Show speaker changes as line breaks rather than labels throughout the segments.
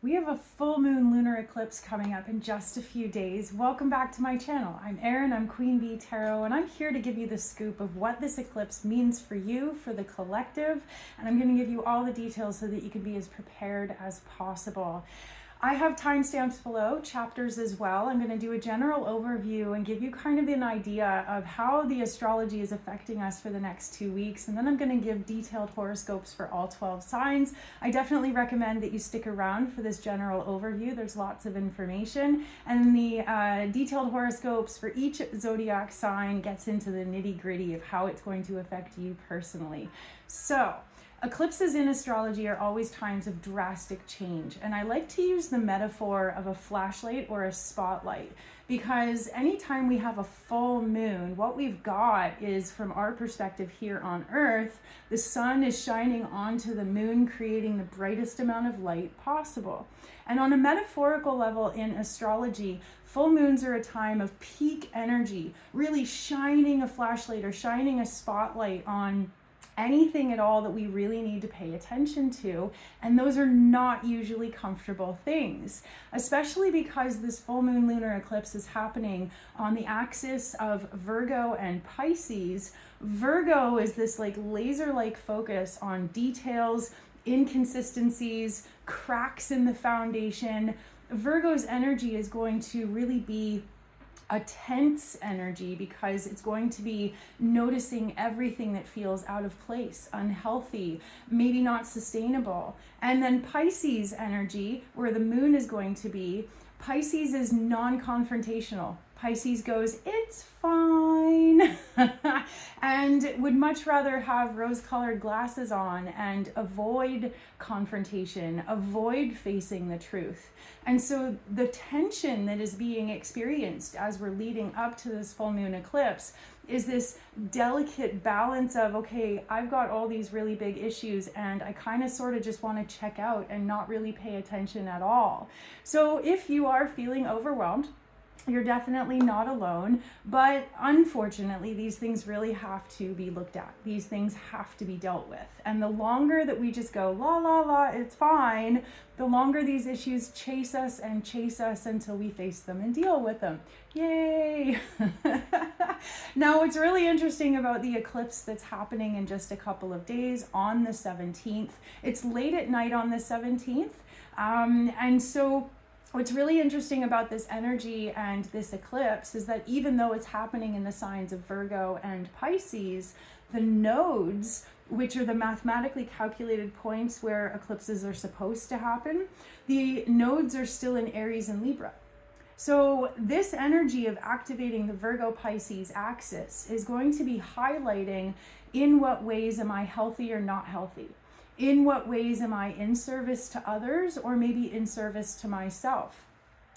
We have a full moon lunar eclipse coming up in just a few days. Welcome back to my channel. I'm Erin, I'm Queen Bee Tarot, and I'm here to give you the scoop of what this eclipse means for you, for the collective, and I'm going to give you all the details so that you can be as prepared as possible. I have timestamps below, chapters as well. I'm going to do a general overview and give you kind of an idea of how the astrology is affecting us for the next 2 weeks. And then I'm going to give detailed horoscopes for all 12 signs. I definitely recommend that you stick around for this general overview. There's lots of information. And the detailed horoscopes for each zodiac sign gets into the nitty-gritty of how it's going to affect you personally. So, eclipses in astrology are always times of drastic change, and I like to use the metaphor of a flashlight or a spotlight, because anytime we have a full moon, what we've got is, from our perspective here on Earth, the sun is shining onto the moon, creating the brightest amount of light possible. And on a metaphorical level in astrology, full moons are a time of peak energy, really shining a flashlight or shining a spotlight on anything at all that we really need to pay attention to, and those are not usually comfortable things, especially because this full moon lunar eclipse is happening on the axis of Virgo and Pisces. Virgo is this like laser-like focus on details, inconsistencies, cracks in the foundation. Virgo's energy is going to really be a tense energy because it's going to be noticing everything that feels out of place, unhealthy, maybe not sustainable. And then Pisces energy, where the moon is going to be, Pisces is non-confrontational. Pisces goes, it's fine, and would much rather have rose-colored glasses on and avoid confrontation, avoid facing the truth. And so the tension that is being experienced as we're leading up to this full moon eclipse is this delicate balance of, okay, I've got all these really big issues and I kind of sort of just want to check out and not really pay attention at all. So if you are feeling overwhelmed, you're definitely not alone, but unfortunately, these things really have to be looked at. These things have to be dealt with. And the longer that we just go, la, la, la, it's fine, the longer these issues chase us until we face them and deal with them. Yay! Now, what's really interesting about the eclipse that's happening in just a couple of days on the 17th, it's late at night on the 17th, and so what's really interesting about this energy and this eclipse is that even though it's happening in the signs of Virgo and Pisces, the nodes, which are the mathematically calculated points where eclipses are supposed to happen, the nodes are still in Aries and Libra. So this energy of activating the Virgo-Pisces axis is going to be highlighting in what ways am I healthy or not healthy? In what ways am I in service to others or maybe in service to myself?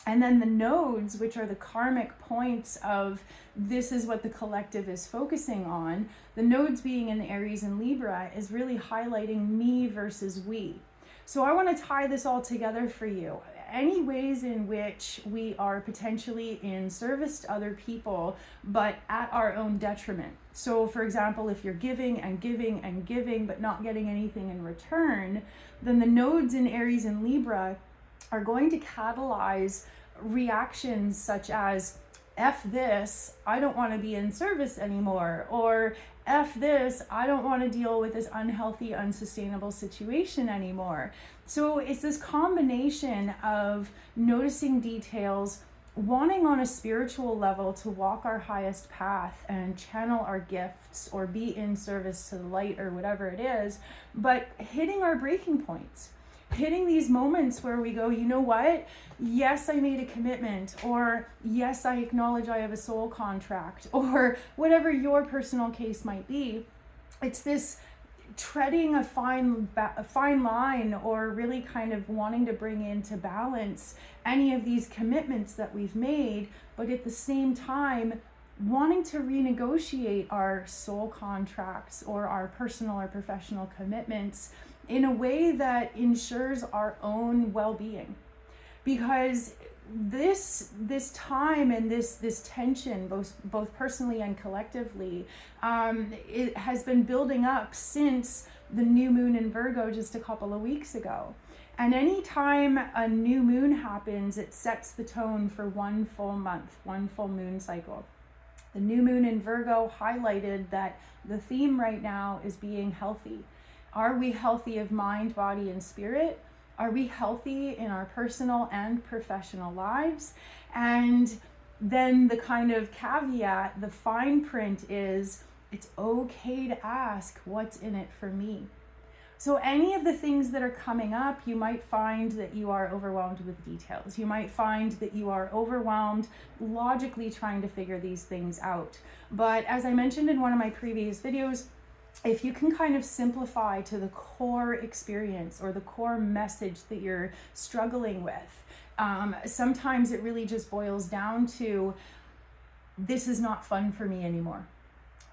And then the nodes, which are the karmic points of this is what the collective is focusing on, the nodes being in Aries and Libra is really highlighting me versus we. So I want to tie this all together for you. Any ways in which we are potentially in service to other people, but at our own detriment. So for example, if you're giving and giving and giving, but not getting anything in return, then the nodes in Aries and Libra are going to catalyze reactions such as, F this, I don't want to be in service anymore, or F this, I don't want to deal with this unhealthy, unsustainable situation anymore. So it's this combination of noticing details, wanting on a spiritual level to walk our highest path and channel our gifts or be in service to the light or whatever it is, but hitting our breaking points. Hitting these moments where we go, you know what? Yes, I made a commitment, or yes, I acknowledge I have a soul contract, or whatever your personal case might be. It's this treading a fine line, or really kind of wanting to bring into balance any of these commitments that we've made, but at the same time, wanting to renegotiate our soul contracts or our personal or professional commitments in a way that ensures our own well-being. Because this time and this tension, both personally and collectively, it has been building up since the new moon in Virgo just a couple of weeks ago. And anytime a new moon happens, it sets the tone for one full month, one full moon cycle. The new moon in Virgo highlighted that the theme right now is being healthy. Are we healthy of mind, body, and spirit? Are we healthy in our personal and professional lives? And then the kind of caveat, the fine print is, it's okay to ask, what's in it for me? So any of the things that are coming up, you might find that you are overwhelmed with details. You might find that you are overwhelmed logically trying to figure these things out. But as I mentioned in one of my previous videos, if you can kind of simplify to the core experience or the core message that you're struggling with, sometimes it really just boils down to, this is not fun for me anymore.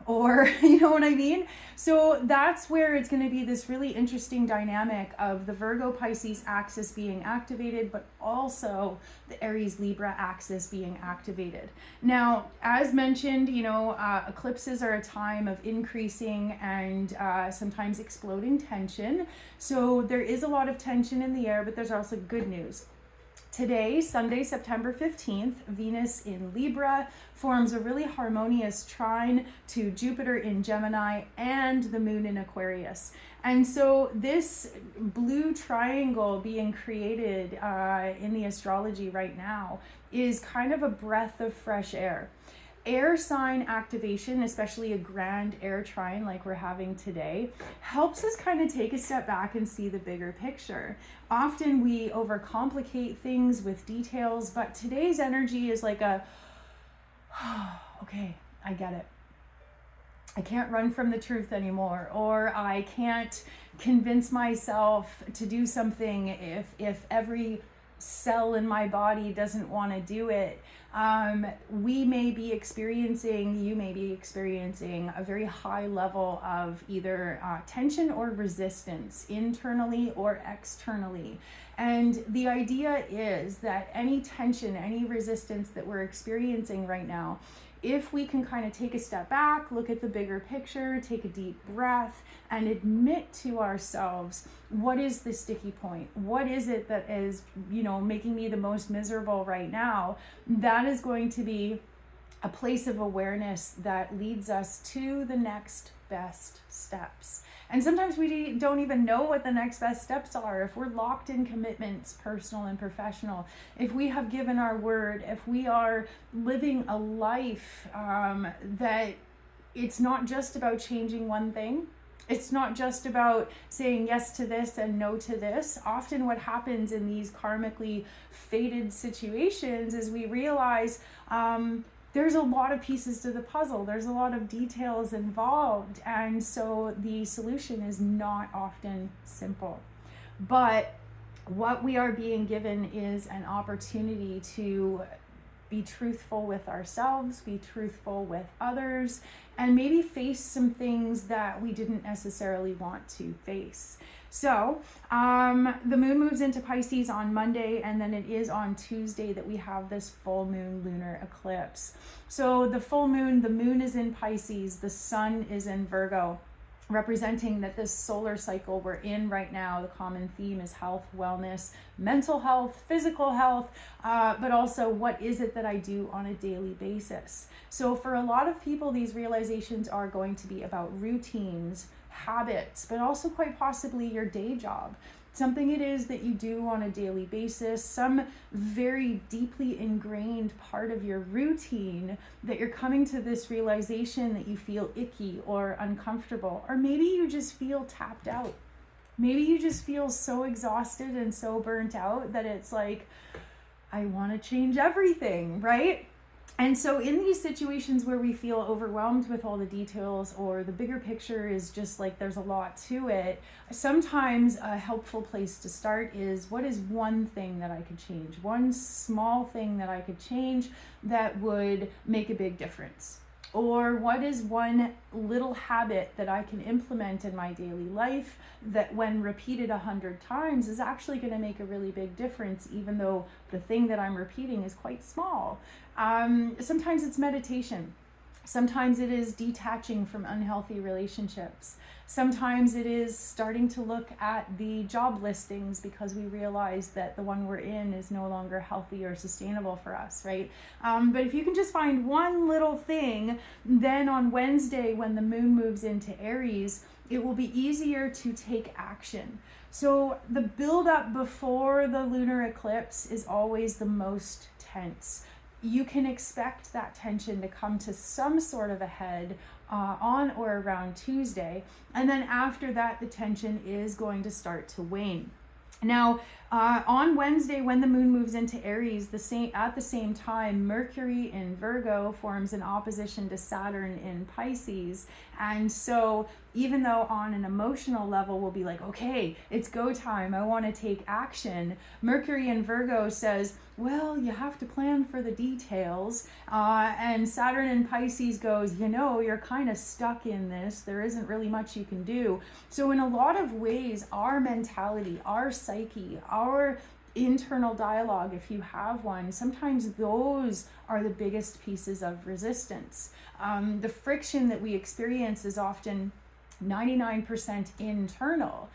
Or, you know what I mean? So that's where it's going to be this really interesting dynamic of the Virgo Pisces axis being activated, but also the Aries Libra axis being activated. Now, as mentioned, eclipses are a time of increasing and sometimes exploding tension. So there is a lot of tension in the air, but there's also good news. Today, Sunday, September 15th, Venus in Libra forms a really harmonious trine to Jupiter in Gemini and the moon in Aquarius. And so this blue triangle being created in the astrology right now is kind of a breath of fresh air. Air sign activation, especially a grand air trine like we're having today, helps us kind of take a step back and see the bigger picture. Often we overcomplicate things with details, but today's energy is like a, okay, I get it. I can't run from the truth anymore, or I can't convince myself to do something if every cell in my body doesn't want to do it. You may be experiencing a very high level of either tension or resistance internally or externally. And the idea is that any tension, any resistance that we're experiencing right now, if we can kind of take a step back, look at the bigger picture, take a deep breath, and admit to ourselves, what is the sticky point? What is it that is, making me the most miserable right now? That is going to be a place of awareness that leads us to the next best steps. And sometimes we don't even know what the next best steps are. If we're locked in commitments, personal and professional, if we have given our word, if we are living a life that it's not just about changing one thing. It's not just about saying yes to this and no to this. Often what happens in these karmically fated situations is we realize there's a lot of pieces to the puzzle. There's a lot of details involved. And so the solution is not often simple. But what we are being given is an opportunity to be truthful with ourselves, be truthful with others, and maybe face some things that we didn't necessarily want to face. So the moon moves into Pisces on Monday, and then it is on Tuesday that we have this full moon lunar eclipse. So the full moon, the moon is in Pisces, the sun is in Virgo, representing that this solar cycle we're in right now, the common theme is health, wellness, mental health, physical health, but also what is it that I do on a daily basis. So for a lot of people, these realizations are going to be about routines, habits, but also quite possibly your day job. Something it is that you do on a daily basis, some very deeply ingrained part of your routine that you're coming to this realization that you feel icky or uncomfortable, or maybe you just feel tapped out. Maybe you just feel so exhausted and so burnt out that it's like, I want to change everything, right? And so in these situations where we feel overwhelmed with all the details, or the bigger picture is just like there's a lot to it, sometimes a helpful place to start is, what is one thing that I could change? One small thing that I could change that would make a big difference? Or what is one little habit that I can implement in my daily life that when repeated 100 times is actually going to make a really big difference, even though the thing that I'm repeating is quite small? Sometimes it's meditation. Sometimes it is detaching from unhealthy relationships. Sometimes it is starting to look at the job listings because we realize that the one we're in is no longer healthy or sustainable for us, right? But if you can just find one little thing, then on Wednesday, when the moon moves into Aries, it will be easier to take action. So the buildup before the lunar eclipse is always the most tense. You can expect that tension to come to some sort of a head on or around Tuesday. And then after that, the tension is going to start to wane. Now, on Wednesday, when the moon moves into Aries, at the same time, Mercury in Virgo forms an opposition to Saturn in Pisces. And so even though on an emotional level we'll be like, okay, it's go time, I want to take action, Mercury in Virgo says, well, you have to plan for the details. And Saturn in Pisces goes, you're kind of stuck in this. There isn't really much you can do. So in a lot of ways, our mentality, our psyche, our internal dialogue, if you have one, sometimes those are the biggest pieces of resistance. The friction that we experience is often 99% internal.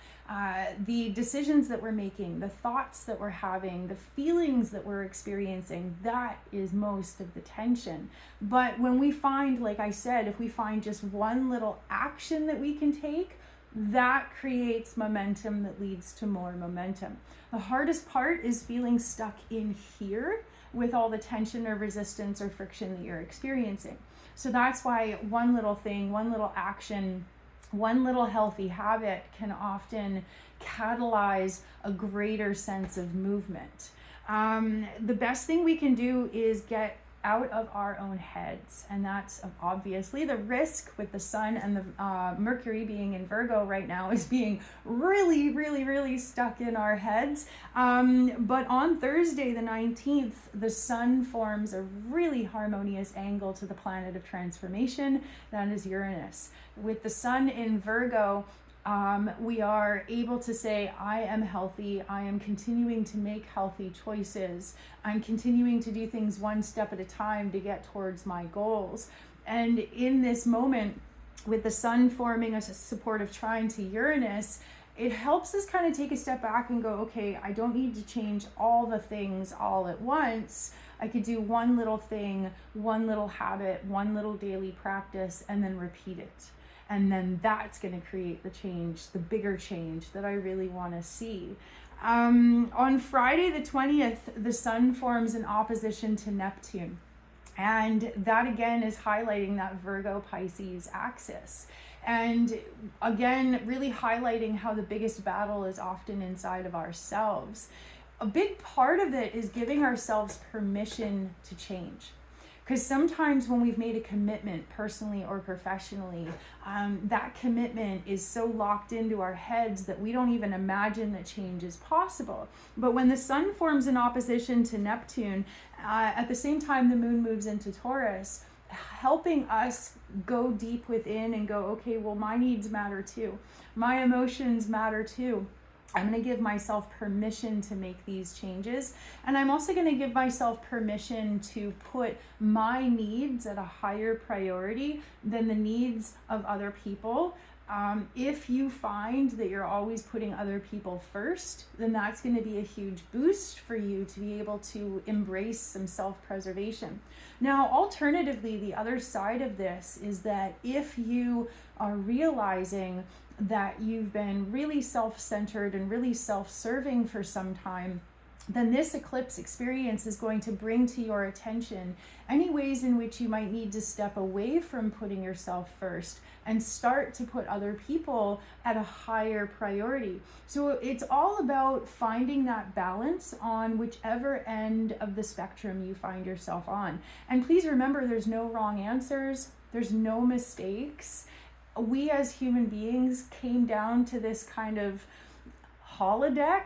The decisions that we're making, the thoughts that we're having, the feelings that we're experiencing, that is most of the tension. But when we find, like I said, if we find just one little action that we can take, that creates momentum that leads to more momentum. The hardest part is feeling stuck in here with all the tension or resistance or friction that you're experiencing. So that's why one little thing, one little action, one little healthy habit can often catalyze a greater sense of movement. The best thing we can do is get out of our own heads, and that's obviously the risk with the sun and the Mercury being in Virgo right now is being really stuck in our heads. But on Thursday the 19th, the sun forms a really harmonious angle to the planet of transformation, that is Uranus. With the sun in Virgo, we are able to say, I am healthy, I am continuing to make healthy choices, I'm continuing to do things one step at a time to get towards my goals. And in this moment, with the sun forming a supportive trine to Uranus, it helps us kind of take a step back and go, okay, I don't need to change all the things all at once. I could do one little thing, one little habit, one little daily practice, and then repeat it. And then that's going to create the change, the bigger change that I really want to see. On Friday the 20th, the sun forms an opposition to Neptune. And that again is highlighting that Virgo Pisces axis. And again, really highlighting how the biggest battle is often inside of ourselves. A big part of it is giving ourselves permission to change. Because sometimes when we've made a commitment personally or professionally, that commitment is so locked into our heads that we don't even imagine that change is possible. But when the sun forms an opposition to Neptune, at the same time the moon moves into Taurus, helping us go deep within and go, okay, well, my needs matter too. My emotions matter too. I'm going to give myself permission to make these changes. And I'm also going to give myself permission to put my needs at a higher priority than the needs of other people. If you find that you're always putting other people first, then that's going to be a huge boost for you to be able to embrace some self-preservation. Now, alternatively, the other side of this is that if you are realizing that you've been really self-centered and really self-serving for some time, then this eclipse experience is going to bring to your attention any ways in which you might need to step away from putting yourself first and start to put other people at a higher priority. So it's all about finding that balance on whichever end of the spectrum you find yourself on. And please remember, there's no wrong answers, there's no mistakes. We as human beings came down to this kind of holodeck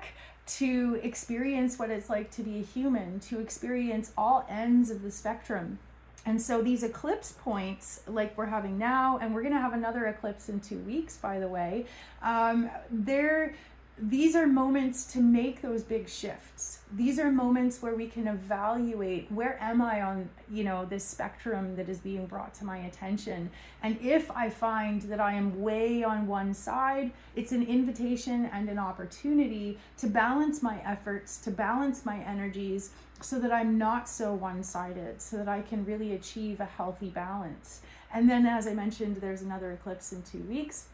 to experience what it's like to be a human, to experience all ends of the spectrum. And so these eclipse points, like we're having now, and we're going to have another eclipse in 2 weeks, by the way, they're these are moments to make those big shifts. These are moments where we can evaluate, where am I on, this spectrum that is being brought to my attention. And if I find that I am way on one side, it's an invitation and an opportunity to balance my efforts, to balance my energies, so that I'm not so one-sided, so that I can really achieve a healthy balance. And then, as I mentioned, there's another eclipse in 2 weeks.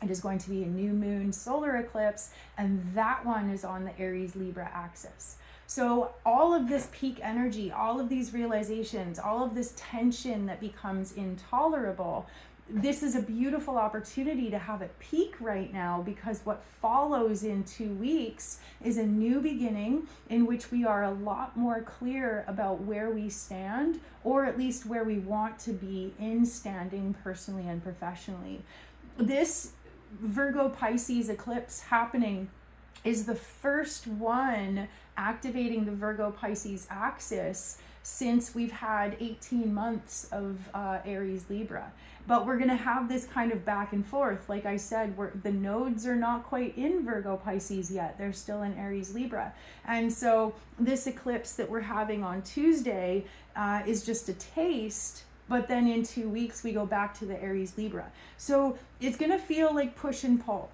It is going to be a new moon solar eclipse, and that one is on the Aries Libra axis. So all of this peak energy, all of these realizations, all of this tension that becomes intolerable, this is a beautiful opportunity to have it peak right now, because what follows in 2 weeks is a new beginning in which we are a lot more clear about where we stand, or at least where we want to be in standing personally and professionally. This Virgo Pisces eclipse happening is the first one activating the Virgo Pisces axis since we've had 18 months of Aries Libra. But we're going to have this kind of back and forth. Like I said, the nodes are not quite in Virgo Pisces yet. They're still in Aries Libra. And so this eclipse that we're having on Tuesday is just a taste. But then in 2 weeks, we go back to the Aries Libra. So it's going to feel like push and pull.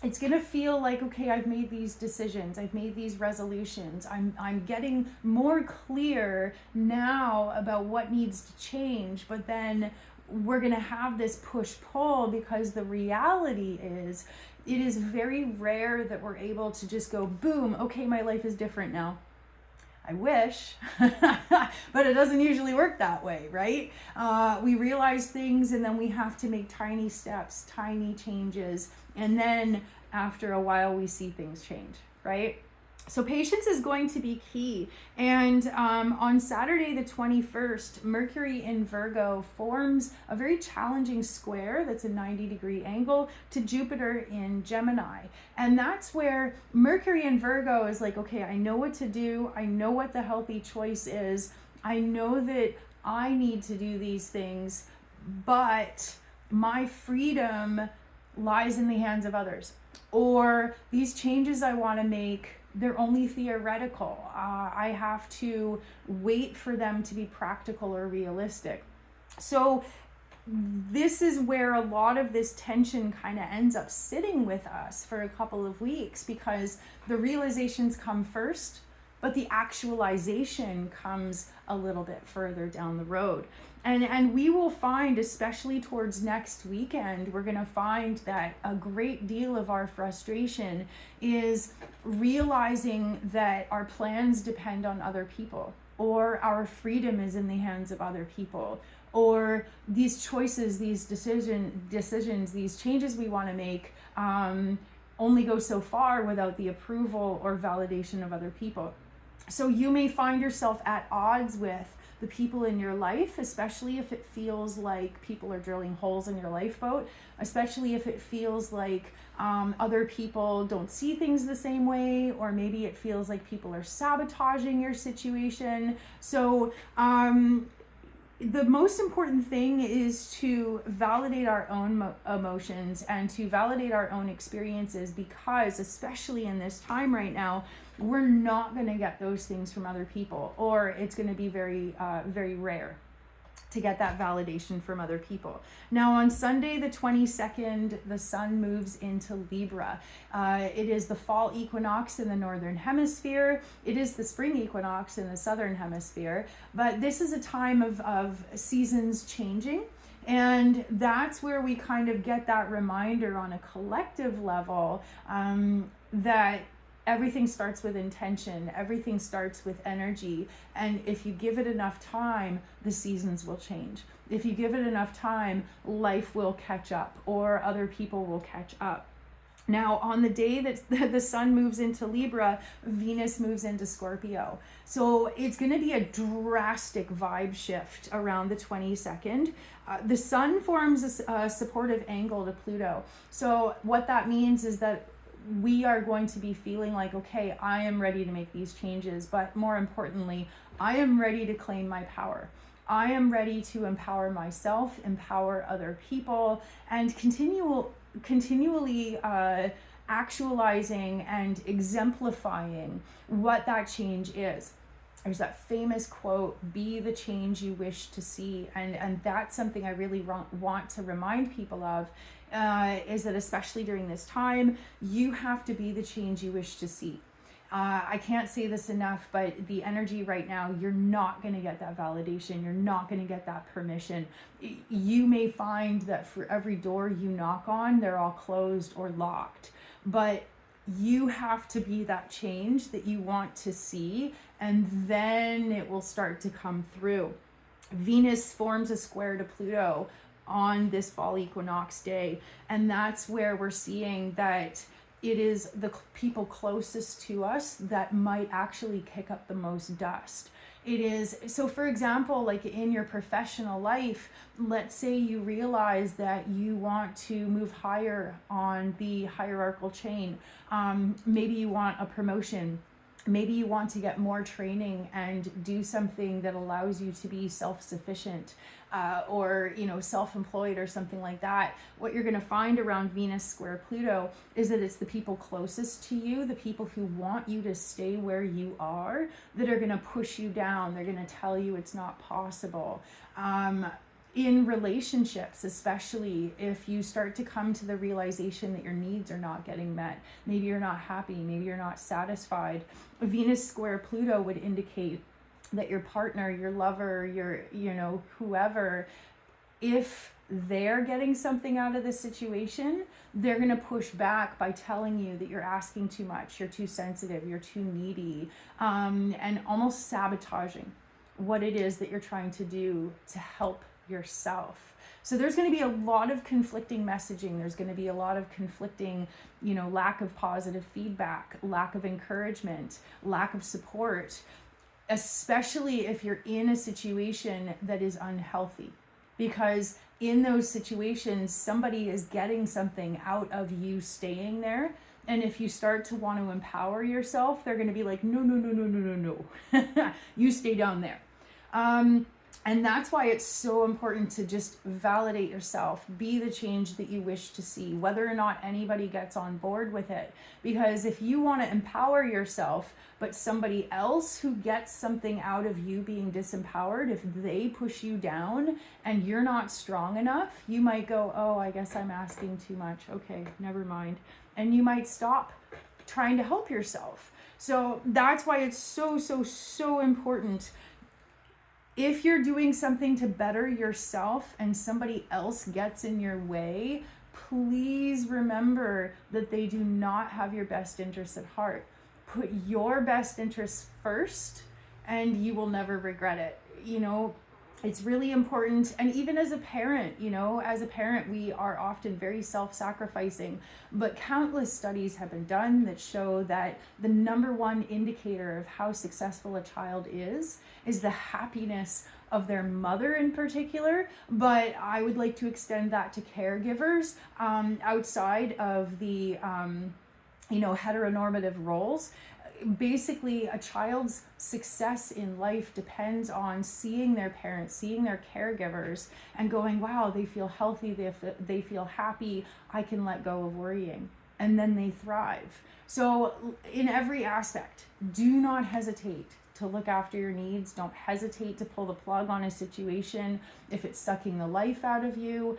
It's going to feel like, okay, I've made these decisions. I've made these resolutions. I'm getting more clear now about what needs to change. But then we're going to have this push-pull, because the reality is, it is very rare that we're able to just go, boom, okay, my life is different now. I wish, but it doesn't usually work that way, right? We realize things, and then we have to make tiny steps, tiny changes. And then after a while, we see things change, right? So patience is going to be key. And on Saturday, the 21st, Mercury in Virgo forms a very challenging square that's a 90-degree angle to Jupiter in Gemini. And that's where Mercury in Virgo is like, okay, I know what to do. I know what the healthy choice is. I know that I need to do these things, but my freedom lies in the hands of others. Or these changes I want to make, they're only theoretical. I have to wait for them to be practical or realistic. So this is where a lot of this tension kind of ends up sitting with us for a couple of weeks, because the realizations come first, but the actualization comes a little bit further down the road. And we will find, especially towards next weekend, we're going to find that a great deal of our frustration is realizing that our plans depend on other people, or our freedom is in the hands of other people, or these choices, these decisions, these changes we want to make only go so far without the approval or validation of other people. So you may find yourself at odds with the people in your life, especially if it feels like people are drilling holes in your lifeboat, especially if it feels like other people don't see things the same way, or maybe it feels like people are sabotaging your situation. So the most important thing is to validate our own emotions and to validate our own experiences, because especially in this time right now, we're not going to get those things from other people, or it's going to be very, very rare to get that validation from other people. Now on Sunday, the 22nd, the sun moves into Libra. It is the fall equinox in the northern hemisphere. It is the spring equinox in the southern hemisphere. But this is a time of seasons changing. And that's where we kind of get that reminder on a collective level that everything starts with intention, everything starts with energy. And if you give it enough time, the seasons will change. If you give it enough time, life will catch up, or other people will catch up. Now, on the day that the sun moves into Libra, Venus moves into Scorpio. So it's going to be a drastic vibe shift around the 22nd. The sun forms a supportive angle to Pluto. So what that means is that we are going to be feeling like, okay, I am ready to make these changes, but more importantly, I am ready to claim my power. I am ready to empower myself, empower other people, and continually actualizing and exemplifying what that change is. There's that famous quote, be the change you wish to see. And that's something I really want to remind people of, is that especially during this time, you have to be the change you wish to see. I can't say this enough, but the energy right now, you're not going to get that validation. You're not going to get that permission. You may find that for every door you knock on, they're all closed or locked. But you have to be that change that you want to see, and then it will start to come through. Venus forms a square to Pluto on this fall equinox day, and that's where we're seeing that it is the people closest to us that might actually kick up the most dust. It is, so for example, like in your professional life, let's say you realize that you want to move higher on the hierarchical chain. Maybe you want a promotion. Maybe you want to get more training and do something that allows you to be self-sufficient, or self-employed or something like that. What you're going to find around Venus square Pluto is that it's the people closest to you, the people who want you to stay where you are, that are going to push you down. They're going to tell you it's not possible. In relationships, especially if you start to come to the realization that your needs are not getting met, maybe you're not happy, maybe you're not satisfied, Venus square Pluto would indicate that your partner, your lover, your whoever, if they're getting something out of the situation, they're going to push back by telling you that you're asking too much, you're too sensitive, you're too needy, and almost sabotaging what it is that you're trying to do to help yourself. So there's going to be a lot of conflicting messaging. There's going to be a lot of conflicting, lack of positive feedback, lack of encouragement, lack of support, especially if you're in a situation that is unhealthy. Because in those situations, somebody is getting something out of you staying there. And if you start to want to empower yourself, they're going to be like, no, no, no, no, no, no, no. You stay down there. And that's why it's so important to just validate yourself, be the change that you wish to see, whether or not anybody gets on board with it. Because if you want to empower yourself, but somebody else who gets something out of you being disempowered, if they push you down and you're not strong enough, you might go, oh, I guess I'm asking too much. Okay, never mind. And you might stop trying to help yourself. So that's why it's so, so, so important. If you're doing something to better yourself and somebody else gets in your way, please remember that they do not have your best interests at heart. Put your best interests first and you will never regret it. It's really important. And even as a parent, we are often very self-sacrificing, but countless studies have been done that show that the number one indicator of how successful a child is the happiness of their mother in particular. But I would like to extend that to caregivers, outside of the, heteronormative roles. Basically, a child's success in life depends on seeing their parents, seeing their caregivers, and going, wow, they feel healthy, they feel happy, I can let go of worrying. And then they thrive. So in every aspect, do not hesitate to look after your needs. Don't hesitate to pull the plug on a situation if it's sucking the life out of you.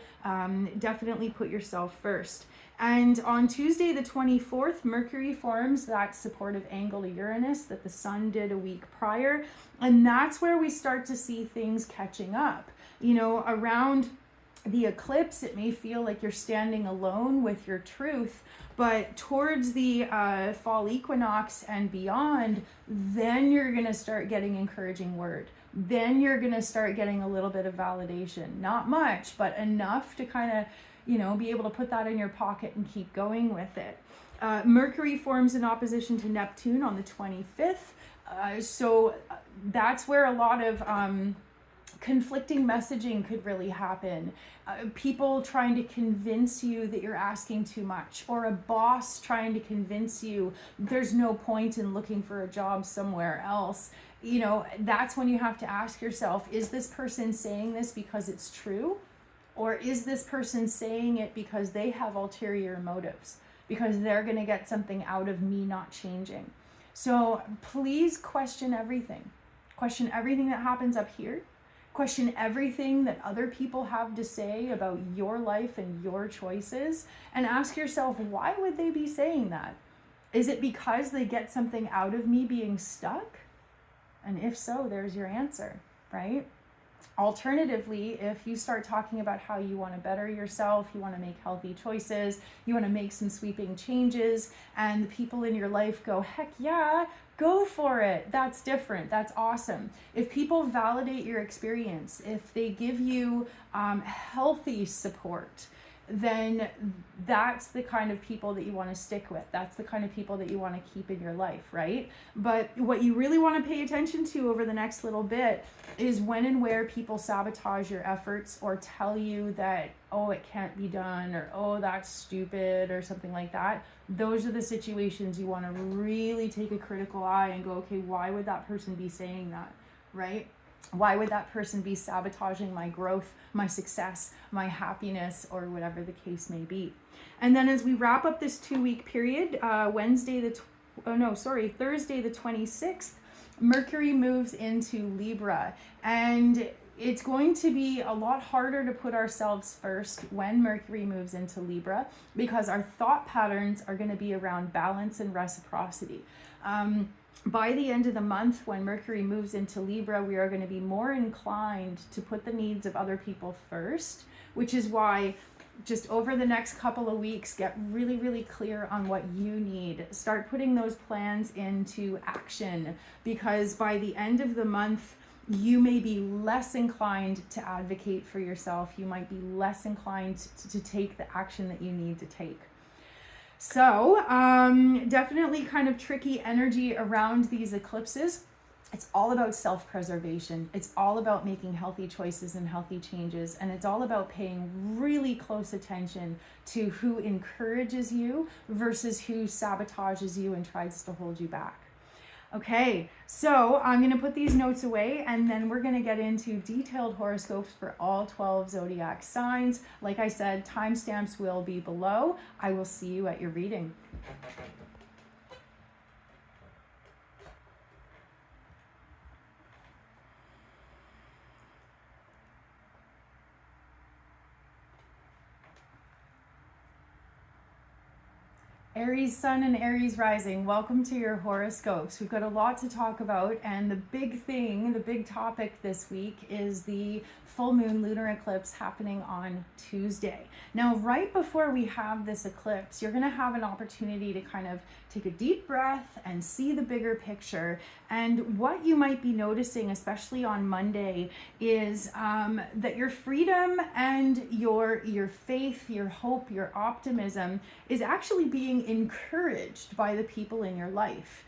Definitely put yourself first. And on Tuesday, the 24th, Mercury forms that supportive angle to Uranus that the Sun did a week prior. And that's where we start to see things catching up. Around the eclipse, it may feel like you're standing alone with your truth, but towards the fall equinox and beyond, then you're going to start getting encouraging word. Then you're going to start getting a little bit of validation. Not much, but enough to kind of be able to put that in your pocket and keep going with it. Mercury forms in opposition to Neptune on the 25th. So that's where a lot of conflicting messaging could really happen. People trying to convince you that you're asking too much, or a boss trying to convince you there's no point in looking for a job somewhere else. That's when you have to ask yourself, is this person saying this because it's true? Or is this person saying it because they have ulterior motives? because they're going to get something out of me not changing. So please question everything. Question everything that happens up here. Question everything that other people have to say about your life and your choices, and ask yourself, why would they be saying that? Is it because they get something out of me being stuck? And if so, there's your answer, right? Alternatively, if you start talking about how you want to better yourself, you want to make healthy choices, you want to make some sweeping changes, and the people in your life go, heck yeah, go for it. That's different. That's awesome. If people validate your experience, if they give you healthy support, then that's the kind of people that you want to stick with. That's the kind of people that you want to keep in your life, right? But what you really want to pay attention to over the next little bit is when and where people sabotage your efforts or tell you that, oh, it can't be done, or oh, that's stupid, or something like that. Those are the situations you want to really take a critical eye and go, okay, why would that person be saying that, right? Why would that person be sabotaging my growth, my success, my happiness, or whatever the case may be? And then as we wrap up this 2-week period, Thursday the 26th, Mercury moves into Libra. And it's going to be a lot harder to put ourselves first when Mercury moves into Libra, because our thought patterns are going to be around balance and reciprocity. By the end of the month, when Mercury moves into Libra, we are going to be more inclined to put the needs of other people first, which is why just over the next couple of weeks, get really, really clear on what you need. Start putting those plans into action, because by the end of the month, you may be less inclined to advocate for yourself. You might be less inclined to take the action that you need to take. So definitely kind of tricky energy around these eclipses. It's all about self-preservation. It's all about making healthy choices and healthy changes. And it's all about paying really close attention to who encourages you versus who sabotages you and tries to hold you back. Okay, so I'm going to put these notes away, and then we're going to get into detailed horoscopes for all 12 zodiac signs. Like I said, timestamps will be below. I will see you at your reading. Aries sun and Aries rising, welcome to your horoscopes. We've got a lot to talk about, and the big topic this week is the full moon lunar eclipse happening on Tuesday. Now, right before we have this eclipse, you're going to have an opportunity to kind of take a deep breath and see the bigger picture. And what you might be noticing, especially on Monday, is that your freedom and your faith, your hope, your optimism is actually being encouraged by the people in your life.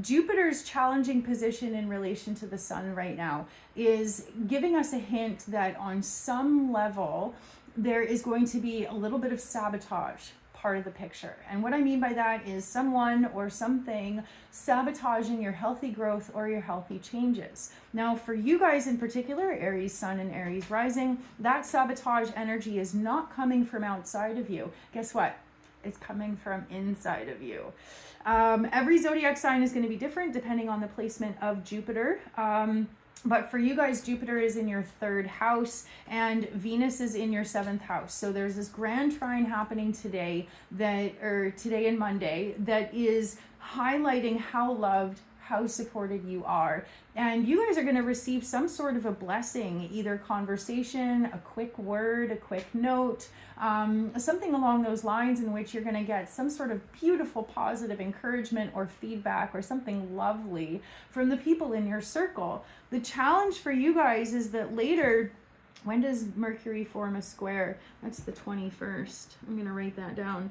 Jupiter's challenging position in relation to the sun right now is giving us a hint that on some level there is going to be a little bit of sabotage part of the picture. And what I mean by that is someone or something sabotaging your healthy growth or your healthy changes. Now, for you guys in particular, Aries sun and Aries rising, that sabotage energy is not coming from outside of you. Guess what? It's coming from inside of you. Every zodiac sign is going to be different depending on the placement of Jupiter. But for you guys, Jupiter is in your 3rd house and Venus is in your 7th house. So there's this grand trine happening today and Monday that is highlighting how loved, how supported you are. And you guys are going to receive some sort of a blessing, either conversation, a quick word, a quick note, something along those lines in which you're going to get some sort of beautiful, positive encouragement or feedback or something lovely from the people in your circle. The challenge for you guys is that later, when does Mercury form a square? That's the 21st. I'm going to write that down.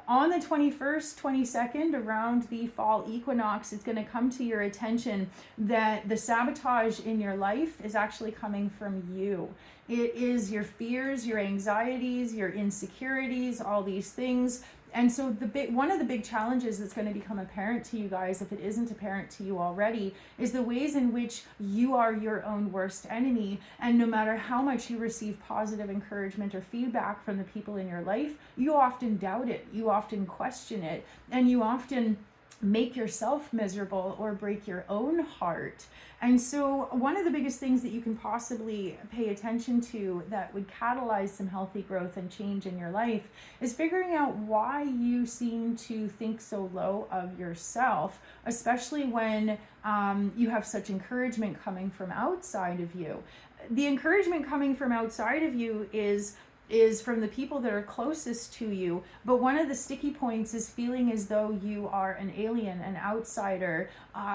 On the 21st, 22nd, around the fall equinox, it's going to come to your attention that the sabotage in your life is actually coming from you. It is your fears, your anxieties, your insecurities, all these things. And so one of the big challenges that's going to become apparent to you guys, if it isn't apparent to you already, is the ways in which you are your own worst enemy. And no matter how much you receive positive encouragement or feedback from the people in your life, you often doubt it, you often question it, and you often make yourself miserable or break your own heart. And so one of the biggest things that you can possibly pay attention to that would catalyze some healthy growth and change in your life is figuring out why you seem to think so low of yourself, especially when you have such encouragement coming from outside of you. The encouragement coming from outside of you is from the people that are closest to you. But one of the sticky points is feeling as though you are an alien, an outsider,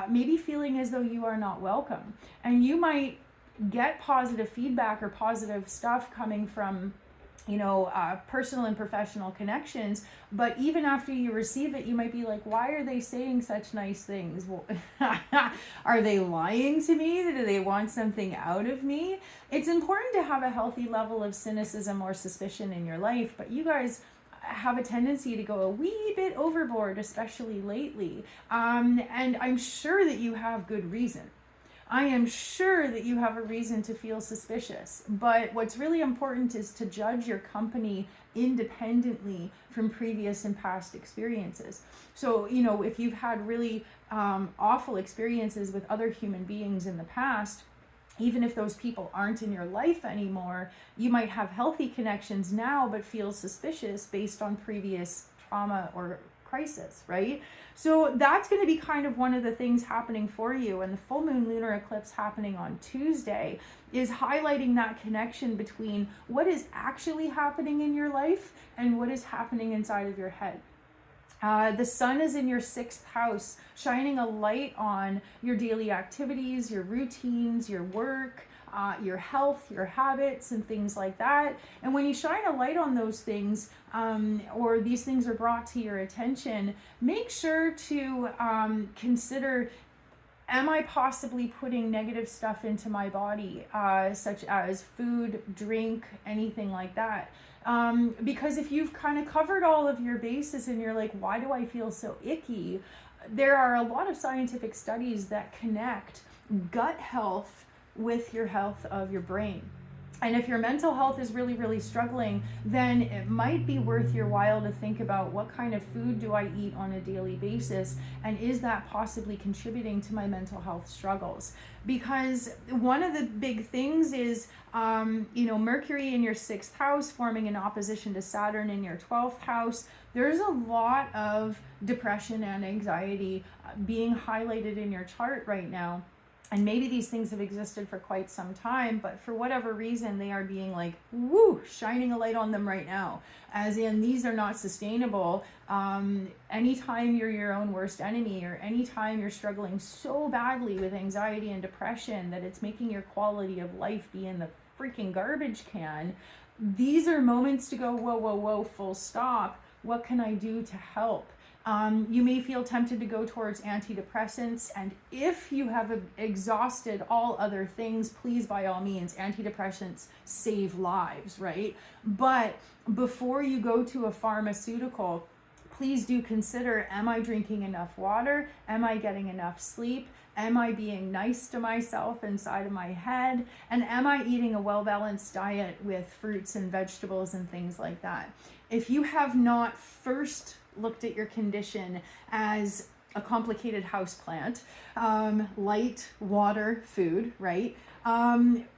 maybe feeling as though you are not welcome. And you might get positive feedback or positive stuff coming from personal and professional connections, but even after you receive it, you might be like, why are they saying such nice things? Well, are they lying to me? Do they want something out of me? It's important to have a healthy level of cynicism or suspicion in your life, but you guys have a tendency to go a wee bit overboard, especially lately. And I'm sure that you have good reason. I am sure that you have a reason to feel suspicious, but what's really important is to judge your company independently from previous and past experiences. So, if you've had really awful experiences with other human beings in the past, even if those people aren't in your life anymore, you might have healthy connections now, but feel suspicious based on previous trauma or crisis, right? So that's going to be kind of one of the things happening for you. And the full moon lunar eclipse happening on Tuesday is highlighting that connection between what is actually happening in your life and what is happening inside of your head. The sun is in your 6th house, shining a light on your daily activities, your routines, your work, your health, your habits, and things like that. And when you shine a light on those things, or these things are brought to your attention, make sure to consider, am I possibly putting negative stuff into my body, such as food, drink, anything like that? Because if you've kind of covered all of your bases and you're like, why do I feel so icky? There are a lot of scientific studies that connect gut health with your health of your brain. And if your mental health is really, really struggling, then it might be worth your while to think about, what kind of food do I eat on a daily basis? And is that possibly contributing to my mental health struggles? Because one of the big things is, Mercury in your 6th house forming an opposition to Saturn in your 12th house. There's a lot of depression and anxiety being highlighted in your chart right now. And maybe these things have existed for quite some time, but for whatever reason, they are being like, shining a light on them right now. As in, these are not sustainable. Anytime you're your own worst enemy, or anytime you're struggling so badly with anxiety and depression that it's making your quality of life be in the freaking garbage can, these are moments to go, whoa, full stop. What can I do to help? You may feel tempted to go towards antidepressants, and if you have exhausted all other things, please, by all means, antidepressants save lives, right? But before you go to a pharmaceutical, please do consider, am I drinking enough water? Am I getting enough sleep? Am I being nice to myself inside of my head? And am I eating a well-balanced diet with fruits and vegetables and things like that? If you have not first looked at your condition as a complicated house plant, light, water, food, right?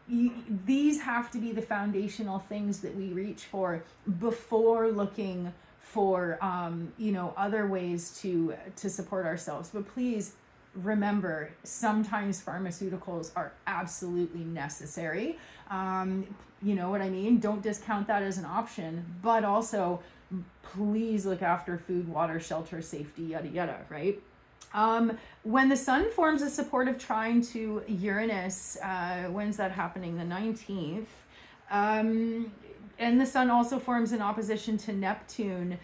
These have to be the foundational things that we reach for before looking for, other ways to support ourselves. But please remember, sometimes pharmaceuticals are absolutely necessary. You know what I mean? Don't discount that as an option, but also please look after food, water, shelter, safety, yada, yada, right? When the sun forms a supportive trine to Uranus, when's that happening? The 19th. And the sun also forms an opposition to Neptune.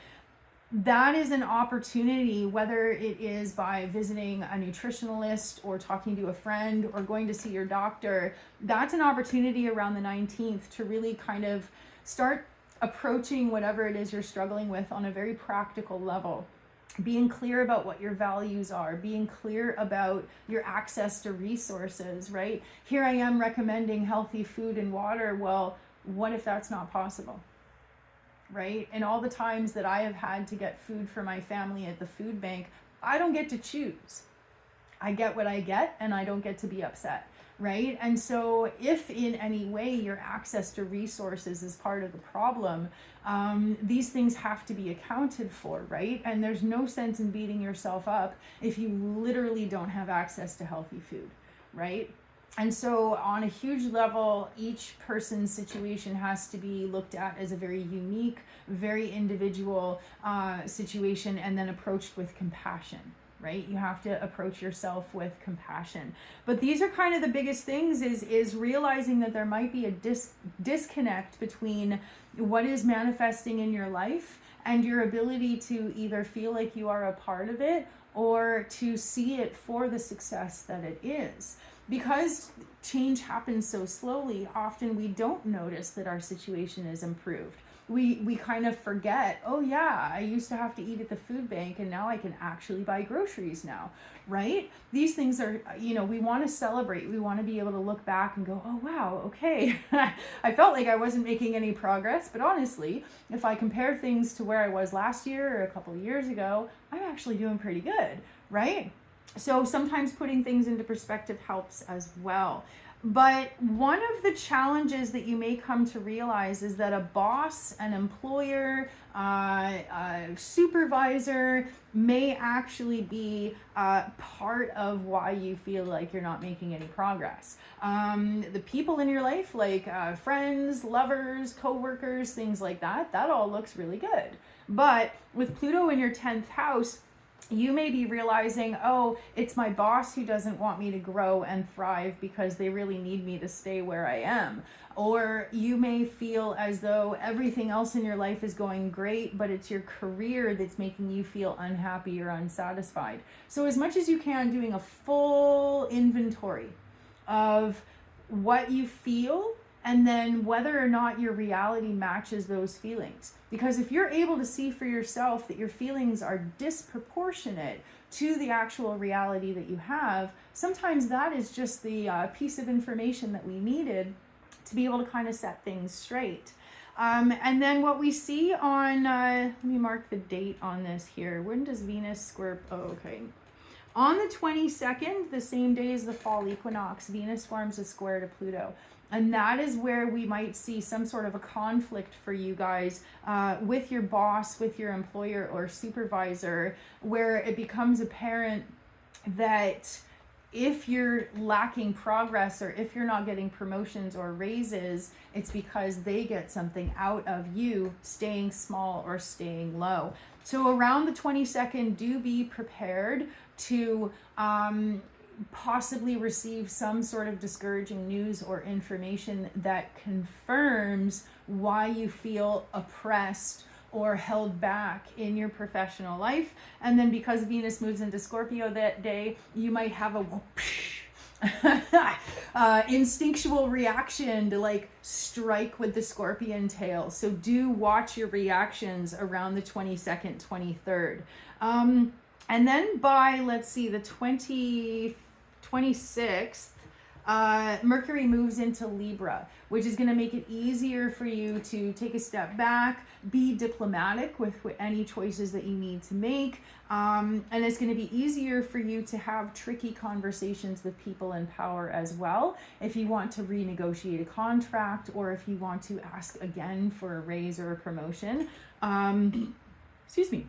That is an opportunity, whether it is by visiting a nutritionalist or talking to a friend or going to see your doctor, that's an opportunity around the 19th to really kind of start approaching whatever it is you're struggling with on a very practical level. Being clear about what your values are, being clear about your access to resources, right? Here I am recommending healthy food and water. Well, what if that's not possible, right? And all the times that I have had to get food for my family at the food bank, I don't get to choose. I get what I get, and I don't get to be upset, right? And so if in any way your access to resources is part of the problem, these things have to be accounted for, right? And there's no sense in beating yourself up if you literally don't have access to healthy food, right? And so on a huge level, each person's situation has to be looked at as a very unique, very individual situation, and then approached with compassion, right? You have to approach yourself with compassion. But these are kind of the biggest things, is realizing that there might be a disconnect between what is manifesting in your life and your ability to either feel like you are a part of it or to see it for the success that it is. Because change happens so slowly, often we don't notice that our situation is improved. We kind of forget, oh yeah, I used to have to eat at the food bank and now I can actually buy groceries now, right? These things are, we want to celebrate. We want to be able to look back and go, oh wow, okay. I felt like I wasn't making any progress, but honestly, if I compare things to where I was last year or a couple of years ago, I'm actually doing pretty good, right? So sometimes putting things into perspective helps as well. But one of the challenges that you may come to realize is that a boss, an employer, a supervisor may actually be part of why you feel like you're not making any progress. The people in your life, like friends, lovers, co-workers, things like that, that all looks really good. But with Pluto in your 10th house, you may be realizing, oh, it's my boss who doesn't want me to grow and thrive because they really need me to stay where I am. Or you may feel as though everything else in your life is going great, but it's your career that's making you feel unhappy or unsatisfied. So as much as you can, doing a full inventory of what you feel and then whether or not your reality matches those feelings. Because if you're able to see for yourself that your feelings are disproportionate to the actual reality that you have, sometimes that is just the piece of information that we needed to be able to kind of set things straight. And then what we see on, let me mark the date on this here. When does Venus square, oh, okay. On the 22nd, the same day as the fall equinox, Venus forms a square to Pluto. And that is where we might see some sort of a conflict for you guys with your boss, with your employer or supervisor, where it becomes apparent that if you're lacking progress or if you're not getting promotions or raises, it's because they get something out of you staying small or staying low. So around the 22nd, do be prepared to possibly receive some sort of discouraging news or information that confirms why you feel oppressed or held back in your professional life. And then because Venus moves into Scorpio that day, you might have a instinctual reaction to like strike with the scorpion tail. So do watch your reactions around the 22nd, 23rd. And then by, let's see, the 26th, Mercury moves into Libra, which is going to make it easier for you to take a step back, be diplomatic with any choices that you need to make. And it's going to be easier for you to have tricky conversations with people in power as well. If you want to renegotiate a contract or if you want to ask again for a raise or a promotion, excuse me.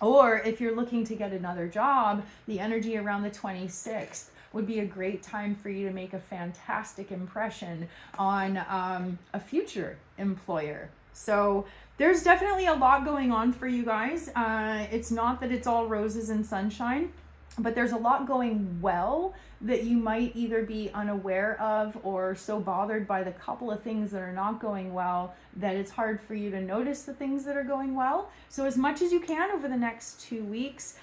Or if you're looking to get another job, the energy around the 26th would be a great time for you to make a fantastic impression on a future employer. So there's definitely a lot going on for you guys. It's not that it's all roses and sunshine, but there's a lot going well that you might either be unaware of or so bothered by the couple of things that are not going well that it's hard for you to notice the things that are going well. So as much as you can over the next 2 weeks,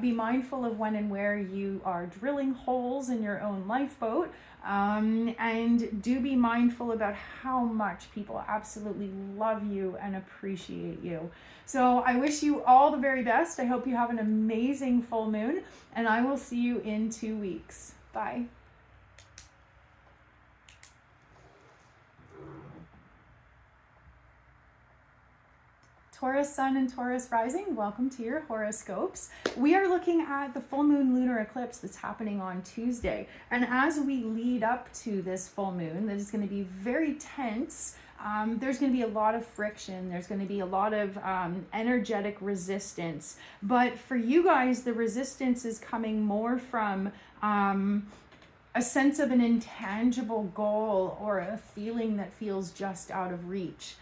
be mindful of when and where you are drilling holes in your own lifeboat. And do be mindful about how much people absolutely love you and appreciate you. So I wish you all the very best. I hope you have an amazing full moon, and I will see you in 2 weeks. Bye. Taurus Sun and Taurus Rising, welcome to your horoscopes. We are looking at the full moon lunar eclipse that's happening on Tuesday. And as we lead up to this full moon, that is going to be very tense. There's going to be a lot of friction. There's going to be a lot of energetic resistance. But for you guys, the resistance is coming more from a sense of an intangible goal or a feeling that feels just out of reach.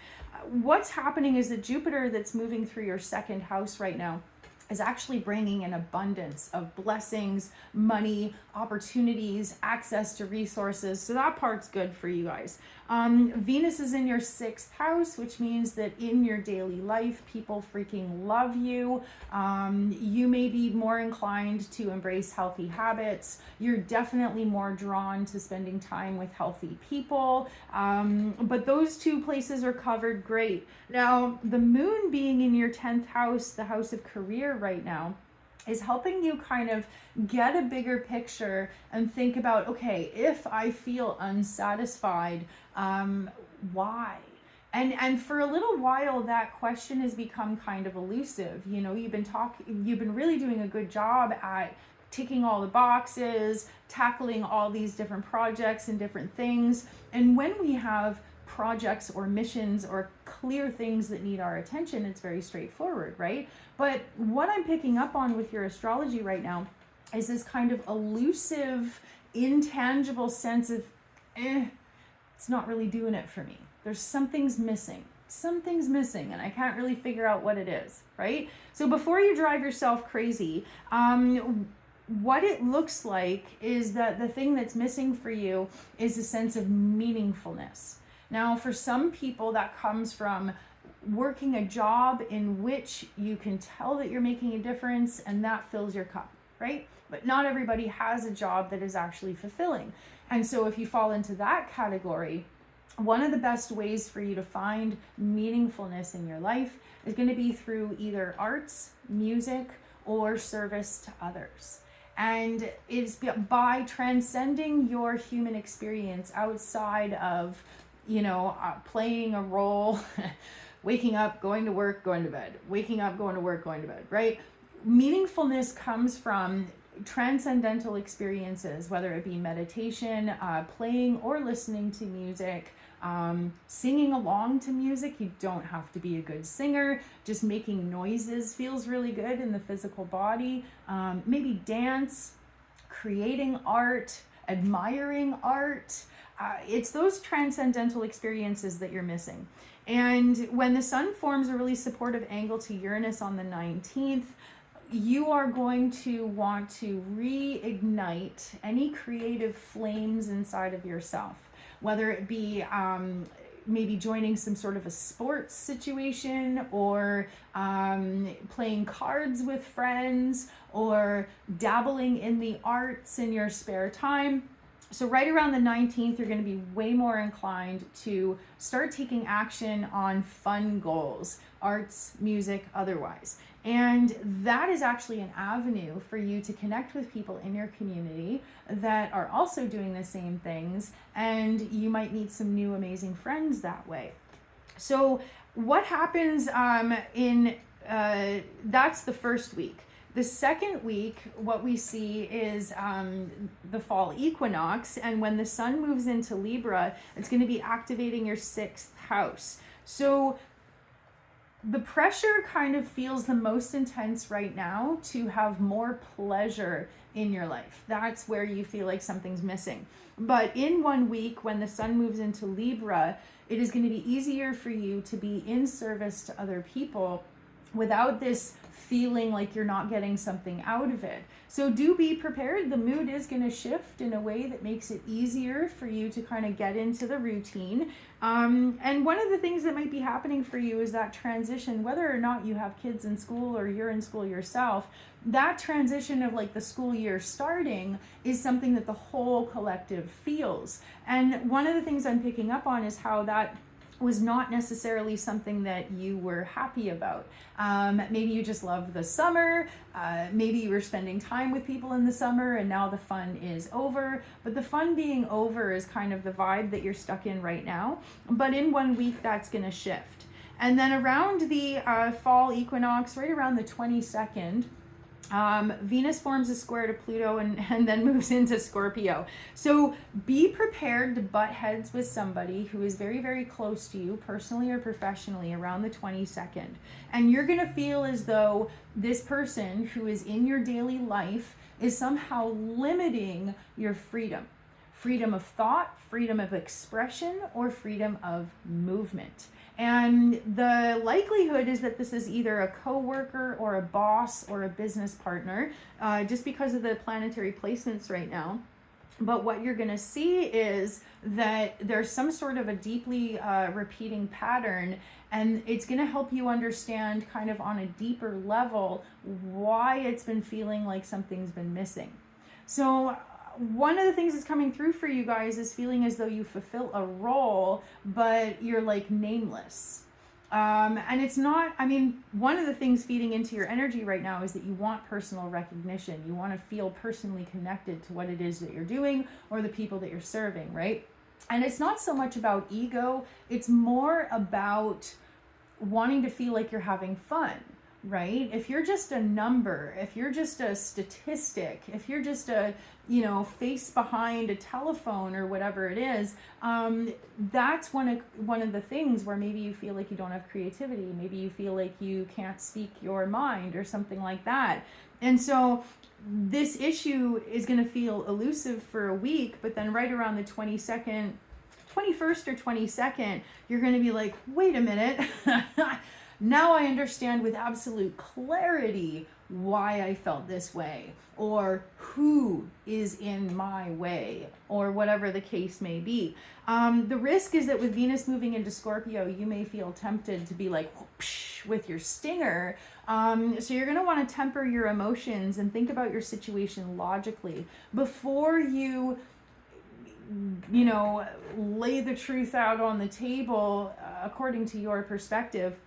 What's happening is that Jupiter, that's moving through your second house right now, is actually bringing an abundance of blessings, money, opportunities, access to resources. So that part's good for you guys. Venus is in your 6th house, which means that in your daily life, people freaking love you. You may be more inclined to embrace healthy habits. You're definitely more drawn to spending time with healthy people. But those 2 places are covered great. Now, the moon being in your 10th house, the house of career right now, is helping you kind of get a bigger picture and think about, okay, if I feel unsatisfied, why? And for a little while, that question has become kind of elusive. You know, you've been really doing a good job at ticking all the boxes, tackling all these different projects and different things. And when we have projects or missions or clear things that need our attention, it's very straightforward, right? But what I'm picking up on with your astrology right now is this kind of elusive, intangible sense of, it's not really doing it for me. Something's missing, and I can't really figure out what it is, right? So before you drive yourself crazy, what it looks like is that the thing that's missing for you is a sense of meaningfulness. Now, for some people, that comes from working a job in which you can tell that you're making a difference and that fills your cup, right? But not everybody has a job that is actually fulfilling. And so if you fall into that category, one of the best ways for you to find meaningfulness in your life is going to be through either arts, music, or service to others. And it's by transcending your human experience outside of, playing a role, waking up, going to work, going to bed, waking up, going to work, going to bed, right? Meaningfulness comes from transcendental experiences, whether it be meditation, playing or listening to music, singing along to music. You don't have to be a good singer. Just making noises feels really good in the physical body. Maybe dance, creating art, admiring art. It's those transcendental experiences that you're missing. And when the sun forms a really supportive angle to Uranus on the 19th, you are going to want to reignite any creative flames inside of yourself, whether it be maybe joining some sort of a sports situation, or playing cards with friends, or dabbling in the arts in your spare time. So right around the 19th, you're going to be way more inclined to start taking action on fun goals, arts, music, otherwise. And that is actually an avenue for you to connect with people in your community that are also doing the same things, and you might meet some new amazing friends that way. So what happens that's the first week. The second week, what we see is the fall equinox, and when the sun moves into Libra, it's going to be activating your 6th house. So the pressure kind of feels the most intense right now to have more pleasure in your life. That's where you feel like something's missing. But in 1 week, when the sun moves into Libra, it is going to be easier for you to be in service to other people without this feeling like you're not getting something out of it. So do be prepared. The mood is going to shift in a way that makes it easier for you to kind of get into the routine. And one of the things that might be happening for you is that transition, whether or not you have kids in school or you're in school yourself, that transition of like the school year starting is something that the whole collective feels. And one of the things I'm picking up on is how that was not necessarily something that you were happy about. Maybe you just love the summer. Maybe you were spending time with people in the summer and now the fun is over. But the fun being over is kind of the vibe that you're stuck in right now. But in 1 week, that's going to shift. And then around the fall equinox, right around the 22nd, Venus forms a square to Pluto and then moves into Scorpio. So be prepared to butt heads with somebody who is very, very close to you, personally or professionally, around the 22nd. And you're going to feel as though this person who is in your daily life is somehow limiting your freedom. Freedom of thought, freedom of expression, or freedom of movement. And the likelihood is that this is either a coworker or a boss or a business partner, just because of the planetary placements right now. But what you're going to see is that there's some sort of a deeply repeating pattern, and it's going to help you understand kind of on a deeper level why it's been feeling like something's been missing. So one of the things that's coming through for you guys is feeling as though you fulfill a role, but you're like nameless. And it's not, I mean, one of the things feeding into your energy right now is that you want personal recognition. You want to feel personally connected to what it is that you're doing or the people that you're serving, right? And it's not so much about ego. It's more about wanting to feel like you're having fun. Right? If you're just a number, if you're just a statistic, if you're just a, face behind a telephone or whatever it is, that's one of the things where maybe you feel like you don't have creativity. Maybe you feel like you can't speak your mind or something like that. And so this issue is going to feel elusive for a week, but then right around the 21st or 22nd, you're going to be like, wait a minute. Now I understand with absolute clarity why I felt this way, or who is in my way, or whatever the case may be. The risk is that with Venus moving into Scorpio, you may feel tempted to be like whoosh, with your stinger. So you're going to want to temper your emotions and think about your situation logically before you lay the truth out on the table according to your perspective.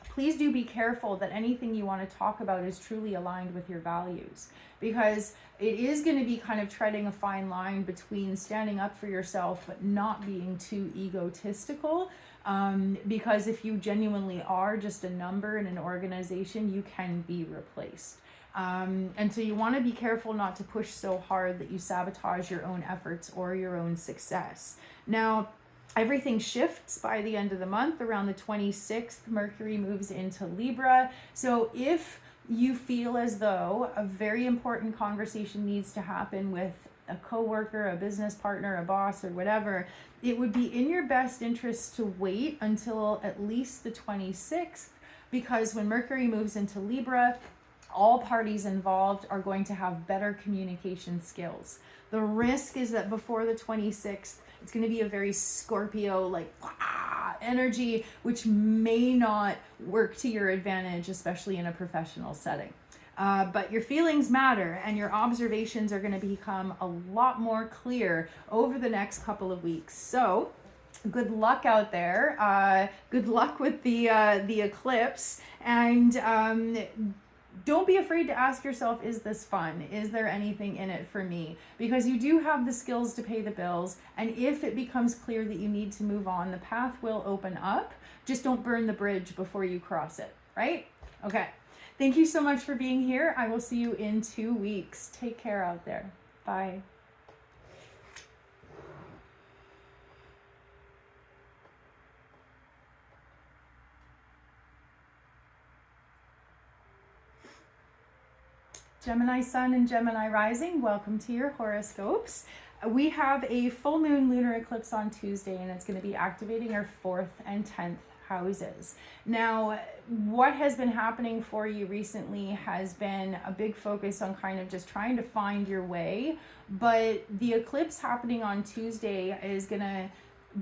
Please do be careful that anything you want to talk about is truly aligned with your values, because it is going to be kind of treading a fine line between standing up for yourself but not being too egotistical, because if you genuinely are just a number in an organization, you can be replaced. And so you want to be careful not to push so hard that you sabotage your own efforts or your own success. Now, everything shifts by the end of the month. Around the 26th, Mercury moves into Libra. So if you feel as though a very important conversation needs to happen with a coworker, a business partner, a boss, or whatever, it would be in your best interest to wait until at least the 26th, because when Mercury moves into Libra, all parties involved are going to have better communication skills. The risk is that before the 26th, it's going to be a very Scorpio, energy, which may not work to your advantage, especially in a professional setting. But your feelings matter, and your observations are going to become a lot more clear over the next couple of weeks. So good luck out there. Good luck with the eclipse, and don't be afraid to ask yourself, is this fun? Is there anything in it for me? Because you do have the skills to pay the bills. And if it becomes clear that you need to move on, the path will open up. Just don't burn the bridge before you cross it, right? Okay. Thank you so much for being here. I will see you in 2 weeks. Take care out there. Bye. Gemini Sun and Gemini Rising, welcome to your horoscopes. We have a full moon lunar eclipse on Tuesday, and it's going to be activating our 4th and 10th houses. Now, what has been happening for you recently has been a big focus on kind of just trying to find your way, but the eclipse happening on Tuesday is gonna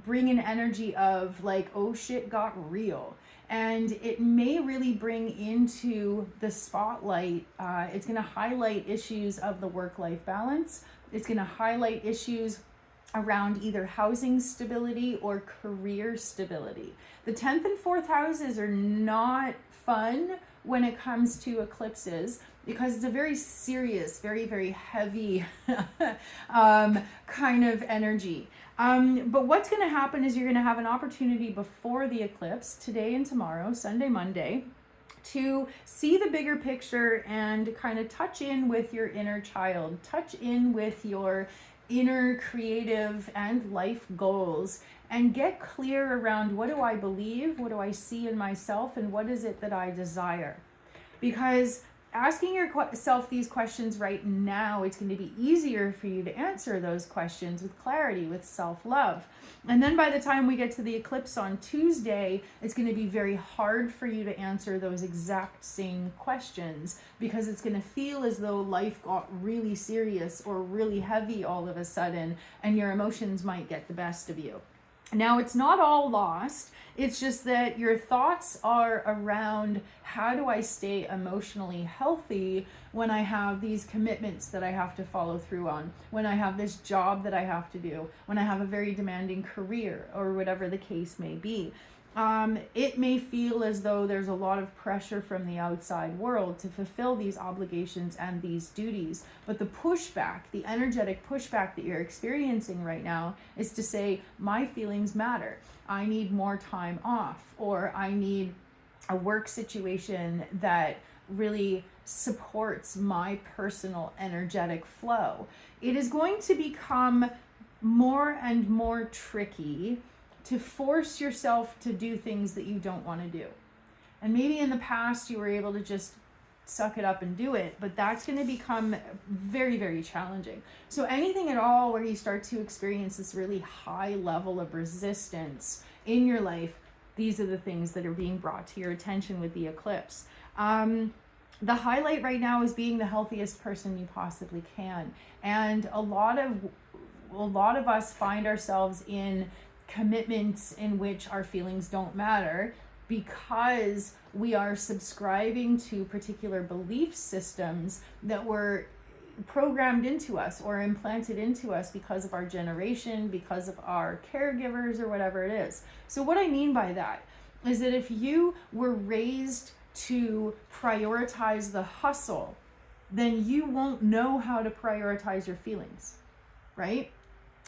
bring an energy of like, oh shit got real. And it may really bring into the spotlight, it's going to highlight issues of the work-life balance. It's going to highlight issues around either housing stability or career stability. The 10th and 4th houses are not fun when it comes to eclipses, because it's a very serious, very, very heavy kind of energy. But what's going to happen is you're going to have an opportunity before the eclipse, today and tomorrow, Sunday, Monday, to see the bigger picture and kind of touch in with your inner child, touch in with your inner creative and life goals, and get clear around, what do I believe, what do I see in myself, and what is it that I desire? Because asking yourself these questions right now, it's going to be easier for you to answer those questions with clarity, with self-love. And then by the time we get to the eclipse on Tuesday, it's going to be very hard for you to answer those exact same questions, because it's going to feel as though life got really serious or really heavy all of a sudden, and your emotions might get the best of you. Now, it's not all lost. It's just that your thoughts are around, how do I stay emotionally healthy when I have these commitments that I have to follow through on, when I have this job that I have to do, when I have a very demanding career, or whatever the case may be. It may feel as though there's a lot of pressure from the outside world to fulfill these obligations and these duties. But the pushback, the energetic pushback that you're experiencing right now, is to say, my feelings matter. I need more time off, or I need a work situation that really supports my personal energetic flow. It is going to become more and more tricky to force yourself to do things that you don't want to do. And maybe in the past you were able to just suck it up and do it, but that's going to become very, very challenging. So anything at all where you start to experience this really high level of resistance in your life, these are the things that are being brought to your attention with the eclipse. The highlight right now is being the healthiest person you possibly can. And a lot of us find ourselves in commitments in which our feelings don't matter, because we are subscribing to particular belief systems that were programmed into us or implanted into us because of our generation, because of our caregivers, or whatever it is. So what I mean by that is that if you were raised to prioritize the hustle, then you won't know how to prioritize your feelings, right?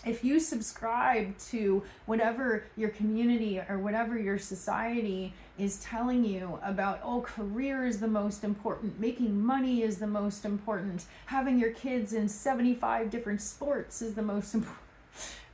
If you subscribe to whatever your community or whatever your society is telling you about, oh, career is the most important, making money is the most important, having your kids in 75 different sports is the most important,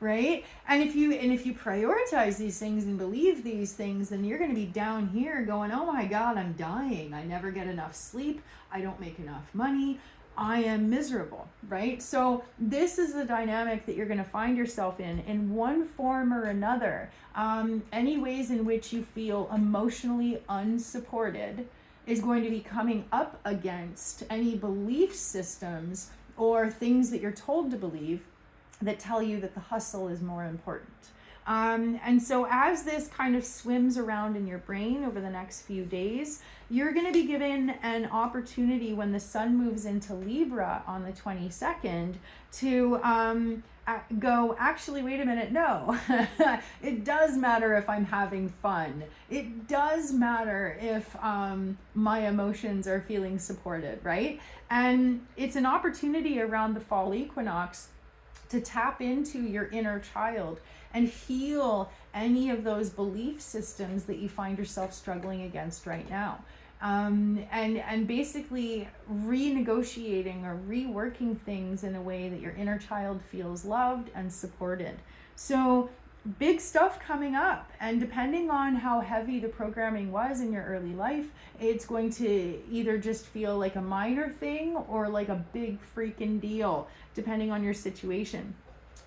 right? And if you prioritize these things and believe these things, then you're going to be down here going, oh my God, I'm dying. I never get enough sleep. I don't make enough money. I am miserable, right? So this is the dynamic that you're going to find yourself in one form or another. Any ways in which you feel emotionally unsupported is going to be coming up against any belief systems or things that you're told to believe that tell you that the hustle is more important. And so as this kind of swims around in your brain over the next few days, you're going to be given an opportunity when the sun moves into Libra on the 22nd to go, actually, wait a minute, no. It does matter if I'm having fun. It does matter if my emotions are feeling supported, right? And it's an opportunity around the fall equinox to tap into your inner child and heal any of those belief systems that you find yourself struggling against right now. And basically renegotiating or reworking things in a way that your inner child feels loved and supported. So big stuff coming up, and depending on how heavy the programming was in your early life, it's going to either just feel like a minor thing or like a big freaking deal, depending on your situation.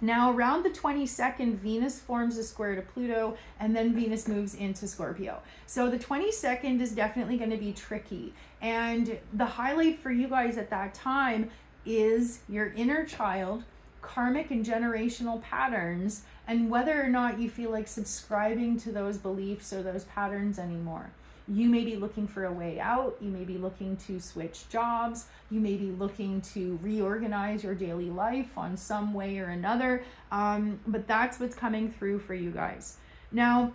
Now, around the 22nd, Venus forms a square to Pluto, and then Venus moves into Scorpio. So the 22nd is definitely going to be tricky. And the highlight for you guys at that time is your inner child, karmic and generational patterns, and whether or not you feel like subscribing to those beliefs or those patterns anymore. You may be looking for a way out. You may be looking to switch jobs. You may be looking to reorganize your daily life on some way or another. But that's what's coming through for you guys. Now,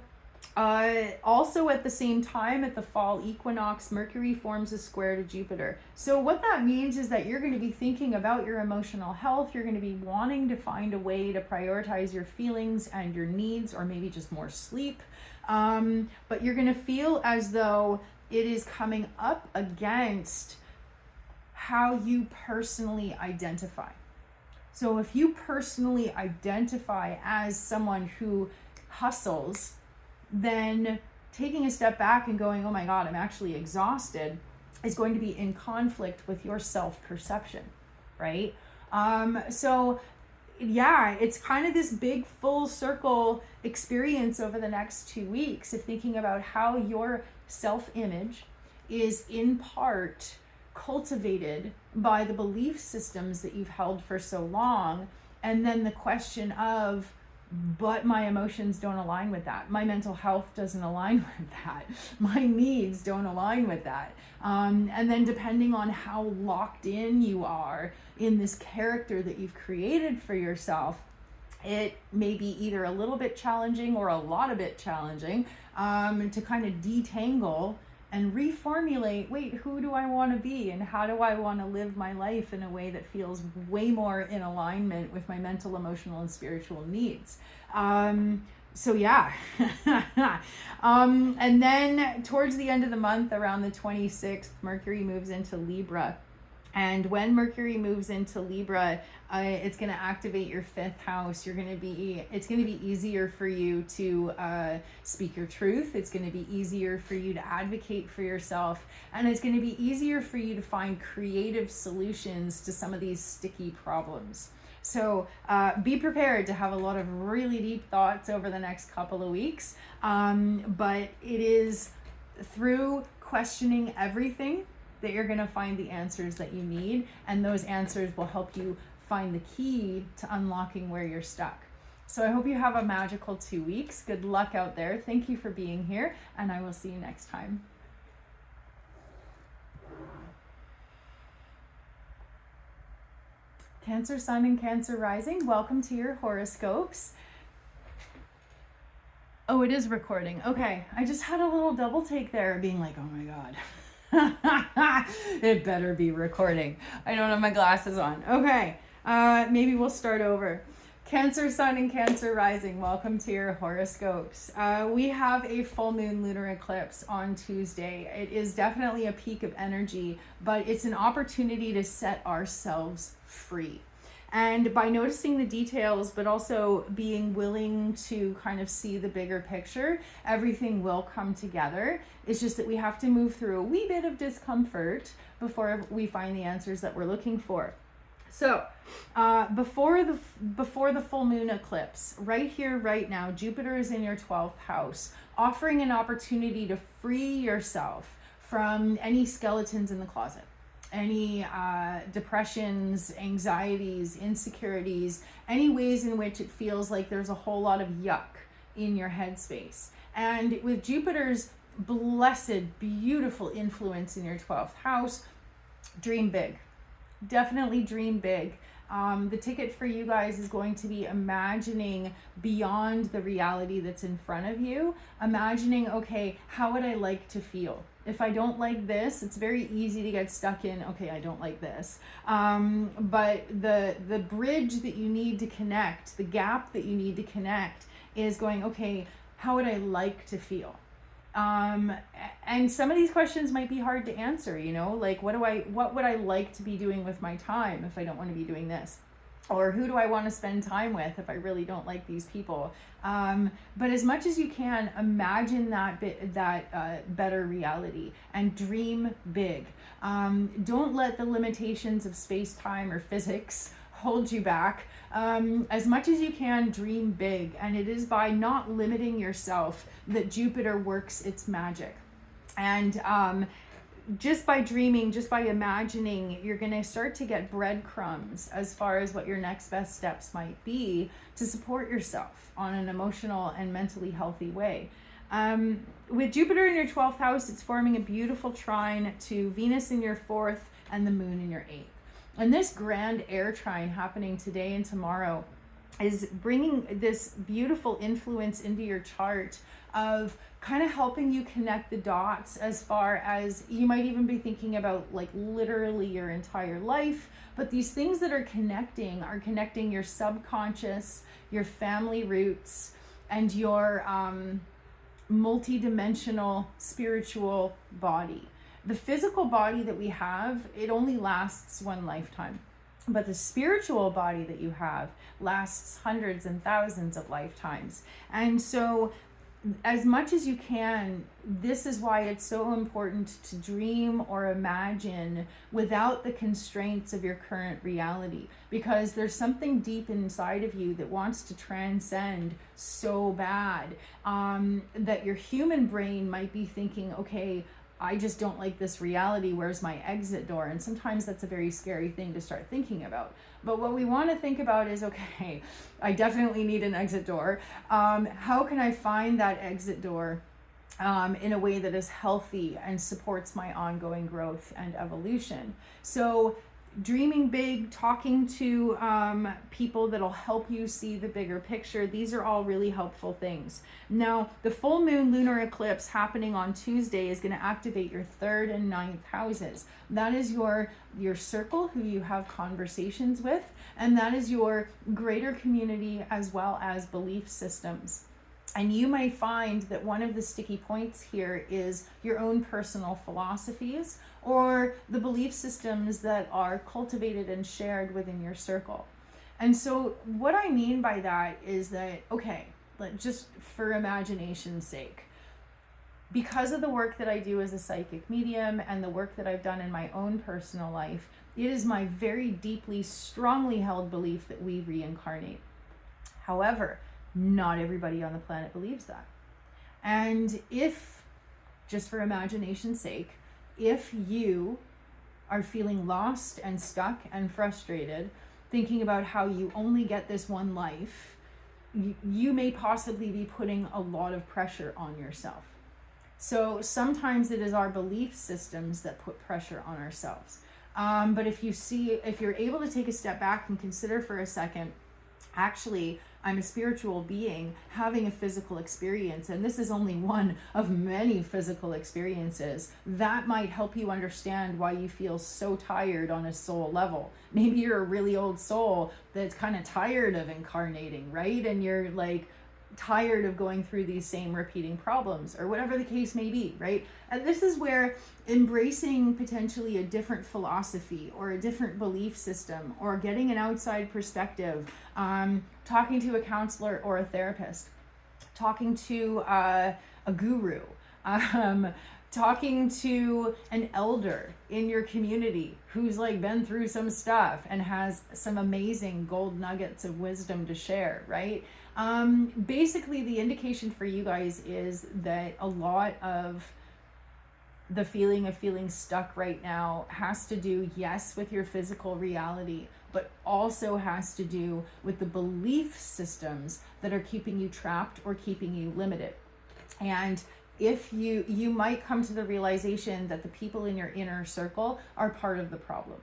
also at the same time, at the fall equinox, Mercury forms a square to Jupiter. So what that means is that you're going to be thinking about your emotional health. You're going to be wanting to find a way to prioritize your feelings and your needs, or maybe just more sleep. But you're going to feel as though it is coming up against how you personally identify. So if you personally identify as someone who hustles, then taking a step back and going, oh my God, I'm actually exhausted, is going to be in conflict with your self-perception, right? So yeah, it's kind of this big full circle experience over the next 2 weeks of thinking about how your self-image is in part cultivated by the belief systems that you've held for so long. And then the question of, but my emotions don't align with that. My mental health doesn't align with that. My needs don't align with that. And then depending on how locked in you are in this character that you've created for yourself, it may be either a little bit challenging or a lot of bit challenging to kind of detangle and reformulate, wait, who do I want to be and how do I want to live my life in a way that feels way more in alignment with my mental, emotional, and spiritual needs. So yeah. And then towards the end of the month, around the 26th, Mercury moves into Libra. And when Mercury moves into Libra, it's going to activate your 5th house. It's going to be easier for you to speak your truth. It's going to be easier for you to advocate for yourself. And it's going to be easier for you to find creative solutions to some of these sticky problems. So be prepared to have a lot of really deep thoughts over the next couple of weeks. But it is through questioning everything that you're going to find the answers that you need, and those answers will help you find the key to unlocking where you're stuck. So I hope you have a magical 2 weeks. Good luck out there. Thank you for being here, and I will see you next time. Cancer Sun and Cancer Rising, welcome to your horoscopes. Oh, it is recording. Okay, I just had a little double take there, being like, oh my God. It better be recording. I don't have my glasses on. Okay, maybe we'll start over. Cancer Sun and Cancer Rising, welcome to your horoscopes. We have a full moon lunar eclipse on Tuesday. It is definitely a peak of energy, but it's an opportunity to set ourselves free. And by noticing the details, but also being willing to kind of see the bigger picture, everything will come together. It's just that we have to move through a wee bit of discomfort before we find the answers that we're looking for. So before the full moon eclipse, right here, right now, Jupiter is in your 12th house, offering an opportunity to free yourself from any skeletons in the closet. Any depressions, anxieties, insecurities, any ways in which it feels like there's a whole lot of yuck in your headspace. And with Jupiter's blessed, beautiful influence in your 12th house, dream big. Definitely dream big. The ticket for you guys is going to be imagining beyond the reality that's in front of you. Imagining, okay, how would I like to feel? If I don't like this, it's very easy to get stuck in, okay, I don't like this. But the bridge that you need to connect, the gap that you need to connect is going, okay, how would I like to feel? And some of these questions might be hard to answer, you know, like what would I like to be doing with my time if I don't want to be doing this? Or who do I want to spend time with if I really don't like these people? But as much as you can, imagine that better reality and dream big. Don't let the limitations of space, time, or physics hold you back. As much as you can, dream big. And it is by not limiting yourself that Jupiter works its magic. And just by dreaming, just by imagining, you're going to start to get breadcrumbs as far as what your next best steps might be to support yourself on an emotional and mentally healthy way. With Jupiter in your 12th house, it's forming a beautiful trine to Venus in your 4th and the moon in your 8th. And this grand air trine happening today and tomorrow is bringing this beautiful influence into your chart of kind of helping you connect the dots, as far as you might even be thinking about like literally your entire life. But these things that are connecting your subconscious, your family roots, and your multi-dimensional spiritual body. The physical body that we have, it only lasts one lifetime. But the spiritual body that you have lasts hundreds and thousands of lifetimes. And so as much as you can, this is why it's so important to dream or imagine without the constraints of your current reality, because there's something deep inside of you that wants to transcend so bad, that your human brain might be thinking, okay, I just don't like this reality. Where's my exit door? And sometimes that's a very scary thing to start thinking about. But what we want to think about is, okay, I definitely need an exit door. How can I find that exit door in a way that is healthy and supports my ongoing growth and evolution? So dreaming big, talking to people that'll help you see the bigger picture. These are all really helpful things. Now, the full moon lunar eclipse happening on Tuesday is going to activate your 3rd and 9th houses. That is your circle, who you have conversations with, and that is your greater community as well as belief systems. And you may find that one of the sticky points here is your own personal philosophies or the belief systems that are cultivated and shared within your circle. And so what I mean by that is that, okay, just for imagination's sake, because of the work that I do as a psychic medium and the work that I've done in my own personal life, it is my very deeply, strongly held belief that we reincarnate. However, not everybody on the planet believes that. And if, just for imagination's sake, if you are feeling lost and stuck and frustrated, thinking about how you only get this one life, you may possibly be putting a lot of pressure on yourself. So sometimes it is our belief systems that put pressure on ourselves. But if you're able to take a step back and consider for a second, actually, I'm a spiritual being having a physical experience, and this is only one of many physical experiences. That might help you understand why you feel so tired on a soul level. Maybe you're a really old soul that's kind of tired of incarnating, right? And you're like tired of going through these same repeating problems, or whatever the case may be, right? And this is where embracing potentially a different philosophy or a different belief system, or getting an outside perspective, talking to a counselor or a therapist, talking to a guru, talking to an elder in your community who's like been through some stuff and has some amazing gold nuggets of wisdom to share, right? Basically, the indication for you guys is that a lot of the feeling of feeling stuck right now has to do, yes, with your physical reality, but also has to do with the belief systems that are keeping you trapped or keeping you limited. And if you might come to the realization that the people in your inner circle are part of the problem.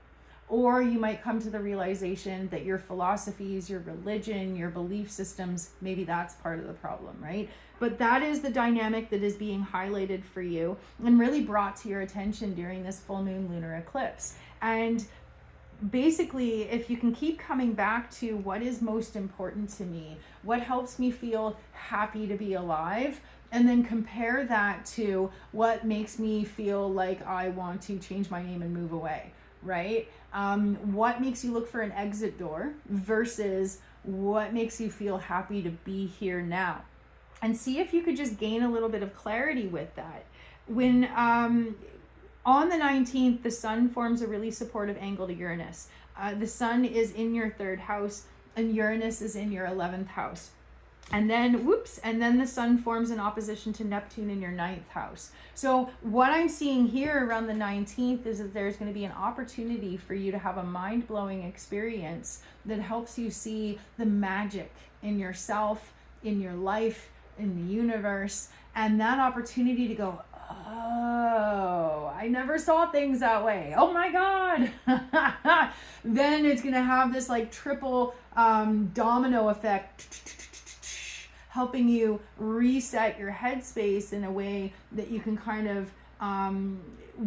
Or you might come to the realization that your philosophies, your religion, your belief systems, maybe that's part of the problem, right? But that is the dynamic that is being highlighted for you and really brought to your attention during this full moon lunar eclipse. And basically, if you can keep coming back to what is most important to me, what helps me feel happy to be alive, and then compare that to what makes me feel like I want to change my name and move away, right? What makes you look for an exit door versus what makes you feel happy to be here now? And see if you could just gain a little bit of clarity with that. When on the 19th, the sun forms a really supportive angle to Uranus. The sun is in your 3rd house and Uranus is in your 11th house. And then, and then the sun forms an opposition to Neptune in your 9th house. So what I'm seeing here around the 19th is that there's going to be an opportunity for you to have a mind-blowing experience that helps you see the magic in yourself, in your life, in the universe, and that opportunity to go, oh, I never saw things that way. Oh my God. Then it's going to have this like triple domino effect, helping you reset your headspace in a way that you can kind of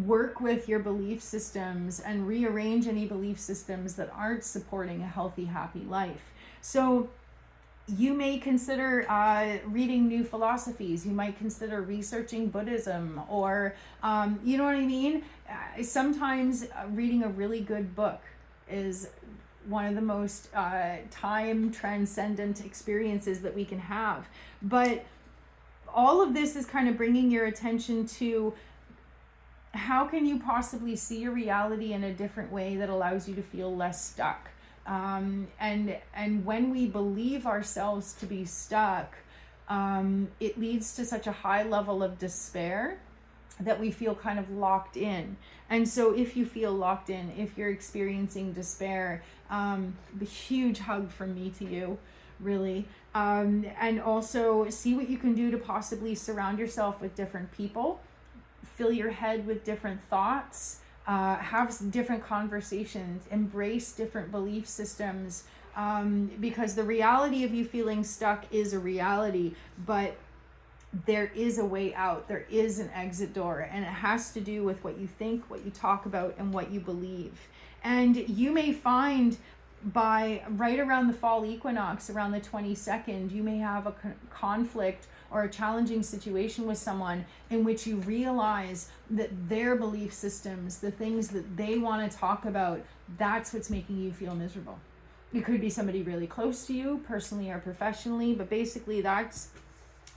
work with your belief systems and rearrange any belief systems that aren't supporting a healthy, happy life. So you may consider reading new philosophies. You might consider researching Buddhism, or you know what I mean? Sometimes reading a really good book is one of the most time transcendent experiences that we can have. But all of this is kind of bringing your attention to how can you possibly see your reality in a different way that allows you to feel less stuck. And when we believe ourselves to be stuck, it leads to such a high level of despair that we feel kind of locked in. And so if you feel locked in, if you're experiencing despair, a huge hug from me to you, really. And also see what you can do to possibly surround yourself with different people, fill your head with different thoughts, have different conversations, embrace different belief systems, because the reality of you feeling stuck is a reality, but there is a way out. There is an exit door, and it has to do with what you think, what you talk about, and what you believe. And you may find by right around the fall equinox, around the 22nd, you may have a conflict or a challenging situation with someone in which you realize that their belief systems, the things that they want to talk about, that's what's making you feel miserable. It could be somebody really close to you, personally or professionally, but basically that's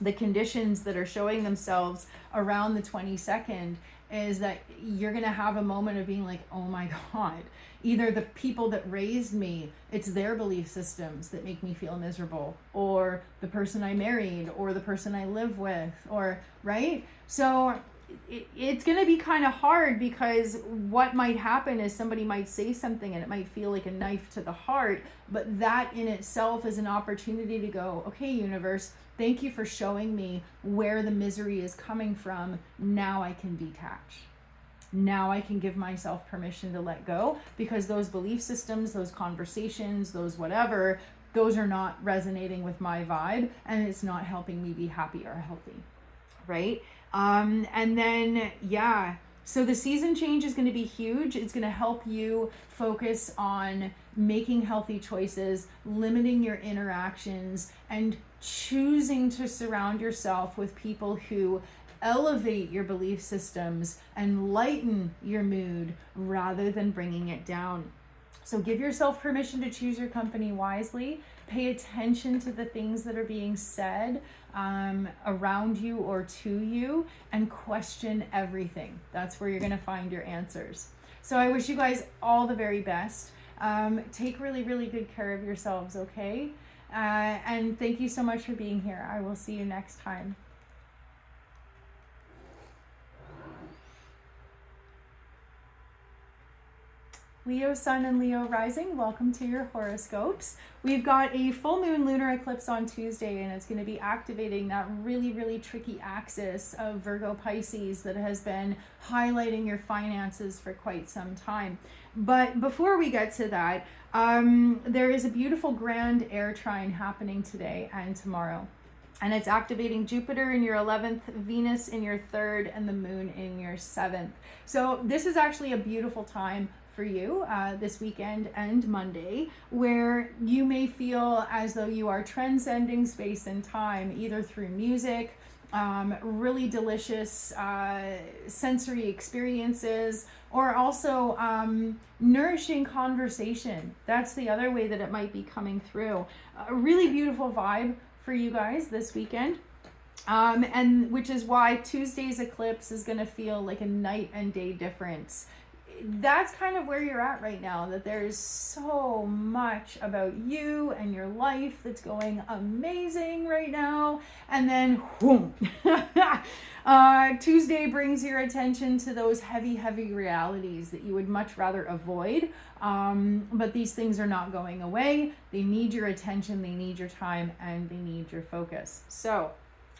the conditions that are showing themselves around the 22nd, is that you're going to have a moment of being like, oh my God, either the people that raised me, it's their belief systems that make me feel miserable, or the person I married, or the person I live with, or right? So it's going to be kind of hard, because what might happen is somebody might say something and it might feel like a knife to the heart, but that in itself is an opportunity to go, okay, universe, thank you for showing me where the misery is coming from. Now I can detach. Now I can give myself permission to let go, because those belief systems, those conversations, those whatever, those are not resonating with my vibe, and it's not helping me be happy or healthy, right? And then, yeah, so the season change is going to be huge. It's going to help you focus on making healthy choices, limiting your interactions, and choosing to surround yourself with people who elevate your belief systems and lighten your mood rather than bringing it down. So give yourself permission to choose your company wisely. Pay attention to the things that are being said around you or to you, and question everything. That's where you're going to find your answers. So I wish you guys all the very best. Take really, really good care of yourselves, okay? And thank you so much for being here. I will see you next time. Leo Sun and Leo Rising, welcome to your horoscopes. We've got a full moon lunar eclipse on Tuesday, and it's going to be activating that really, really tricky axis of Virgo Pisces that has been highlighting your finances for quite some time. But before we get to that, there is a beautiful grand air trine happening today and tomorrow. And it's activating Jupiter in your 11th, Venus in your 3rd, and the moon in your 7th. So this is actually a beautiful time for you this weekend and Monday, where you may feel as though you are transcending space and time, either through music, really delicious sensory experiences, or also nourishing conversation. That's the other way that it might be coming through. A really beautiful vibe for you guys this weekend. And which is why Tuesday's eclipse is going to feel like a night and day difference. that's kind of where you're at right now, that there's so much about you and your life that's going amazing right now. And then whoom, Tuesday brings your attention to those heavy realities that you would much rather avoid. But these things are not going away. They need your attention, they need your time, and they need your focus. So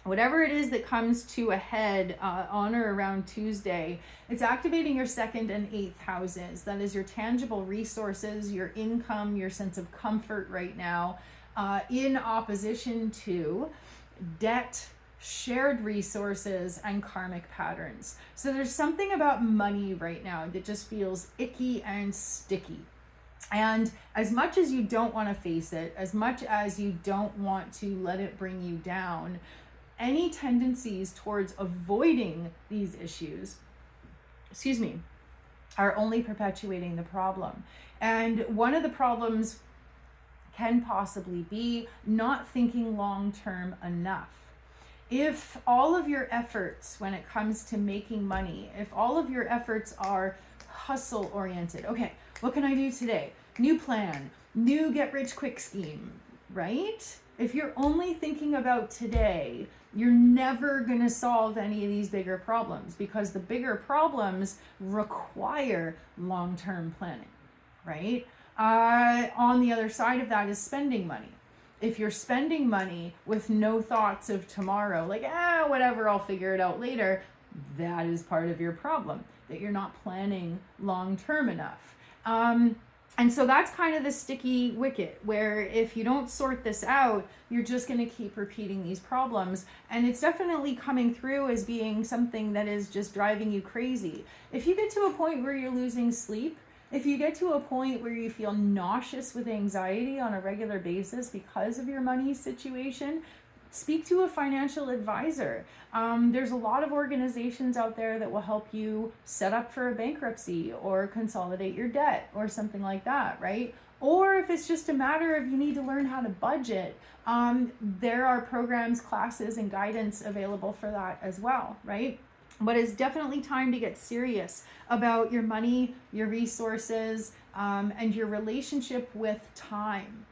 whatever it is that comes to a head on or around Tuesday, it's activating your 2nd and 8th houses. That is your tangible resources, your income, your sense of comfort right now, in opposition to debt, shared resources, and karmic patterns. So there's something about money right now that just feels icky and sticky. And as much as you don't want to face it, as much as you don't want to let it bring you down, any tendencies towards avoiding these issues, are only perpetuating the problem. And one of the problems can possibly be not thinking long-term enough. If all of your efforts when it comes to making money, if all of your efforts are hustle oriented, okay, what can I do today? New plan, new get rich quick scheme, right? If you're only thinking about today, you're never going to solve any of these bigger problems, because the bigger problems require long-term planning, right? On the other side of that is spending money. If you're spending money with no thoughts of tomorrow, like, whatever, I'll figure it out later, that is part of your problem, that you're not planning long-term enough. And so that's kind of the sticky wicket, where if you don't sort this out, you're just going to keep repeating these problems. And it's definitely coming through as being something that is just driving you crazy. If you get to a point where you're losing sleep, if you get to a point where you feel nauseous with anxiety on a regular basis because of your money situation, speak to a financial advisor. There's a lot of organizations out there that will help you set up for a bankruptcy or consolidate your debt or something like that, right? Or if it's just a matter of you need to learn how to budget, there are programs, classes, and guidance available for that as well, right? But it's definitely time to get serious about your money, your resources, and your relationship with time.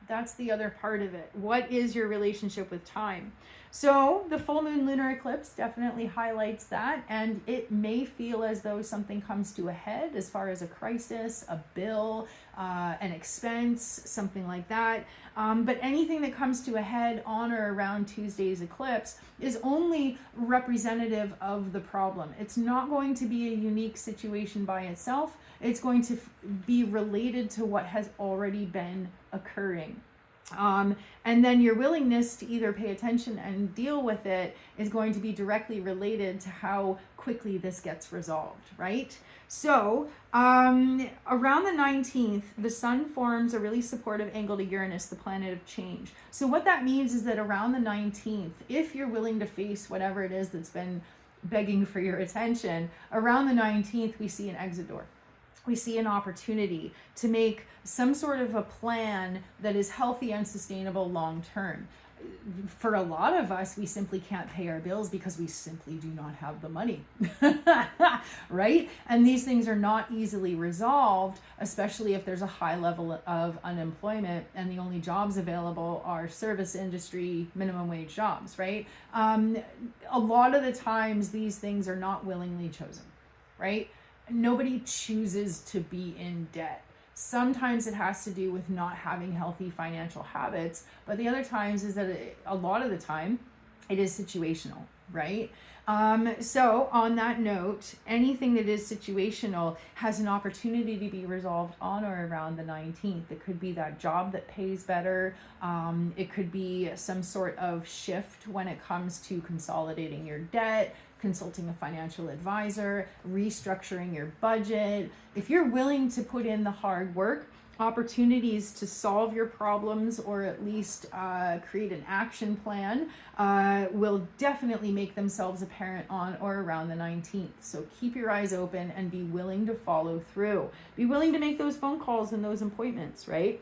That's the other part of it. What is your relationship with time? So the full moon lunar eclipse definitely highlights that, and it may feel as though something comes to a head as far as a crisis, a bill, an expense, something like that. But anything that comes to a head on or around Tuesday's eclipse is only representative of the problem. It's not going to be a unique situation by itself. It's going to be related to what has already been occurring. And then your willingness to either pay attention and deal with it is going to be directly related to how quickly this gets resolved, right? So around the 19th, the sun forms a really supportive angle to Uranus, the planet of change. So what that means is that around the 19th, if you're willing to face whatever it is that's been begging for your attention, around the 19th, we see an exit door. We see an opportunity to make some sort of a plan that is healthy and sustainable long term. For a lot of us, we simply can't pay our bills because we simply do not have the money, right? And these things are not easily resolved, especially if there's a high level of unemployment and the only jobs available are service industry, minimum wage jobs, right? A lot of the times, these things are not willingly chosen, right? Nobody chooses to be in debt. Sometimes it has to do with not having healthy financial habits, but the other times is that a lot of the time it is situational, right? So on that note, anything that is situational has an opportunity to be resolved on or around the 19th. It could be that job that pays better. It could be some sort of shift when it comes to consolidating your debt, consulting a financial advisor, restructuring your budget. If you're willing to put in the hard work, opportunities to solve your problems or at least create an action plan will definitely make themselves apparent on or around the 19th. So keep your eyes open and be willing to follow through. Be willing to make those phone calls and those appointments, right?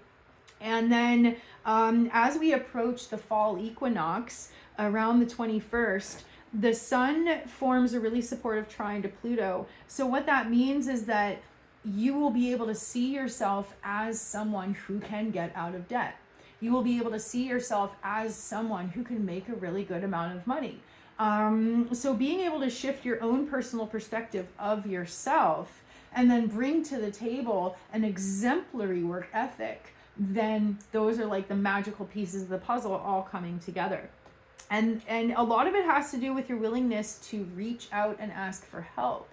And then as we approach the fall equinox around the 21st, the sun forms a really supportive trine to Pluto. So what that means is that you will be able to see yourself as someone who can get out of debt. You will be able to see yourself as someone who can make a really good amount of money. So being able to shift your own personal perspective of yourself and then bring to the table an exemplary work ethic, then those are like the magical pieces of the puzzle all coming together. And a lot of it has to do with your willingness to reach out and ask for help.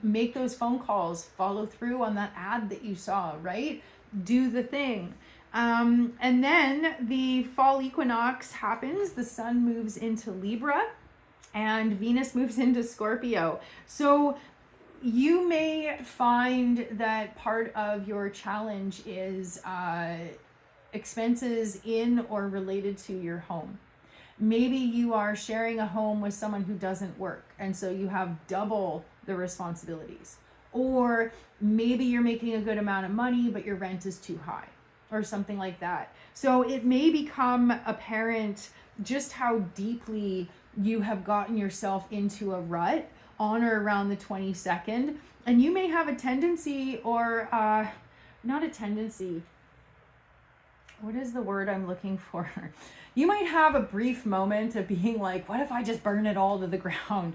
Make those phone calls, follow through on that ad that you saw, right? Do the thing. And then the fall equinox happens. The sun moves into Libra and Venus moves into Scorpio. So you may find that part of your challenge is expenses in or related to your home. Maybe you are sharing a home with someone who doesn't work, and so you have double the responsibilities. Or maybe you're making a good amount of money, but your rent is too high, or something like that. So it may become apparent just how deeply you have gotten yourself into a rut on or around the 22nd. And you may have a tendency, or not a tendency, what is the word I'm looking for? You might have a brief moment of being like, what if I just burn it all to the ground?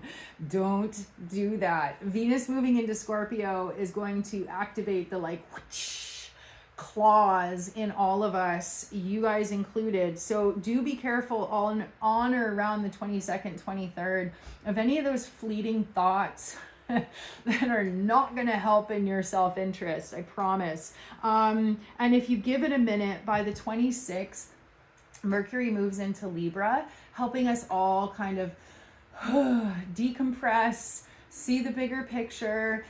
Don't do that. Venus moving into Scorpio is going to activate the like whoosh, claws in all of us, you guys included. So do be careful on or around the 22nd, 23rd of any of those fleeting thoughts that are not going to help in your self-interest, I promise. And if you give it a minute, by the 26th, Mercury moves into Libra, helping us all kind of decompress, see the bigger picture,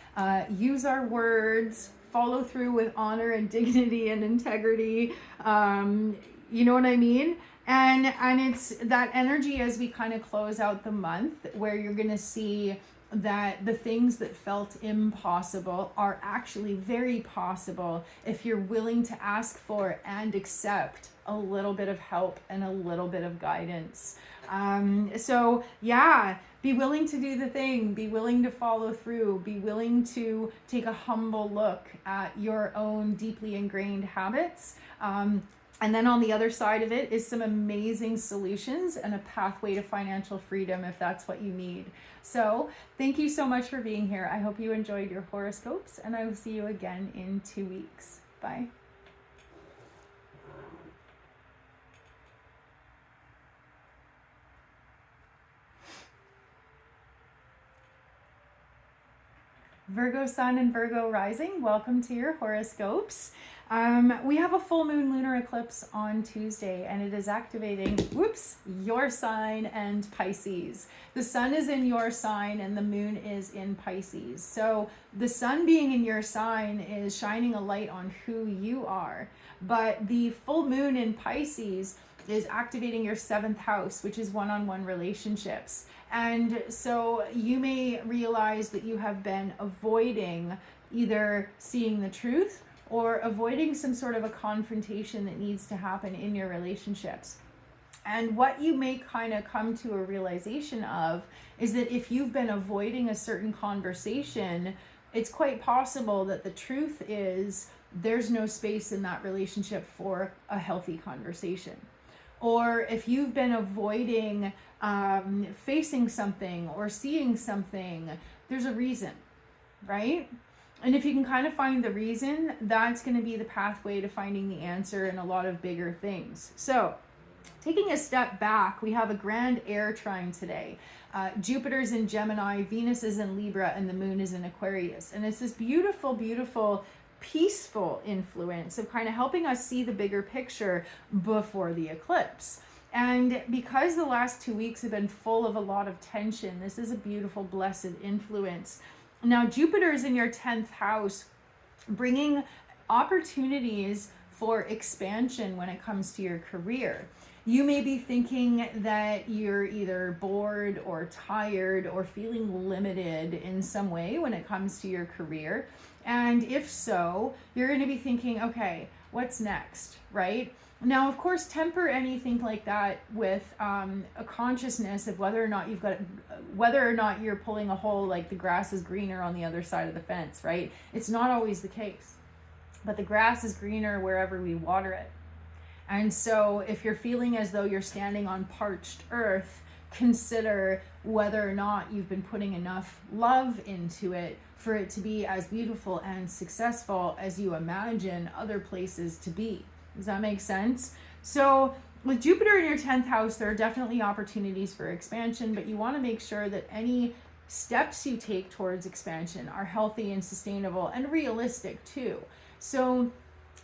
use our words, follow through with honor and dignity and integrity. You know what I mean? And it's that energy as we kind of close out the month where you're going to see that the things that felt impossible are actually very possible if you're willing to ask for and accept a little bit of help and a little bit of guidance. So yeah, be willing to do the thing, be willing to follow through, be willing to take a humble look at your own deeply ingrained habits. And then on the other side of it is some amazing solutions and a pathway to financial freedom if that's what you need. So thank you so much for being here. I hope you enjoyed your horoscopes, and I will see you again in 2 weeks. Bye. Virgo sun and Virgo rising, welcome to your horoscopes. We have a full moon lunar eclipse on Tuesday, and it is activating, your sign and Pisces. The sun is in your sign and the moon is in Pisces. So the sun being in your sign is shining a light on who you are, but the full moon in Pisces is activating your 7th house, which is one-on-one relationships. And so you may realize that you have been avoiding either seeing the truth or avoiding some sort of a confrontation that needs to happen in your relationships. And what you may kind of come to a realization of is that if you've been avoiding a certain conversation, it's quite possible that the truth is there's no space in that relationship for a healthy conversation. Or if you've been avoiding facing something or seeing something, there's a reason, right? And if you can kind of find the reason, that's going to be the pathway to finding the answer in a lot of bigger things. So taking a step back, we have a grand air trine today. Jupiter's in Gemini, Venus is in Libra, and the moon is in Aquarius. And it's this beautiful, beautiful, peaceful influence of kind of helping us see the bigger picture before the eclipse. And because the last 2 weeks have been full of a lot of tension, this is a beautiful, blessed influence. Now, Jupiter is in your 10th house, bringing opportunities for expansion when it comes to your career. You may be thinking that you're either bored or tired or feeling limited in some way when it comes to your career. And if so, you're going to be thinking, okay, what's next, right? Now, of course, temper anything like that with a consciousness of whether or not whether or not you're pulling a hole, like the grass is greener on the other side of the fence, right? It's not always the case, but the grass is greener wherever we water it. And so if you're feeling as though you're standing on parched earth, consider whether or not you've been putting enough love into it for it to be as beautiful and successful as you imagine other places to be. Does that make sense? So with Jupiter in your 10th house, there are definitely opportunities for expansion, but you want to make sure that any steps you take towards expansion are healthy and sustainable and realistic too. So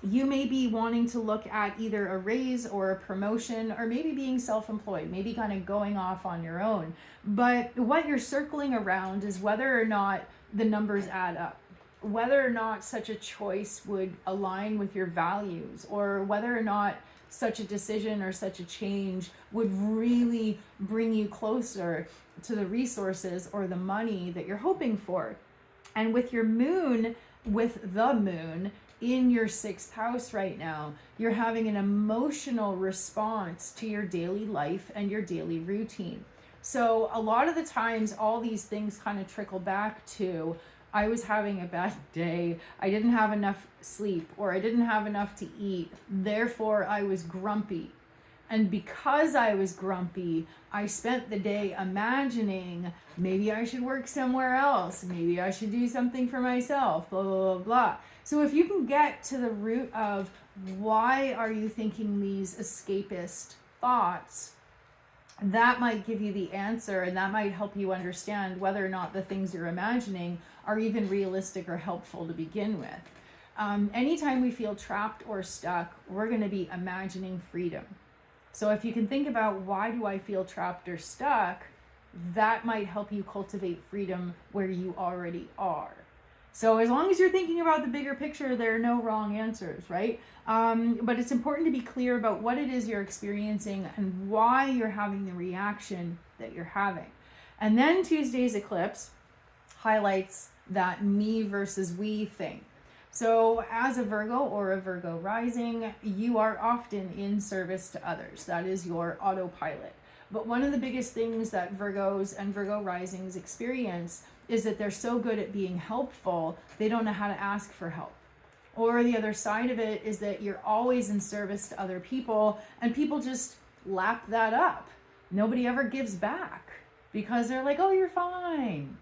you may be wanting to look at either a raise or a promotion, or maybe being self-employed, maybe kind of going off on your own. But what you're circling around is whether or not the numbers add up, whether or not such a choice would align with your values, or whether or not such a decision or such a change would really bring you closer to the resources or the money that you're hoping for. And with your moon, with the moon in your 6th house right now, you're having an emotional response to your daily life and your daily routine. So a lot of the times, all these things kind of trickle back to, I was having a bad day, I didn't have enough sleep, or I didn't have enough to eat, therefore I was grumpy. And because I was grumpy, I spent the day imagining maybe I should work somewhere else, maybe I should do something for myself, blah, blah, blah, blah. So if you can get to the root of why are you thinking these escapist thoughts, that might give you the answer, and that might help you understand whether or not the things you're imagining are even realistic or helpful to begin with. Anytime we feel trapped or stuck, we're going to be imagining freedom. So if you can think about, why do I feel trapped or stuck, that might help you cultivate freedom where you already are. So as long as you're thinking about the bigger picture, there are no wrong answers, right? But it's important to be clear about what it is you're experiencing and why you're having the reaction that you're having. And then Tuesday's eclipse highlights that me versus we thing. So as a Virgo or a Virgo rising, you are often in service to others. That is your autopilot. But one of the biggest things that Virgos and Virgo risings experience is that they're so good at being helpful, they don't know how to ask for help. Or the other side of it is that you're always in service to other people, and people just lap that up. Nobody ever gives back because they're like, oh, you're fine,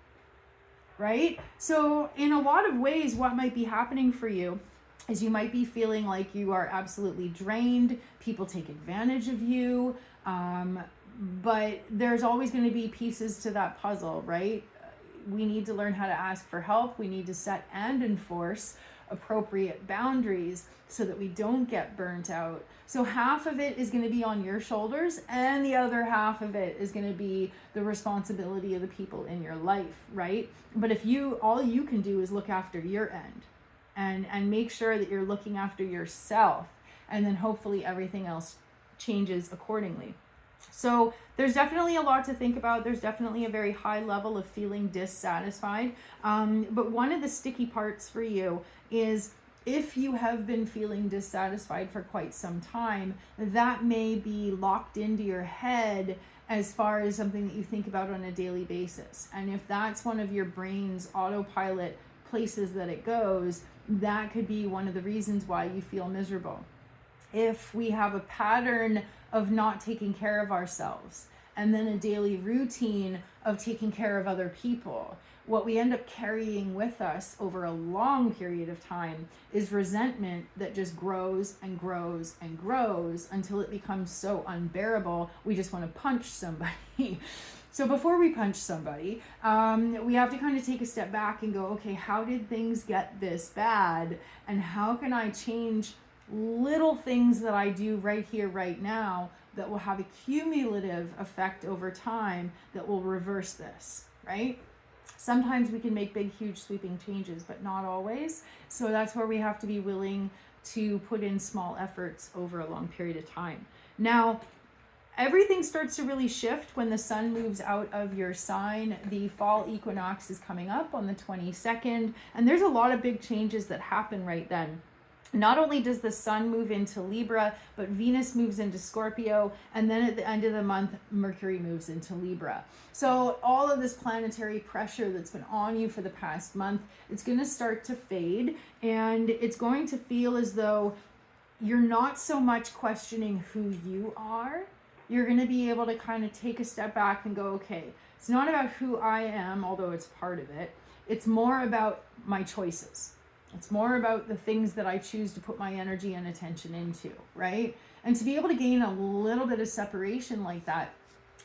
right? So in a lot of ways, what might be happening for you is you might be feeling like you are absolutely drained, people take advantage of you, but there's always going to be pieces to that puzzle, right? We need to learn how to ask for help. We need to set and enforce appropriate boundaries so that we don't get burnt out. So half of it is going to be on your shoulders, and the other half of it is going to be the responsibility of the people in your life, right? But if all you can do is look after your end and make sure that you're looking after yourself, and then hopefully everything else changes accordingly. So there's definitely a lot to think about. There's definitely a very high level of feeling dissatisfied. But one of the sticky parts for you is, if you have been feeling dissatisfied for quite some time, that may be locked into your head as far as something that you think about on a daily basis. And if that's one of your brain's autopilot places that it goes, that could be one of the reasons why you feel miserable. If we have a pattern of not taking care of ourselves, and then a daily routine of taking care of other people, what we end up carrying with us over a long period of time is resentment that just grows and grows and grows until it becomes so unbearable, we just want to punch somebody. So before we punch somebody, we have to kind of take a step back and go, okay, how did things get this bad? And how can I change little things that I do right here, right now, that will have a cumulative effect over time that will reverse this, right? Sometimes we can make big, huge, sweeping changes, but not always. So that's where we have to be willing to put in small efforts over a long period of time. Now, everything starts to really shift when the sun moves out of your sign. The fall equinox is coming up on the 22nd, and there's a lot of big changes that happen right then. not only does the sun move into Libra, but Venus moves into Scorpio. And then at the end of the month, Mercury moves into Libra. So all of this planetary pressure that's been on you for the past month, it's going to start to fade. And it's going to feel as though you're not so much questioning who you are. You're going to be able to kind of take a step back and go, okay, it's not about who I am, although it's part of it. It's more about my choices. It's more about the things that I choose to put my energy and attention into, right? And to be able to gain a little bit of separation like that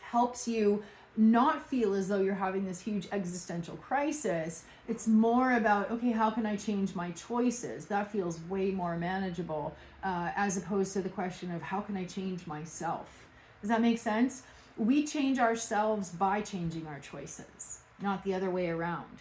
helps you not feel as though you're having this huge existential crisis. It's more about, okay, how can I change my choices? That feels way more manageable as opposed to the question of how can I change myself? Does that make sense? We change ourselves by changing our choices, not the other way around.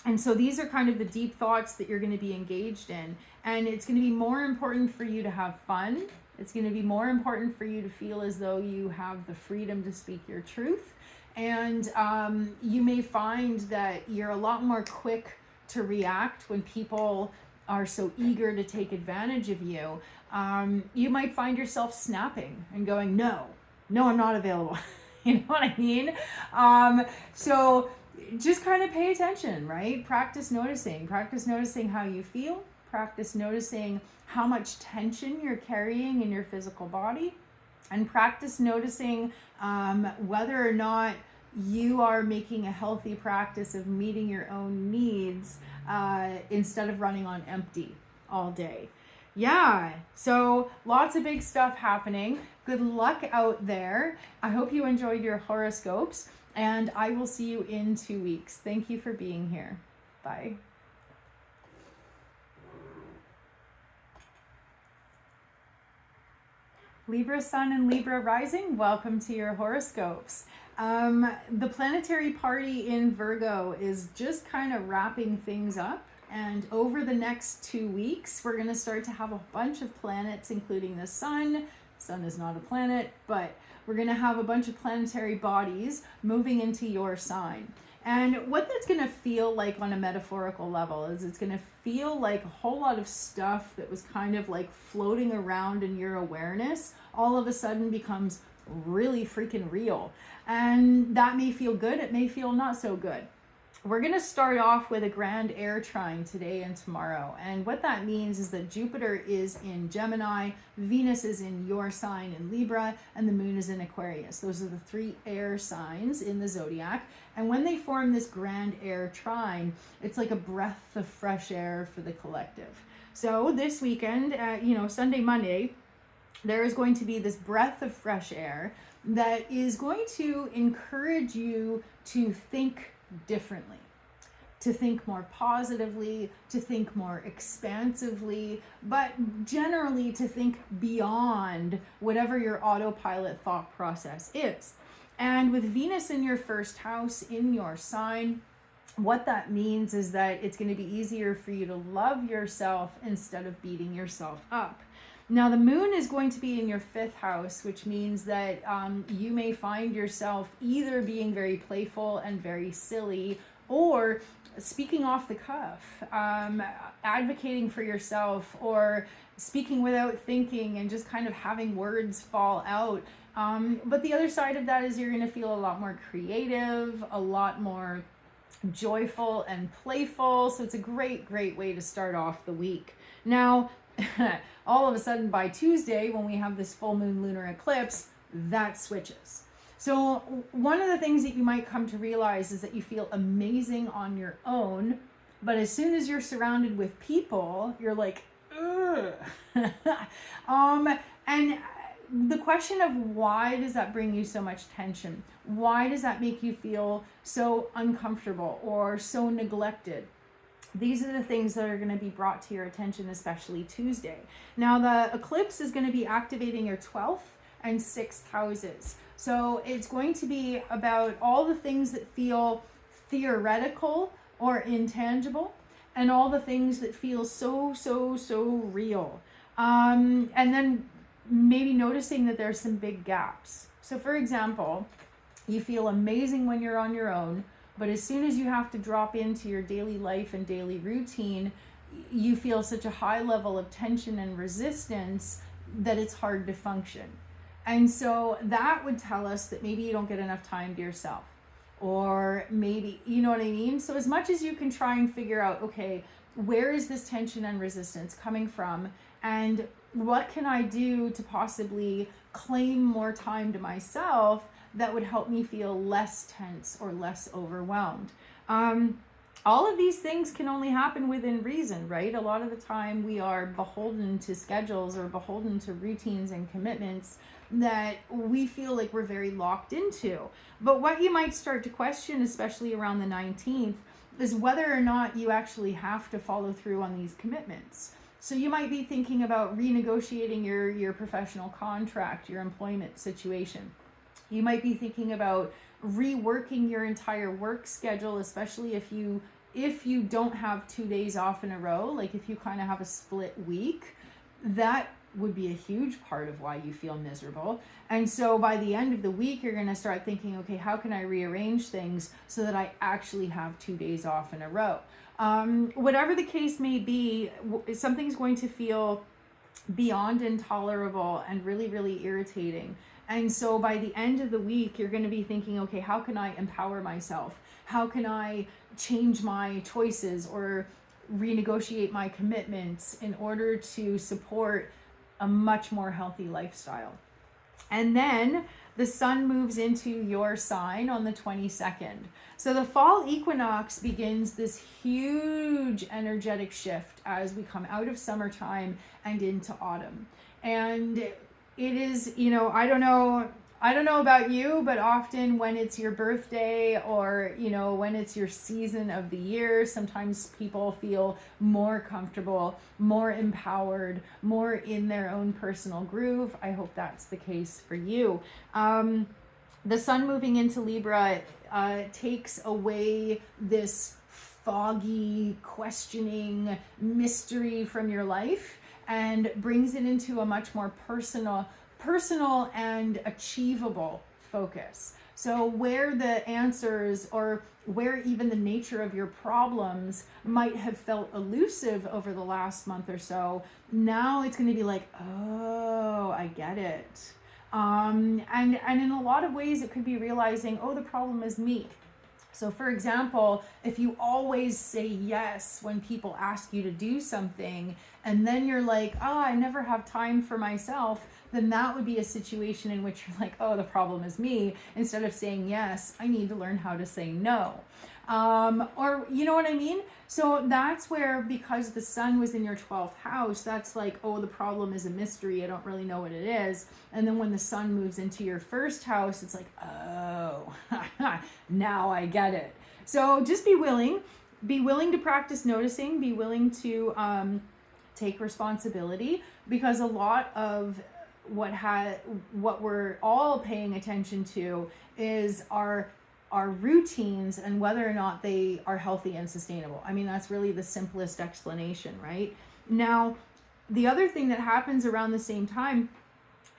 And so these are kind of the deep thoughts that you're going to be engaged in. And it's going to be more important for you to have fun. It's going to be more important for you to feel as though you have the freedom to speak your truth. And you may find that you're a lot more quick to react when people are so eager to take advantage of you. You might find yourself snapping and going, no, I'm not available. You know what I mean? So just kind of pay attention, right? Practice noticing how you feel, practice noticing how much tension you're carrying in your physical body, and practice noticing whether or not you are making a healthy practice of meeting your own needs instead of running on empty all day. Yeah, so lots of big stuff happening. Good luck out there. I hope you enjoyed your horoscopes, and I will see you in 2 weeks. Thank you for being here. Bye. Libra Sun and Libra Rising, welcome to your horoscopes. The planetary party in Virgo is just kind of wrapping things up. And over the next 2 weeks, we're going to start to have a bunch of planets, including the sun. Sun is not a planet, but we're going to have a bunch of planetary bodies moving into your sign. And what that's going to feel like on a metaphorical level is it's going to feel like a whole lot of stuff that was kind of like floating around in your awareness all of a sudden becomes really freaking real. And that may feel good. It may feel not so good. We're going to start off with a grand air trine today and tomorrow. And what that means is that Jupiter is in Gemini, Venus is in your sign in Libra, and the moon is in Aquarius. Those are the 3 air signs in the zodiac. And when they form this grand air trine, it's like a breath of fresh air for the collective. So this weekend, Sunday, Monday, there is going to be this breath of fresh air that is going to encourage you to think differently, to think more positively, to think more expansively, but generally to think beyond whatever your autopilot thought process is. And with Venus in your first house in your sign, what that means is that it's going to be easier for you to love yourself instead of beating yourself up. Now, the moon is going to be in your 5th house, which means that you may find yourself either being very playful and very silly, or speaking off the cuff, advocating for yourself, or speaking without thinking and just kind of having words fall out. But the other side of that is you're going to feel a lot more creative, a lot more joyful and playful. So it's a great way to start off the week. Now, all of a sudden by Tuesday, when we have this full moon lunar eclipse, that switches. So one of the things that you might come to realize is that you feel amazing on your own, but as soon as you're surrounded with people, you're like, ugh. And the question of why does that bring you so much tension? Why does that make you feel so uncomfortable or so neglected? These are the things that are going to be brought to your attention, especially Tuesday. Now, the eclipse is going to be activating your 12th and 6th houses. So it's going to be about all the things that feel theoretical or intangible, and all the things that feel so real. And then maybe noticing that there's some big gaps. So for example, you feel amazing when you're on your own, but as soon as you have to drop into your daily life and daily routine, you feel such a high level of tension and resistance that it's hard to function. And so that would tell us that maybe you don't get enough time to yourself, or maybe, you know what I mean? So as much as you can try and figure out, okay, where is this tension and resistance coming from? And what can I do to possibly claim more time to myself that would help me feel less tense or less overwhelmed? All of these things can only happen within reason, right? A lot of the time we are beholden to schedules or beholden to routines and commitments that we feel like we're very locked into. But what you might start to question, especially around the 19th, is whether or not you actually have to follow through on these commitments. So you might be thinking about renegotiating your professional contract, your employment situation. You might be thinking about reworking your entire work schedule, especially if you don't have 2 days off in a row, like if you kind of have a split week. That would be a huge part of why you feel miserable. And so by the end of the week, you're going to start thinking, okay, how can I rearrange things so that I actually have 2 days off in a row? Whatever the case may be, something's going to feel beyond intolerable and really, really irritating. And so by the end of the week, you're going to be thinking, okay, how can I empower myself? How can I change my choices or renegotiate my commitments in order to support a much more healthy lifestyle? And then the sun moves into your sign on the 22nd. So the fall equinox begins this huge energetic shift as we come out of summertime and into autumn. And it is, I don't know about you, but often when it's your birthday or, when it's your season of the year, sometimes people feel more comfortable, more empowered, more in their own personal groove. I hope that's the case for you. The sun moving into Libra takes away this foggy, questioning mystery from your life and brings it into a much more personal and achievable focus. So where the answers or where even the nature of your problems might have felt elusive over the last month or so, now it's going to be like, oh, I get it. And in a lot of ways, it could be realizing, oh, the problem is me. So for example, if you always say yes when people ask you to do something, and then you're like, oh, I never have time for myself, then that would be a situation in which you're like, oh, the problem is me. Instead of saying yes, I need to learn how to say no. Or you know what I mean? So that's where, because the sun was in your 12th house, that's like, oh, the problem is a mystery. I don't really know what it is. And then when the sun moves into your first house, it's like, oh, now I get it. So just be willing to practice noticing, be willing to take responsibility, because a lot of what we're all paying attention to is our routines and whether or not they are healthy and sustainable. I mean, that's really the simplest explanation, right? Now, the other thing that happens around the same time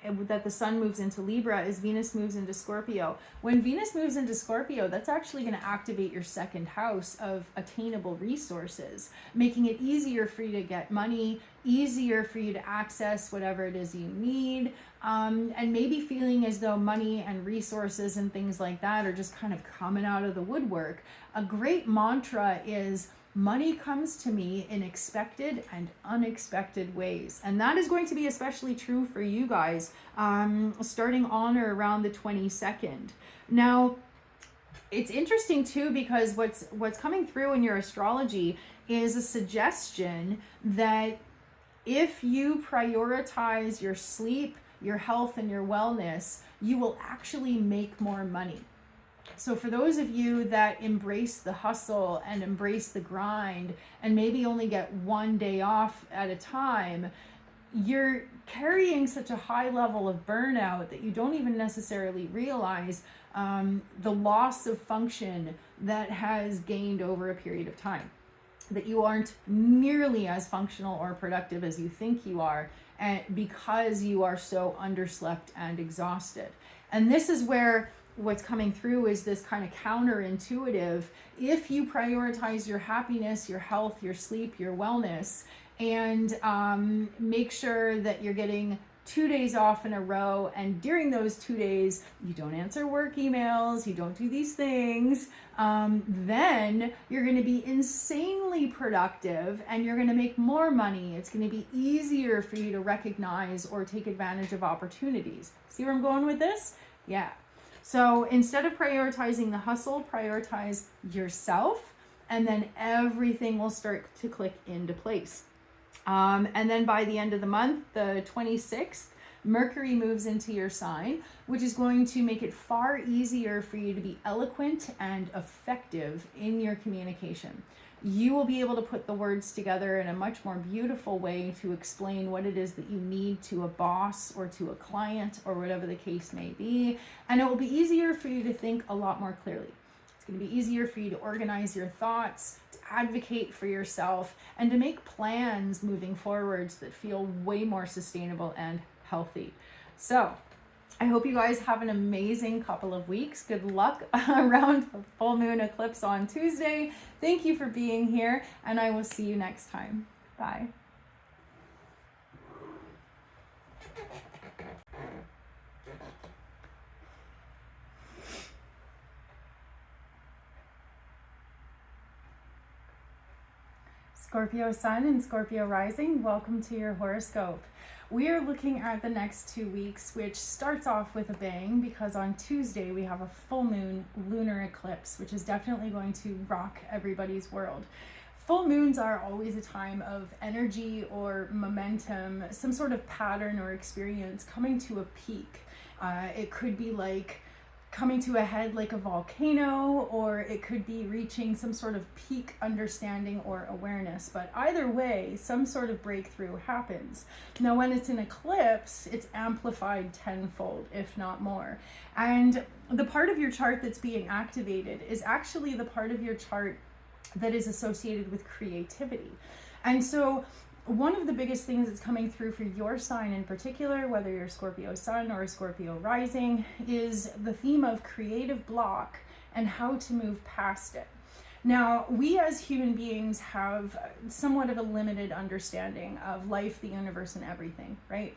that the sun moves into Libra is Venus moves into Scorpio. When Venus moves into Scorpio, that's actually going to activate your second house of attainable resources, making it easier for you to get money, easier for you to access whatever it is you need, and maybe feeling as though money and resources and things like that are just kind of coming out of the woodwork. A great mantra is, money comes to me in expected and unexpected ways. And that is going to be especially true for you guys starting on or around the 22nd. Now, it's interesting too, because what's coming through in your astrology is a suggestion that if you prioritize your sleep, your health, and your wellness, you will actually make more money. So for those of you that embrace the hustle and embrace the grind and maybe only get 1 day off at a time, you're carrying such a high level of burnout that you don't even necessarily realize the loss of function that has gained over a period of time. That you aren't nearly as functional or productive as you think you are, because you are so underslept and exhausted. And this is where what's coming through is this kind of counterintuitive. If you prioritize your happiness, your health, your sleep, your wellness, and make sure that you're getting 2 days off in a row, and during those 2 days you don't answer work emails, you don't do these things, then you're going to be insanely productive and you're going to make more money. It's going to be easier for you to recognize or take advantage of opportunities. See where I'm going with this? Yeah. So instead of prioritizing the hustle, prioritize yourself, and then everything will start to click into place. And then by the end of the month, the 26th, Mercury moves into your sign, which is going to make it far easier for you to be eloquent and effective in your communication. You will be able to put the words together in a much more beautiful way to explain what it is that you need to a boss or to a client or whatever the case may be. And it will be easier for you to think a lot more clearly. It's going to be easier for you to organize your thoughts, to advocate for yourself, and to make plans moving forwards that feel way more sustainable and healthy. So I hope you guys have an amazing couple of weeks. Good luck around the full moon eclipse on Tuesday. Thank you for being here, and I will see you next time. Bye. Scorpio Sun and Scorpio Rising, welcome to your horoscope. We are looking at the next 2 weeks, which starts off with a bang because on Tuesday we have a full moon lunar eclipse, which is definitely going to rock everybody's world. Full moons are always a time of energy or momentum, some sort of pattern or experience coming to a peak. It could be like coming to a head like a volcano, or it could be reaching some sort of peak understanding or awareness. But either way, some sort of breakthrough happens. Now, when it's an eclipse, it's amplified tenfold, if not more. And the part of your chart that's being activated is actually the part of your chart that is associated with creativity. And so one of the biggest things that's coming through for your sign in particular, whether you're Scorpio Sun or Scorpio Rising, is the theme of creative block and how to move past it. Now, we as human beings have somewhat of a limited understanding of life, the universe, and everything, right?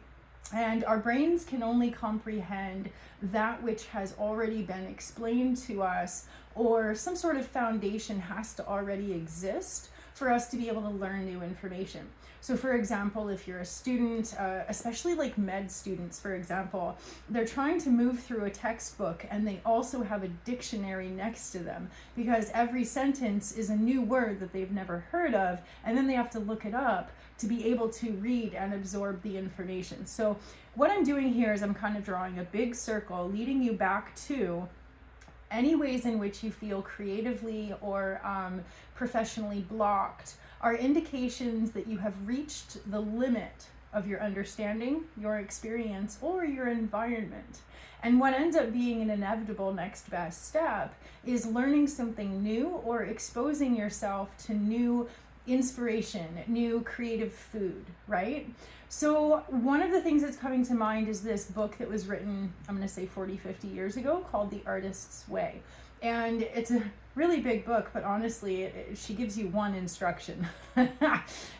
And our brains can only comprehend that which has already been explained to us, or some sort of foundation has to already exist for us to be able to learn new information. So for example, if you're a student, especially like med students, for example, they're trying to move through a textbook and they also have a dictionary next to them because every sentence is a new word that they've never heard of, and then they have to look it up to be able to read and absorb the information. So what I'm doing here is I'm kind of drawing a big circle leading you back to any ways in which you feel creatively or professionally blocked are indications that you have reached the limit of your understanding, your experience, or your environment. And what ends up being an inevitable next best step is learning something new or exposing yourself to new inspiration, new creative food, right? So one of the things that's coming to mind is this book that was written, I'm going to say 40, 50 years ago, called The Artist's Way. And it's a really big book, but honestly, she gives you one instruction.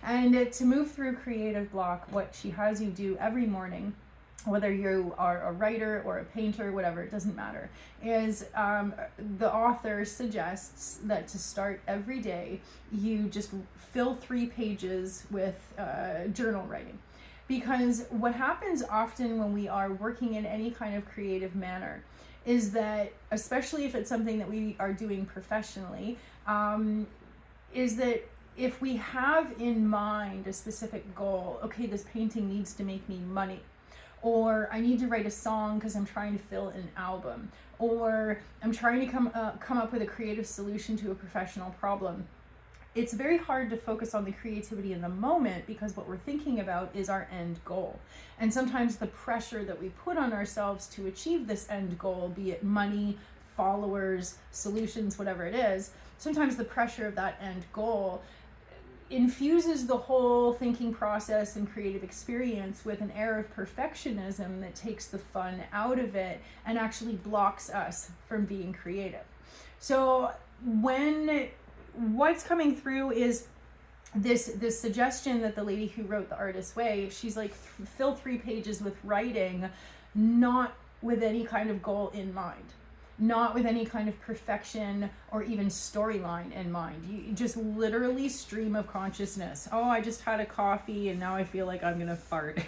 And to move through creative block, what she has you do every morning, whether you are a writer or a painter, whatever, it doesn't matter, is the author suggests that to start every day, you just fill 3 pages with journal writing. Because what happens often when we are working in any kind of creative manner is that, especially if it's something that we are doing professionally, is that if we have in mind a specific goal, okay, this painting needs to make me money, or I need to write a song because I'm trying to fill an album, or I'm trying to come up with a creative solution to a professional problem. It's very hard to focus on the creativity in the moment because what we're thinking about is our end goal. And sometimes the pressure that we put on ourselves to achieve this end goal, be it money, followers, solutions, whatever it is, sometimes the pressure of that end goal infuses the whole thinking process and creative experience with an air of perfectionism that takes the fun out of it and actually blocks us from being creative. So what's coming through is this suggestion that the lady who wrote The Artist's Way, she's like, fill 3 pages with writing, not with any kind of goal in mind, not with any kind of perfection or even storyline in mind. You just literally stream of consciousness. Oh, I just had a coffee and now I feel like I'm gonna fart.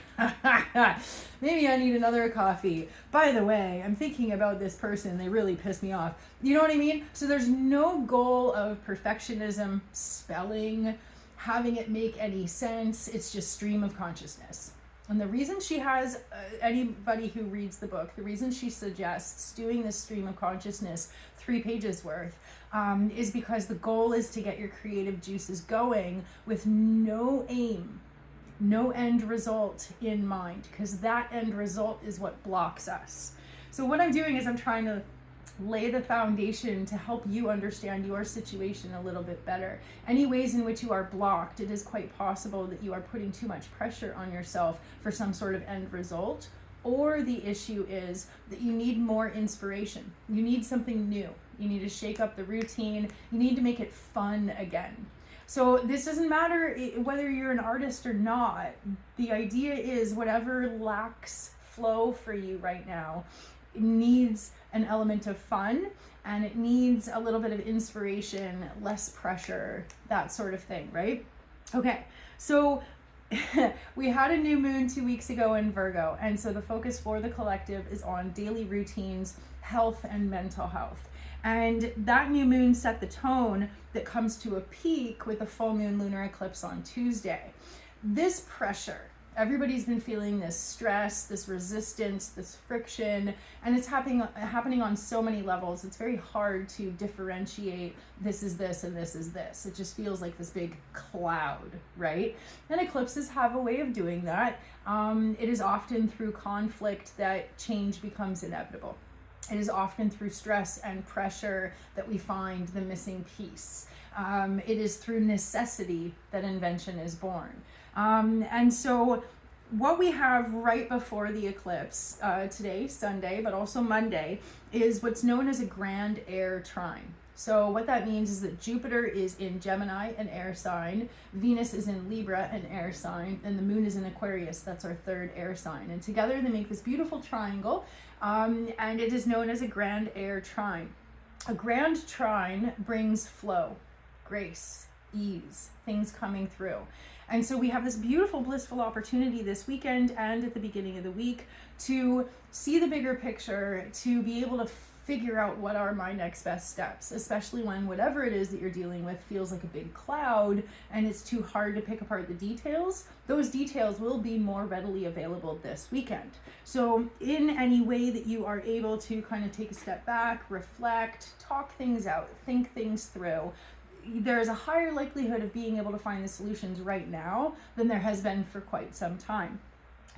Maybe I need another coffee. By the way, I'm thinking about this person, they really piss me off. You know what I mean? So there's no goal of perfectionism, spelling, having it make any sense. It's just stream of consciousness. And the reason she has, anybody who reads the book, the reason she suggests doing this stream of consciousness, 3 pages worth, is because the goal is to get your creative juices going with no aim, no end result in mind, because that end result is what blocks us. So what I'm doing is I'm trying to lay the foundation to help you understand your situation a little bit better. Any ways in which you are blocked, it is quite possible that you are putting too much pressure on yourself for some sort of end result, or the issue is that you need more inspiration. You need something new. You need to shake up the routine. You need to make it fun again. So this doesn't matter whether you're an artist or not. The idea is whatever lacks flow for you right now, it needs an element of fun, and it needs a little bit of inspiration, less pressure, that sort of thing, right? Okay, so we had a new moon 2 weeks ago in Virgo, and so the focus for the collective is on daily routines, health, and mental health. And that new moon set the tone that comes to a peak with a full moon lunar eclipse on Tuesday. This pressure, everybody's been feeling this stress, this resistance, this friction, and it's happening on so many levels. It's very hard to differentiate this is this and this is this. It just feels like this big cloud, right? And eclipses have a way of doing that. It is often through conflict that change becomes inevitable. It is often through stress and pressure that we find the missing piece. It is through necessity that invention is born. And so what we have right before the eclipse, today, Sunday, but also Monday, is what's known as a grand air trine. So what that means is that Jupiter is in Gemini, an air sign, Venus is in Libra, an air sign, and the moon is in Aquarius, that's our 3rd air sign. And together they make this beautiful triangle, and it is known as a grand air trine. A grand trine brings flow, grace, ease, things coming through. And so we have this beautiful, blissful opportunity this weekend and at the beginning of the week to see the bigger picture, to be able to figure out what are my next best steps, especially when whatever it is that you're dealing with feels like a big cloud and it's too hard to pick apart the details. Those details will be more readily available this weekend. So in any way that you are able to kind of take a step back, reflect, talk things out, think things through, there's a higher likelihood of being able to find the solutions right now than there has been for quite some time.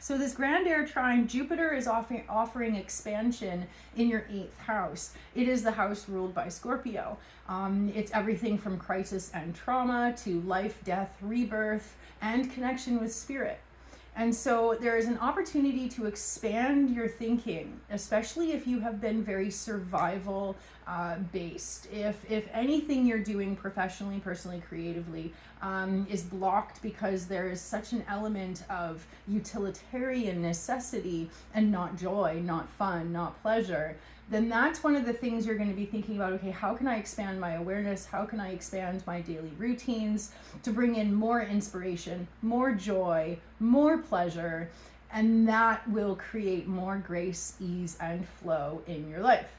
So this grand air trine, Jupiter is offering expansion in your 8th house. It is the house ruled by Scorpio. It's everything from crisis and trauma to life, death, rebirth, and connection with spirit. And so there is an opportunity to expand your thinking, especially if you have been very survival based. If anything you're doing professionally, personally, creatively is blocked because there is such an element of utilitarian necessity and not joy, not fun, not pleasure, then that's one of the things you're going to be thinking about. Okay, how can I expand my awareness? How can I expand my daily routines to bring in more inspiration, more joy, more pleasure, and that will create more grace, ease, and flow in your life.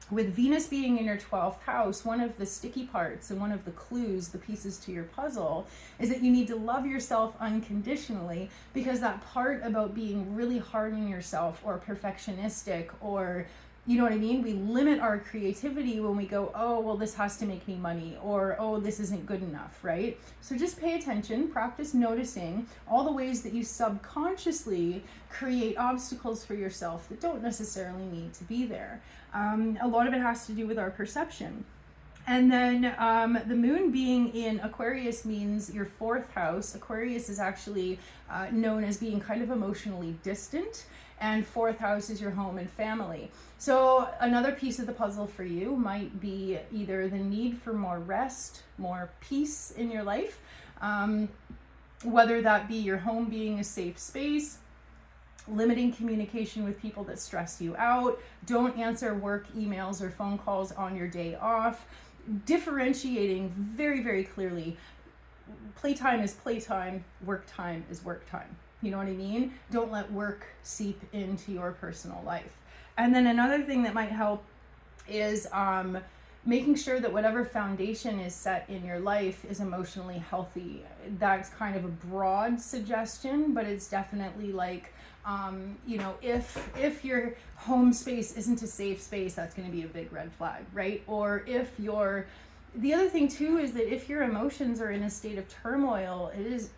With Venus being in your 12th house, one of the sticky parts and one of the clues, the pieces to your puzzle, is that you need to love yourself unconditionally, because that part about being really hard on yourself or perfectionistic or, you know what I mean? We limit our creativity when we go, oh, well, this has to make me money, or, oh, this isn't good enough, right? So just pay attention, practice noticing all the ways that you subconsciously create obstacles for yourself that don't necessarily need to be there. A lot of it has to do with our perception. And then the moon being in Aquarius means your fourth house. Aquarius is actually known as being kind of emotionally distant, and fourth house is your home and family. So another piece of the puzzle for you might be either the need for more rest, more peace in your life, whether that be your home being a safe space, limiting communication with people that stress you out, don't answer work emails or phone calls on your day off, differentiating very, very clearly. Playtime is playtime, work time is work time. You know what I mean? Don't let work seep into your personal life. And then another thing that might help is making sure that whatever foundation is set in your life is emotionally healthy. That's kind of a broad suggestion, but it's definitely like, you know, if your home space isn't a safe space, that's going to be a big red flag, right? Or if the other thing too is that if your emotions are in a state of turmoil, it is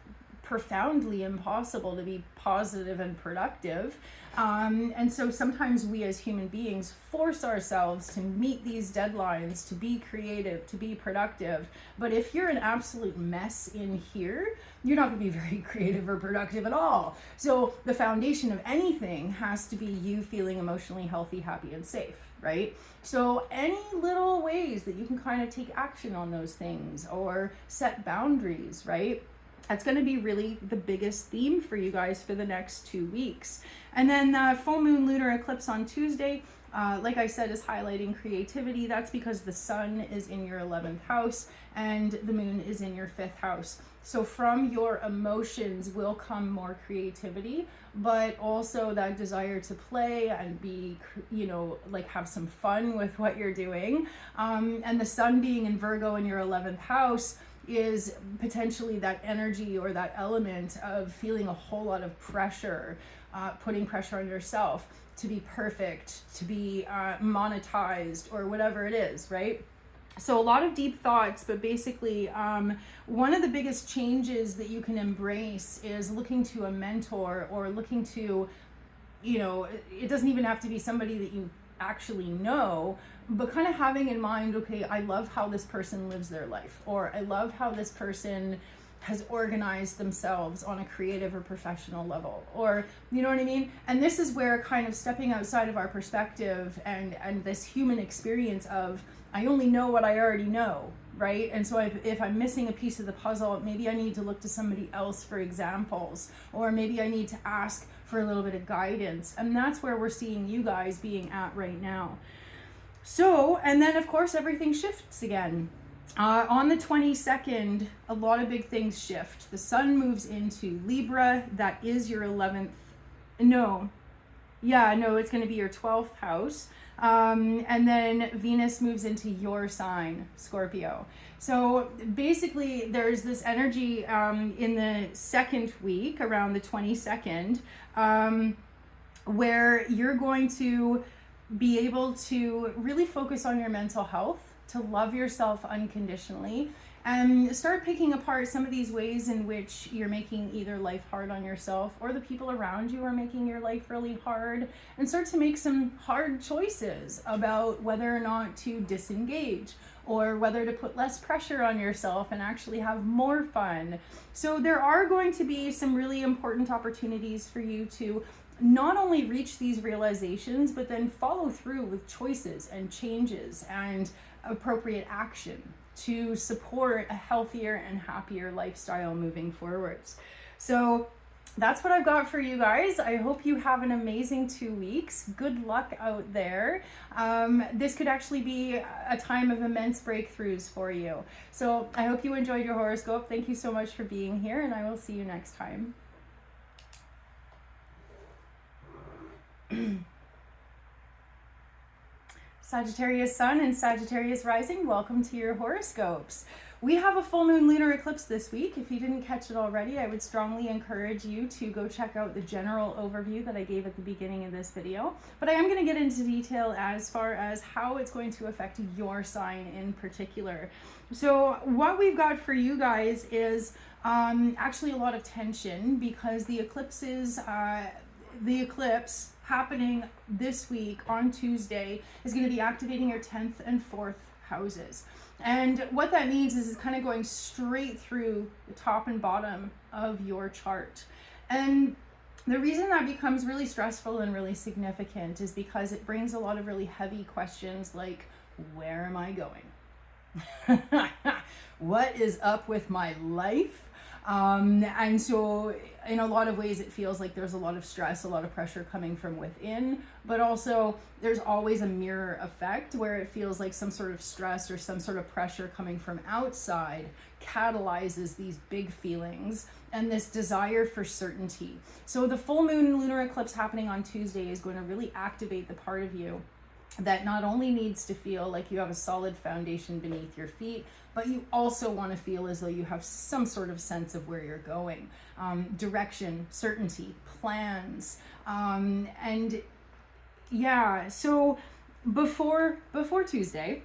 profoundly impossible to be positive and productive. And so sometimes we as human beings force ourselves to meet these deadlines, to be creative, to be productive. But if you're an absolute mess in here, you're not going to be very creative or productive at all. So the foundation of anything has to be you feeling emotionally healthy, happy, and safe, right? So any little ways that you can kind of take action on those things or set boundaries, right? That's going to be really the biggest theme for you guys for the next 2 weeks. And then the full moon lunar eclipse on Tuesday, like I said, is highlighting creativity. That's because the sun is in your 11th house and the moon is in your 5th house. So from your emotions will come more creativity, but also that desire to play and be, you know, like have some fun with what you're doing. And the sun being in Virgo in your 11th house is potentially that energy or that element of feeling a whole lot of pressure, putting pressure on yourself to be perfect, to be monetized, or whatever it is, right? So a lot of deep thoughts, but basically one of the biggest changes that you can embrace is looking to a mentor or looking to, you know, it doesn't even have to be somebody that you actually know, but kind of having in mind, okay, I love how this person lives their life, or I love how this person has organized themselves on a creative or professional level, or you know what I mean? And this is where kind of stepping outside of our perspective and this human experience of, I only know what I already know, right? And so if I'm missing a piece of the puzzle, maybe I need to look to somebody else for examples, or maybe I need to ask for a little bit of guidance. And that's where we're seeing you guys being at right now. So, and then of course everything shifts again. On the 22nd, a lot of big things shift. The sun moves into Libra. That is your 11th. No, it's going to be your 12th house. And then Venus moves into your sign, Scorpio. So basically there's this energy in the second week around the 22nd where you're going to be able to really focus on your mental health, to love yourself unconditionally, and start picking apart some of these ways in which you're making either life hard on yourself or the people around you are making your life really hard, and start to make some hard choices about whether or not to disengage or whether to put less pressure on yourself and actually have more fun. So there are going to be some really important opportunities for you to not only reach these realizations, but then follow through with choices and changes and appropriate action to support a healthier and happier lifestyle moving forwards. So that's what I've got for you guys. I hope you have an amazing 2 weeks. Good luck out there. This could actually be a time of immense breakthroughs for you. So I hope you enjoyed your horoscope. Thank you so much for being here, and I will see you next time. Sagittarius Sun and Sagittarius Rising, welcome to your horoscopes. We have a full moon lunar eclipse this week. If you didn't catch it already, I would strongly encourage you to go check out the general overview that I gave at the beginning of this video. But I am going to get into detail as far as how it's going to affect your sign in particular. So what we've got for you guys is actually a lot of tension, because the eclipse happening this week on Tuesday is going to be activating your 10th and 4th houses. And what that means is it's kind of going straight through the top and bottom of your chart. And the reason that becomes really stressful and really significant is because it brings a lot of really heavy questions like, where am I going? What is up with my life? And so in a lot of ways it feels like there's a lot of stress, a lot of pressure coming from within, but also there's always a mirror effect where it feels like some sort of stress or some sort of pressure coming from outside catalyzes these big feelings and this desire for certainty. So the full moon lunar eclipse happening on Tuesday is going to really activate the part of you that not only needs to feel like you have a solid foundation beneath your feet, but you also want to feel as though you have some sort of sense of where you're going, direction, certainty, plans, and yeah. So before Tuesday,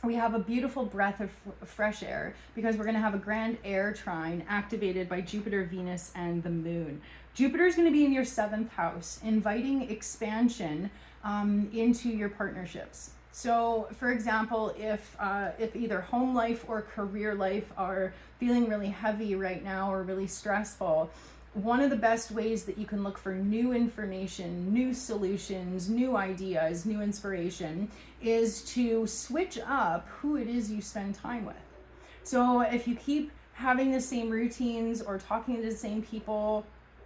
we have a beautiful breath of fresh air because we're going to have a grand air trine activated by Jupiter, Venus, and the moon. Jupiter is going to be in your 7th house, inviting expansion into your partnerships. So for example, if either home life or career life are feeling really heavy right now or really stressful, one of the best ways that you can look for new information, new solutions, new ideas, new inspiration is to switch up who it is you spend time with. So if you keep having the same routines or talking to the same people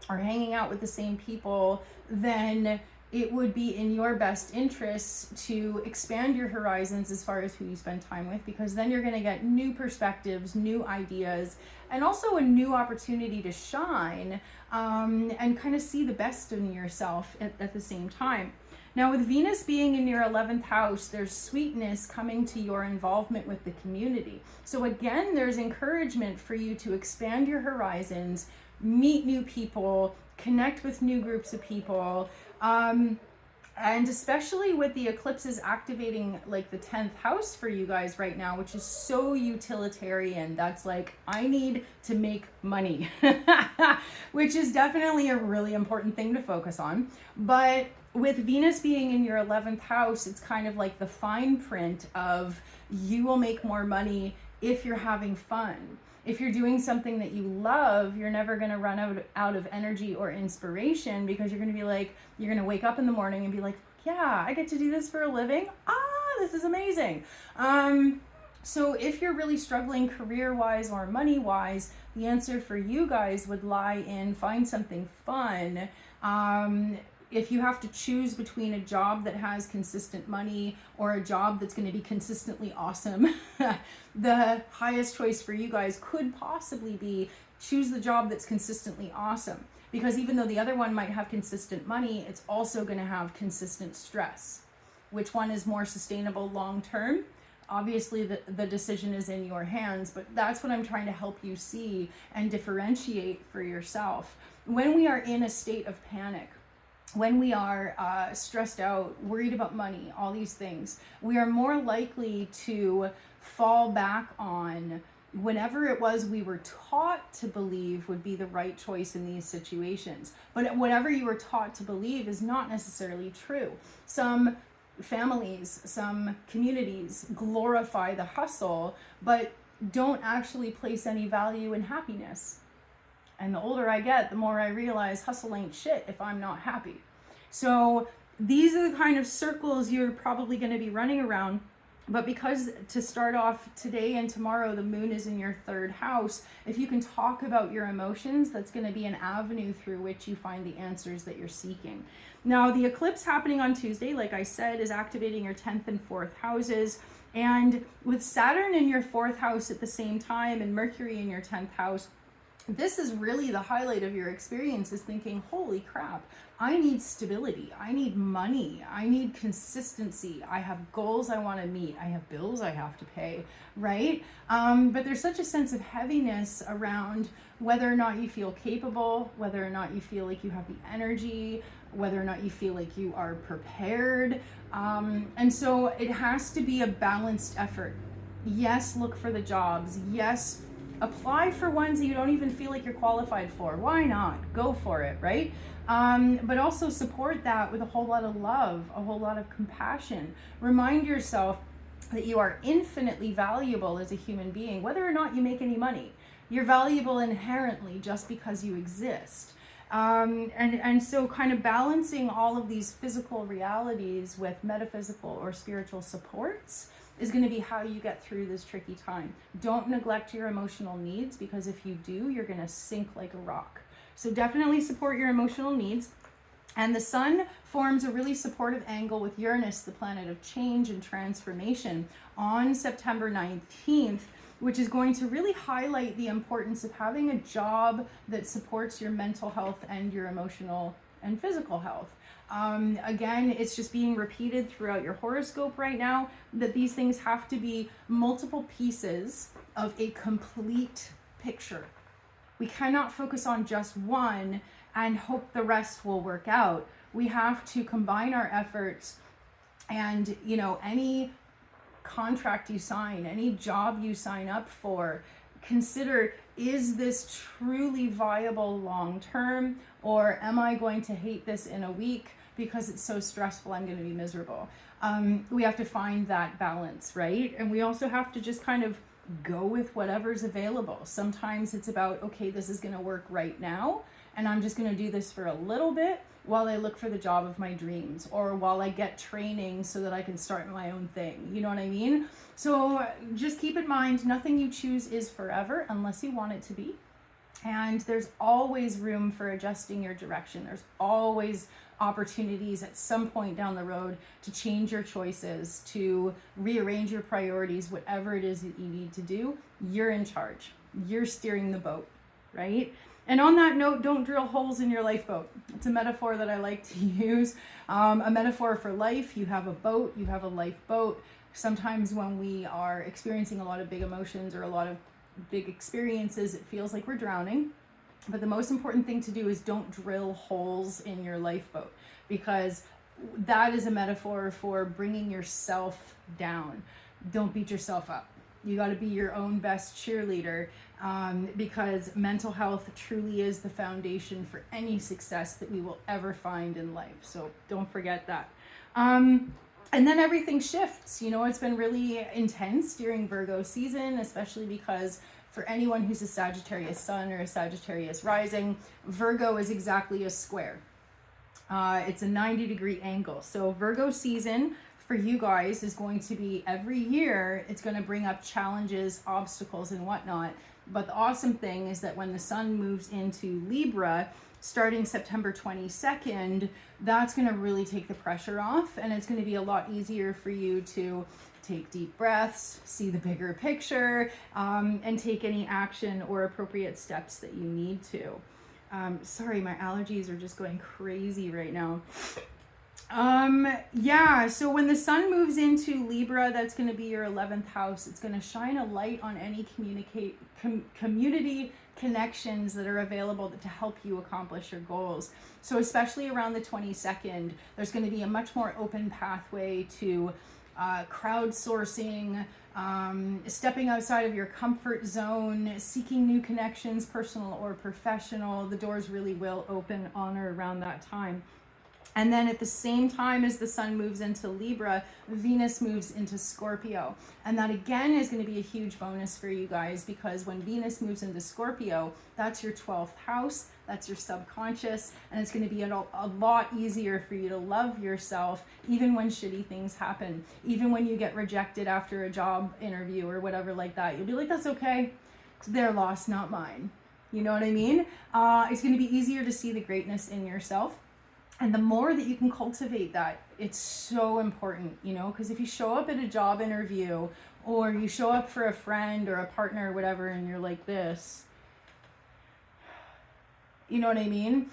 or hanging out with the same people, then it would be in your best interests to expand your horizons as far as who you spend time with, because then you're going to get new perspectives, new ideas, and also a new opportunity to shine and kind of see the best in yourself at the same time. Now, with Venus being in your 11th house, there's sweetness coming to your involvement with the community. So again, there's encouragement for you to expand your horizons, meet new people, connect with new groups of people, and especially with the eclipses activating like the 10th house for you guys right now, which is so utilitarian. That's like, I need to make money, which is definitely a really important thing to focus on. But with Venus being in your 11th house, it's kind of like the fine print of you will make more money if you're having fun. If you're doing something that you love, you're never going to run out of energy or inspiration, because you're going to be like, you're going to wake up in the morning and be like, yeah, I get to do this for a living. This is amazing. So if you're really struggling career-wise or money-wise, the answer for you guys would lie in find something fun. If you have to choose between a job that has consistent money or a job that's going to be consistently awesome, the highest choice for you guys could possibly be choose the job that's consistently awesome. Because even though the other one might have consistent money, it's also going to have consistent stress. Which one is more sustainable long term? Obviously, the decision is in your hands, but that's what I'm trying to help you see and differentiate for yourself. When we are in a state of panic, when we are stressed out, worried about money, all these things, we are more likely to fall back on whatever it was we were taught to believe would be the right choice in these situations. But whatever you were taught to believe is not necessarily true. Some families, some communities glorify the hustle, but don't actually place any value in happiness. And the older I get, the more I realize hustle ain't shit if I'm not happy. So these are the kind of circles you're probably going to be running around. But because to start off today and tomorrow, the moon is in your 3rd house, if you can talk about your emotions, that's going to be an avenue through which you find the answers that you're seeking. Now, the eclipse happening on Tuesday, like I said, is activating your 10th and 4th houses. And with Saturn in your 4th house at the same time and Mercury in your 10th house, this is really the highlight of your experience, is thinking, holy crap, I need stability. I need money. I need consistency. I have goals I want to meet. I have bills I have to pay, right? But there's such a sense of heaviness around whether or not you feel capable, whether or not you feel like you have the energy, whether or not you feel like you are prepared. And so it has to be a balanced effort. Yes, look for the jobs. Yes, apply for ones that you don't even feel like you're qualified for. Why not? Go for it, right? But also support that with a whole lot of love, a whole lot of compassion. Remind yourself that you are infinitely valuable as a human being, whether or not you make any money. You're valuable inherently just because you exist. And so kind of balancing all of these physical realities with metaphysical or spiritual supports is going to be how you get through this tricky time. Don't neglect your emotional needs, because if you do, you're going to sink like a rock. So definitely support your emotional needs. And the sun forms a really supportive angle with Uranus, the planet of change and transformation, on September 19th, which is going to really highlight the importance of having a job that supports your mental health and your emotional and physical health. Again, it's just being repeated throughout your horoscope right now that these things have to be multiple pieces of a complete picture. We cannot focus on just one and hope the rest will work out. We have to combine our efforts, and any contract you sign, any job you sign up for, consider, is this truly viable long term, or am I going to hate this in a week because it's so stressful I'm going to be miserable? We have to find that balance, right? And we also have to just kind of go with whatever's available. Sometimes it's about, okay, this is going to work right now, and I'm just going to do this for a little bit while I look for the job of my dreams, or while I get training so that I can start my own thing. You know what I mean? So just keep in mind, nothing you choose is forever unless you want it to be. And there's always room for adjusting your direction. There's always opportunities at some point down the road to change your choices, to rearrange your priorities, whatever it is that you need to do. You're in charge. You're steering the boat, right? And on that note, don't drill holes in your lifeboat. It's a metaphor that I like to use. A metaphor for life. You have a boat, you have a lifeboat. Sometimes when we are experiencing a lot of big emotions or a lot of big experiences, it feels like we're drowning. But the most important thing to do is don't drill holes in your lifeboat, because that is a metaphor for bringing yourself down. Don't beat yourself up. You got to be your own best cheerleader, because mental health truly is the foundation for any success that we will ever find in life. So don't forget that. And then everything shifts. It's been really intense during Virgo season, especially because for anyone who's a Sagittarius sun or a Sagittarius rising, Virgo is exactly a square. It's a 90-degree angle. So Virgo season for you guys is going to be, every year, it's going to bring up challenges, obstacles, and whatnot. But the awesome thing is that when the sun moves into Libra, starting September 22nd, that's going to really take the pressure off, and it's going to be a lot easier for you to take deep breaths, see the bigger picture, and take any action or appropriate steps that you need to. Sorry, my allergies are just going crazy right now. So when the sun moves into Libra, that's going to be your 11th house. It's going to shine a light on any community connections that are available to help you accomplish your goals. So especially around the 22nd, there's going to be a much more open pathway to crowdsourcing, stepping outside of your comfort zone, seeking new connections, personal or professional. The doors really will open on or around that time. And then at the same time as the sun moves into Libra, Venus moves into Scorpio. And that again is going to be a huge bonus for you guys, because when Venus moves into Scorpio, that's your 12th house, that's your subconscious, and it's going to be a lot easier for you to love yourself, even when shitty things happen, even when you get rejected after a job interview or whatever like that. You'll be like, that's okay. It's their loss, not mine. You know what I mean? It's going to be easier to see the greatness in yourself. And the more that you can cultivate that, it's so important, because if you show up at a job interview, or you show up for a friend or a partner or whatever, and you're like this, you know what I mean?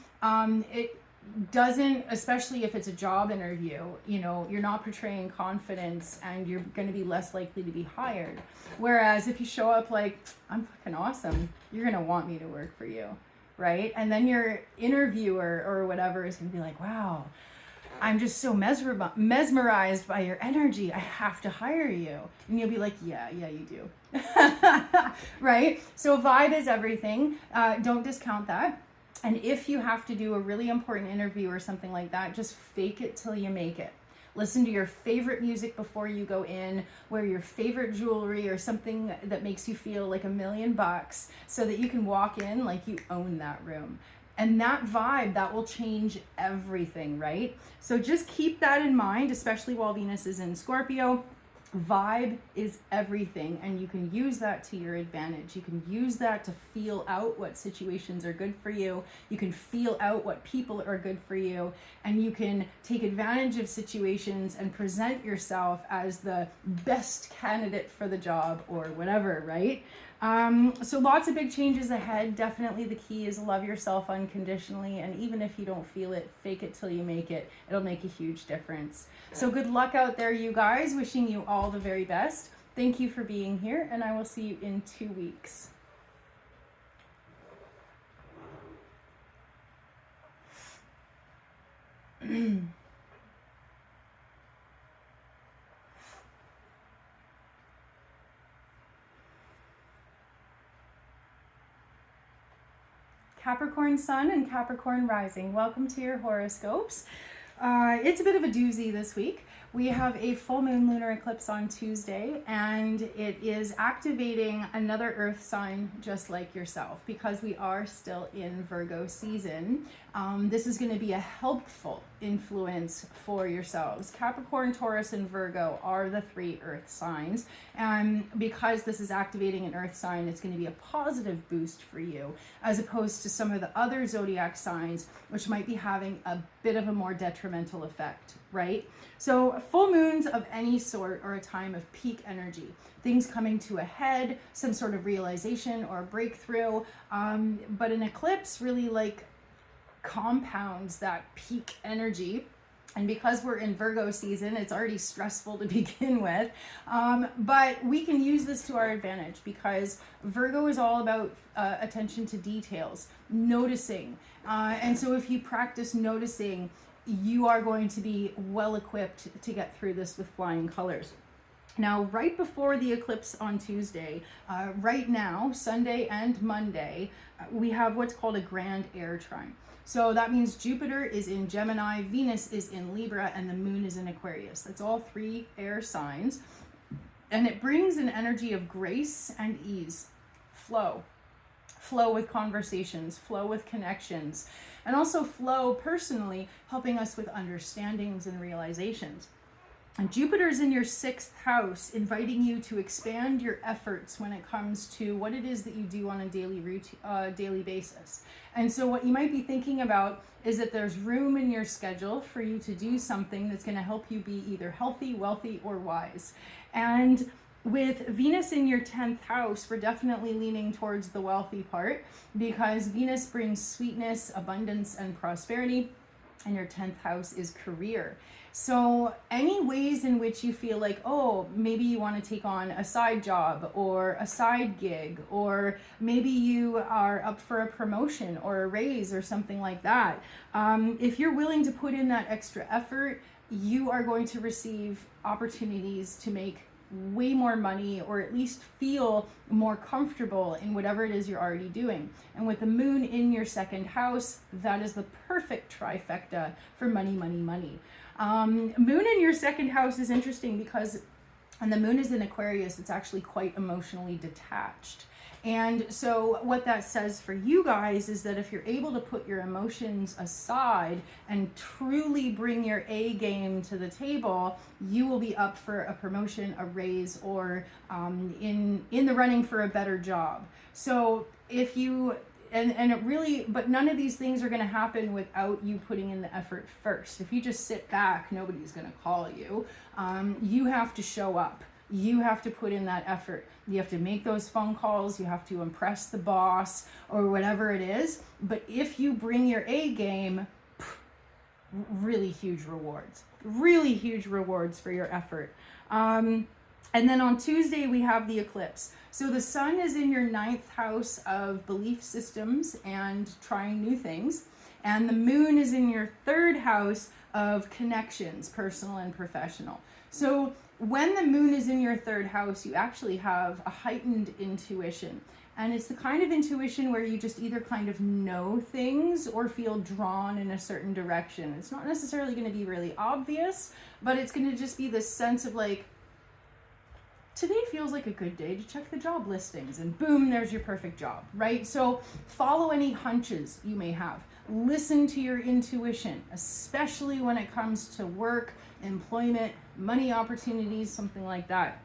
It doesn't, especially if it's a job interview, you're not portraying confidence, and you're going to be less likely to be hired. Whereas if you show up like, I'm fucking awesome, you're going to want me to work for you. Right? And then your interviewer or whatever is going to be like, wow, I'm just so mesmerized by your energy. I have to hire you. And you'll be like, yeah, you do. Right? So vibe is everything. Don't discount that. And if you have to do a really important interview or something like that, just fake it till you make it. Listen to your favorite music before you go in, wear your favorite jewelry or something that makes you feel like $1,000,000 so that you can walk in like you own that room. And that vibe, that will change everything, right? So just keep that in mind, especially while Venus is in Scorpio. Vibe is everything, and you can use that to your advantage. You can use that to feel out what situations are good for you. You can feel out what people are good for you, and you can take advantage of situations and present yourself as the best candidate for the job or whatever, right? So lots of big changes ahead. Definitely the key is love yourself unconditionally, and even if you don't feel it, fake it till you make it. It'll make a huge difference. So good luck out there, you guys. Wishing you all the very best. Thank you for being here, and I will see you in 2 weeks. Capricorn Sun and Capricorn Rising. Welcome to your horoscopes. It's a bit of a doozy this week. We have a full moon lunar eclipse on Tuesday, and it is activating another earth sign just like yourself because we are still in Virgo season. This is going to be a helpful influence for yourselves. Capricorn, Taurus, and Virgo are the 3 earth signs. And because this is activating an earth sign, it's going to be a positive boost for you, as opposed to some of the other zodiac signs, which might be having a bit of a more detrimental effect, right? So full moons of any sort are a time of peak energy, things coming to a head, some sort of realization or breakthrough. But an eclipse really compounds that peak energy. And because we're in Virgo season, it's already stressful to begin with. But we can use this to our advantage because Virgo is all about attention to details, noticing. And so if you practice noticing, you are going to be well equipped to get through this with flying colors. Now, right before the eclipse on Tuesday, right now, Sunday and Monday, we have what's called a grand air trine. So that means Jupiter is in Gemini, Venus is in Libra, and the moon is in Aquarius. That's all 3 air signs. And it brings an energy of grace and ease, flow with conversations, flow with connections, and also flow personally, helping us with understandings and realizations. And Jupiter's in your 6th house, inviting you to expand your efforts when it comes to what it is that you do on a daily basis. And so what you might be thinking about is that there's room in your schedule for you to do something that's going to help you be either healthy, wealthy, or wise. And with Venus in your 10th house, we're definitely leaning towards the wealthy part because Venus brings sweetness, abundance, and prosperity, and your 10th house is career. So any ways in which you feel like, oh, maybe you want to take on a side job or a side gig, or maybe you are up for a promotion or a raise or something like that. If you're willing to put in that extra effort, you are going to receive opportunities to make way more money, or at least feel more comfortable in whatever it is you're already doing. And with the moon in your 2nd house, that is the perfect trifecta for money, money, money. Moon in your 2nd house is interesting because when the moon is in Aquarius, it's actually quite emotionally detached. And so what that says for you guys is that if you're able to put your emotions aside and truly bring your A game to the table, you will be up for a promotion, a raise, or in the running for a better job. So if you, and it really, but none of these things are going to happen without you putting in the effort first. If you just sit back, nobody's going to call you. You have to show up. You have to put in that effort. You have to make those phone calls. You have to impress the boss or whatever it is. But if you bring your A game, really huge rewards for your effort. And then on Tuesday, we have the eclipse. So the sun is in your 9th house of belief systems and trying new things. And the moon is in your 3rd house of connections, personal and professional. So when the moon is in your 3rd house, you actually have a heightened intuition. And it's the kind of intuition where you just either kind of know things or feel drawn in a certain direction. It's not necessarily going to be really obvious, but it's going to just be this sense of like, today feels like a good day to check the job listings, and boom, there's your perfect job, right? So follow any hunches you may have. Listen to your intuition, especially when it comes to work, employment, money opportunities, something like that.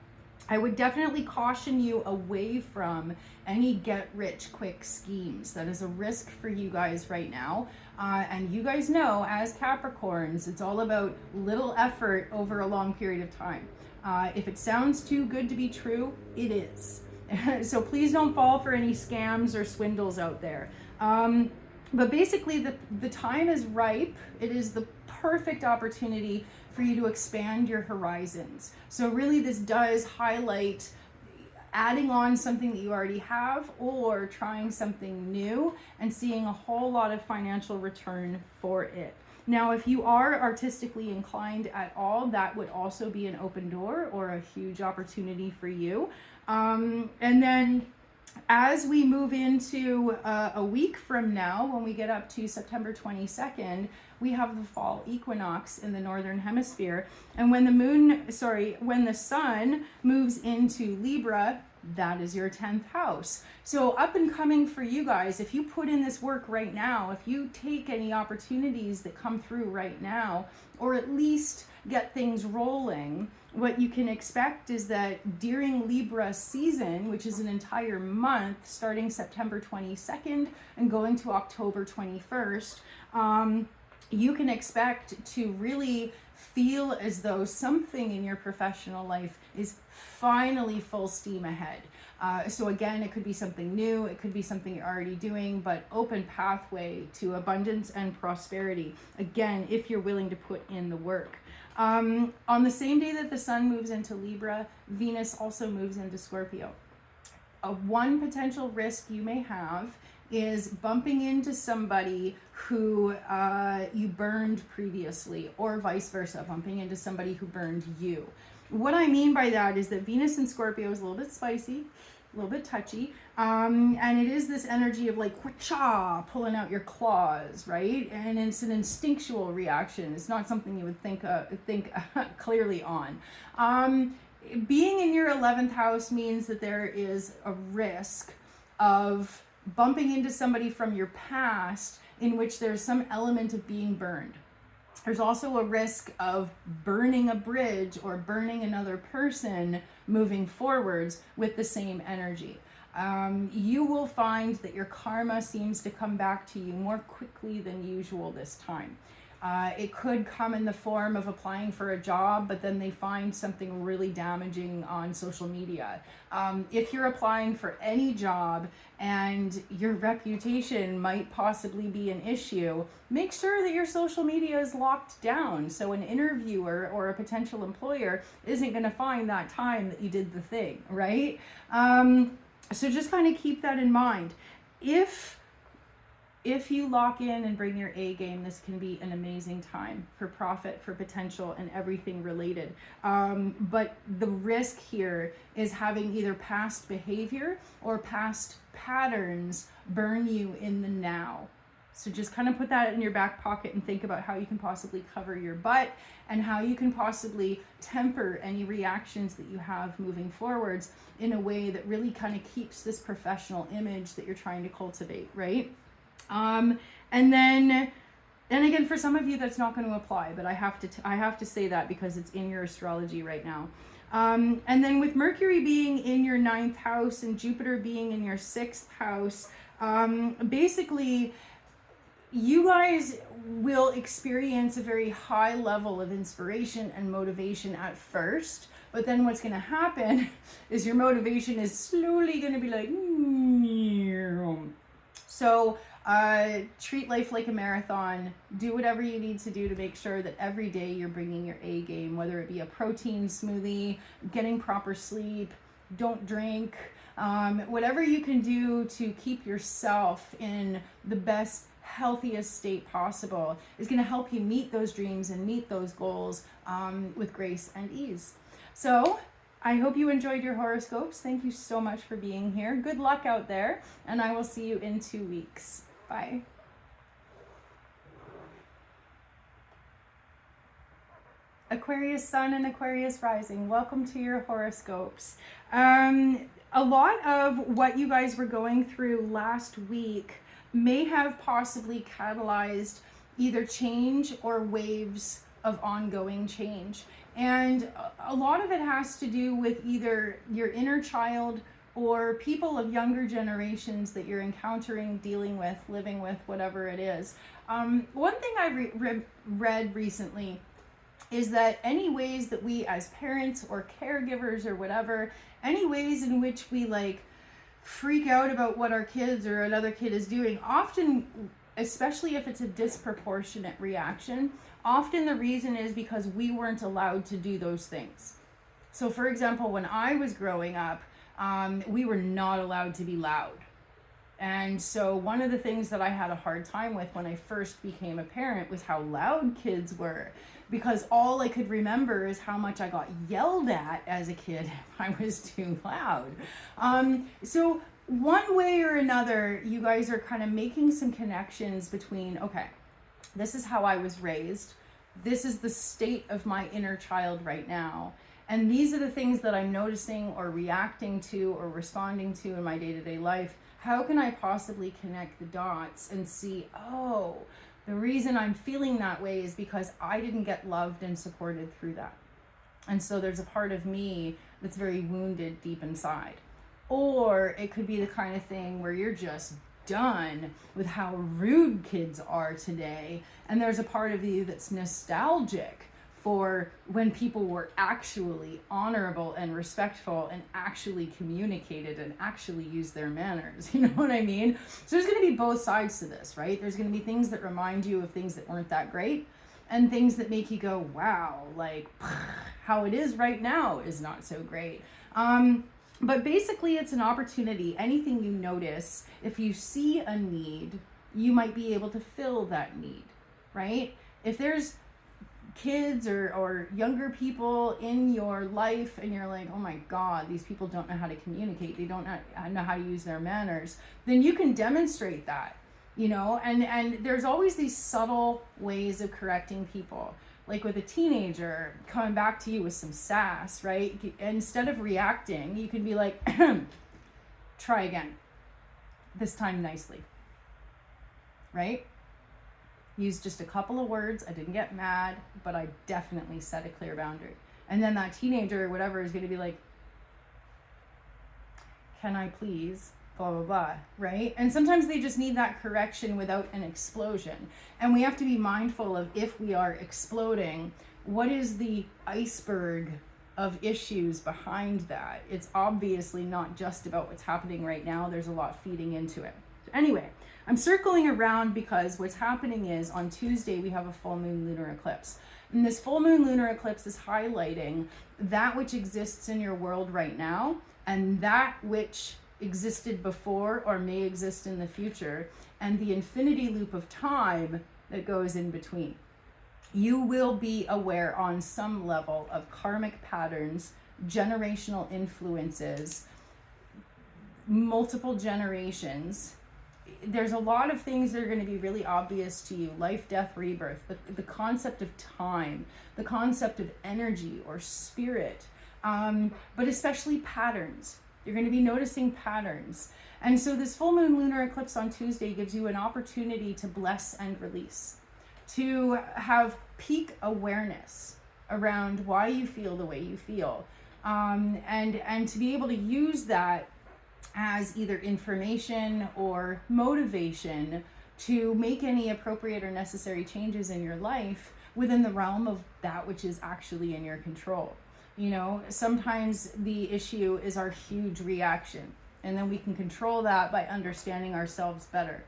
I would definitely caution you away from any get-rich-quick schemes. That is a risk for you guys right now. And you guys know, as Capricorns, it's all about little effort over a long period of time. If it sounds too good to be true, it is. So please don't fall for any scams or swindles out there. But basically, the time is ripe. It is the perfect opportunity for you to expand your horizons. So really, this does highlight adding on something that you already have or trying something new and seeing a whole lot of financial return for it. Now, if you are artistically inclined at all, that would also be an open door or a huge opportunity for you. And then as we move into a week from now, when we get up to September 22nd, we have the fall equinox in the northern hemisphere. And when the sun moves into Libra, that is your 10th house. So up and coming for you guys, if you put in this work right now, if you take any opportunities that come through right now, or at least get things rolling, what you can expect is that during Libra season, which is an entire month starting September 22nd and going to October 21st, you can expect to really feel as though something in your professional life is finally full steam ahead. So again, it could be something new, it could be something you're already doing, but open pathway to abundance and prosperity. Again, if you're willing to put in the work. On the same day that the sun moves into Libra, Venus also moves into Scorpio. One potential risk you may have is bumping into somebody who you burned previously, or vice versa, bumping into somebody who burned you. What I mean by that is that Venus in Scorpio is a little bit spicy, a little bit touchy, and it is this energy of like, wha-cha, pulling out your claws, right? And it's an instinctual reaction. It's not something you would think clearly on. Being in your 11th house means that there is a risk of bumping into somebody from your past in which there's some element of being burned. There's also a risk of burning a bridge or burning another person moving forwards with the same energy. You will find that your karma seems to come back to you more quickly than usual this time. It could come in the form of applying for a job, but then they find something really damaging on social media. If you're applying for any job and your reputation might possibly be an issue, make sure that your social media is locked down so an interviewer or a potential employer isn't going to find that time that you did the thing, right? So just kind of keep that in mind. If you lock in and bring your A game, this can be an amazing time for profit, for potential, and everything related. But the risk here is having either past behavior or past patterns burn you in the now. So just kind of put that in your back pocket and think about how you can possibly cover your butt and how you can possibly temper any reactions that you have moving forwards in a way that really kind of keeps this professional image that you're trying to cultivate, right? And then again, for some of you, that's not going to apply, but I have to say that because it's in your astrology right now. And then with Mercury being in your 9th house and Jupiter being in your 6th house, basically, you guys will experience a very high level of inspiration and motivation at first, but then what's going to happen is your motivation is slowly going to be like, so treat life like a marathon. Do whatever you need to do to make sure that every day you're bringing your A game, whether it be a protein smoothie, getting proper sleep, don't drink, whatever you can do to keep yourself in the best, healthiest state possible is going to help you meet those dreams and meet those goals with grace and ease. So I hope you enjoyed your horoscopes. Thank you so much for being here. Good luck out there, and I will see you in 2 weeks. Bye. Aquarius Sun and Aquarius Rising, welcome to your horoscopes. A lot of what you guys were going through last week may have possibly catalyzed either change or waves of ongoing change. And a lot of it has to do with either your inner child or people of younger generations that you're encountering, dealing with, living with, whatever it is. One thing I read recently is that any ways that we as parents or caregivers or whatever, any ways in which we like freak out about what our kids or another kid is doing, often, especially if it's a disproportionate reaction, often the reason is because we weren't allowed to do those things. So for example, when I was growing up, we were not allowed to be loud. And so one of the things that I had a hard time with when I first became a parent was how loud kids were, because all I could remember is how much I got yelled at as a kid if I was too loud. So one way or another, you guys are kind of making some connections between, okay, this is how I was raised. This is the state of my inner child right now. And these are the things that I'm noticing or reacting to or responding to in my day-to-day life. How can I possibly connect the dots and see, oh, the reason I'm feeling that way is because I didn't get loved and supported through that. And so there's a part of me that's very wounded deep inside. Or it could be the kind of thing where you're just done with how rude kids are today. And there's a part of you that's nostalgic for when people were actually honorable and respectful and actually communicated and actually used their manners. You know what I mean? So there's going to be both sides to this, right? There's going to be things that remind you of things that weren't that great and things that make you go, wow, like how it is right now is not so great. But basically it's an opportunity. Anything you notice, if you see a need, you might be able to fill that need, right? If there's kids or younger people in your life and you're like, oh my God, these people don't know how to communicate, they don't know how to use their manners, then you can demonstrate that, you know, and there's always these subtle ways of correcting people. Like with a teenager coming back to you with some sass, right? Instead of reacting, you can be like, try again, this time nicely, right? Use just a couple of words. I didn't get mad, but I definitely set a clear boundary. And then that teenager or whatever is going to be like, can I please, blah, blah, blah, right? And sometimes they just need that correction without an explosion. And we have to be mindful of, if we are exploding, what is the iceberg of issues behind that? It's obviously not just about what's happening right now. There's a lot feeding into it. So anyway, I'm circling around because what's happening is on Tuesday we have a full moon lunar eclipse. And this full moon lunar eclipse is highlighting that which exists in your world right now and that which existed before or may exist in the future, and the infinity loop of time that goes in between. You will be aware on some level of karmic patterns, generational influences, multiple generations. There's a lot of things that are going to be really obvious to you: life, death, rebirth, the concept of time, the concept of energy or spirit, but especially patterns. You're going to be noticing patterns. And so this full moon lunar eclipse on Tuesday gives you an opportunity to bless and release, to have peak awareness around why you feel the way you feel, and to be able to use that as either information or motivation to make any appropriate or necessary changes in your life within the realm of that which is actually in your control. You know, sometimes the issue is our huge reaction, and then we can control that by understanding ourselves better.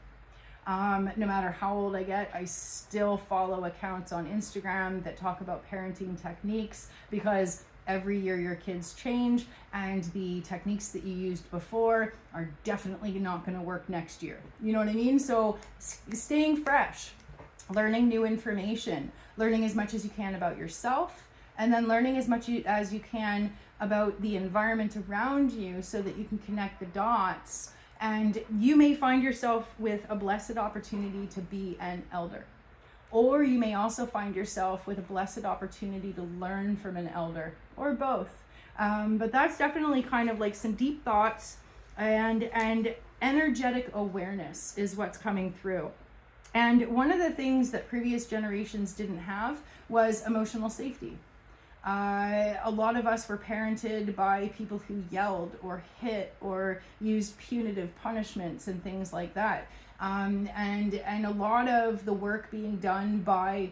No matter how old I get, I still follow accounts on Instagram that talk about parenting techniques, because every year your kids change, and the techniques that you used before are definitely not going to work next year. You know what I mean? So staying fresh, learning new information, learning as much as you can about yourself, and then learning as much as you can about the environment around you so that you can connect the dots. And you may find yourself with a blessed opportunity to be an elder. Or you may also find yourself with a blessed opportunity to learn from an elder, or both. But that's definitely kind of like some deep thoughts and energetic awareness is what's coming through. And one of the things that previous generations didn't have was emotional safety. A lot of us were parented by people who yelled or hit or used punitive punishments and things like that. And a lot of the work being done by,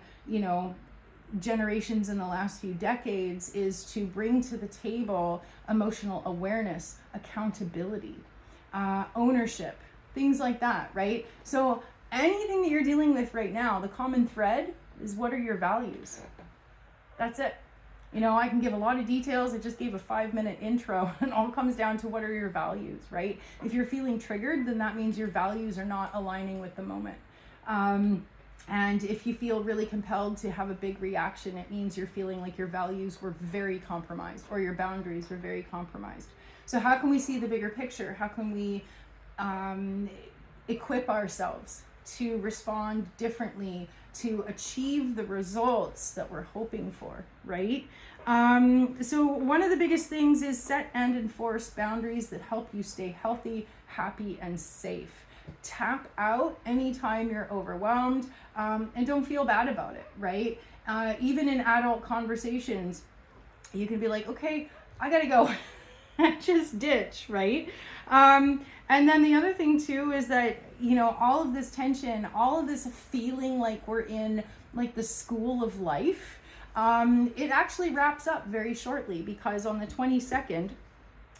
generations in the last few decades is to bring to the table emotional awareness, accountability, ownership, things like that, right? So anything that you're dealing with right now, the common thread is, what are your values? That's it. I can give a lot of details. I just gave a 5-minute intro, and it all comes down to, what are your values, right? If you're feeling triggered, then that means your values are not aligning with the moment. And if you feel really compelled to have a big reaction, it means you're feeling like your values were very compromised, or your boundaries were very compromised. So how can we see the bigger picture? How can we equip ourselves to respond differently, to achieve the results that we're hoping for, right? So one of the biggest things is set and enforce boundaries that help you stay healthy, happy, and safe. Tap out anytime you're overwhelmed, and don't feel bad about it, right? Even in adult conversations, you can be like, okay, I gotta go. Just ditch, right? And then the other thing too is that, all of this tension, all of this feeling like we're in like the school of life, it actually wraps up very shortly, because on the 22nd,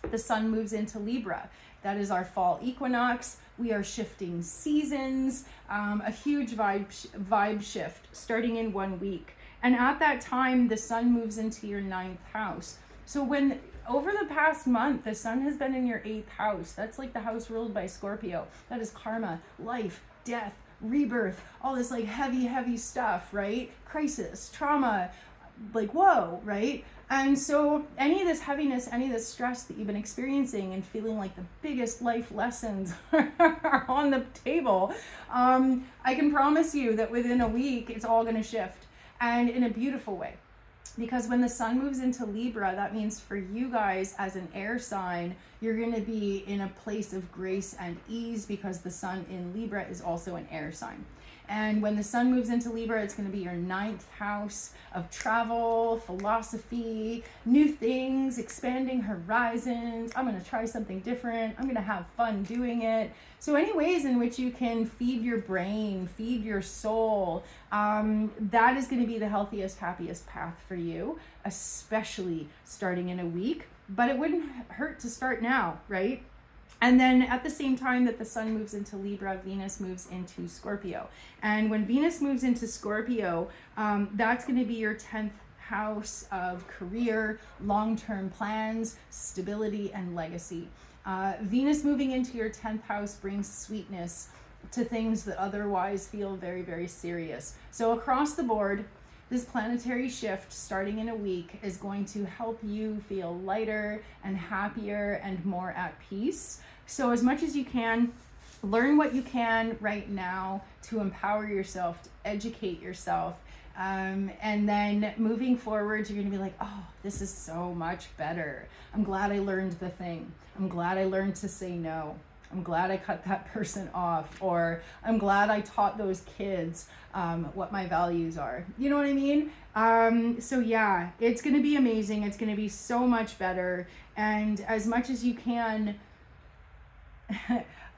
the sun moves into Libra. That is our fall equinox. We are shifting seasons, a huge vibe shift starting in 1 week. And at that time, the sun moves into your 9th house. So when over the past month, the sun has been in your 8th house. That's like the house ruled by Scorpio. That is karma, life, death, rebirth, all this like heavy stuff, right? Crisis, trauma, like whoa, right? And so any of this heaviness, any of this stress that you've been experiencing and feeling like the biggest life lessons are on the table, I can promise you that within a week, it's all going to shift, and in a beautiful way. Because when the sun moves into Libra, that means for you guys as an air sign, you're going to be in a place of grace and ease, because the sun in Libra is also an air sign. And when the sun moves into Libra, it's going to be your 9th house of travel, philosophy, new things, expanding horizons. I'm going to try something different. I'm going to have fun doing it. So any ways in which you can feed your brain, feed your soul, that is going to be the healthiest, happiest path for you, especially starting in a week. But it wouldn't hurt to start now, right? And then at the same time that the sun moves into Libra, Venus moves into Scorpio. And when Venus moves into Scorpio, that's going to be your 10th house of career, long-term plans, stability, and legacy. Venus moving into your 10th house brings sweetness to things that otherwise feel very, very serious. So across the board, this planetary shift starting in a week is going to help you feel lighter and happier and more at peace. So as much as you can, learn what you can right now to empower yourself, to educate yourself. And then moving forward, you're going to be like, oh, this is so much better. I'm glad I learned the thing. I'm glad I learned to say no. I'm glad I cut that person off, or I'm glad I taught those kids what my values are. You know what I mean? So yeah, it's going to be amazing. It's going to be so much better. And as much as you can,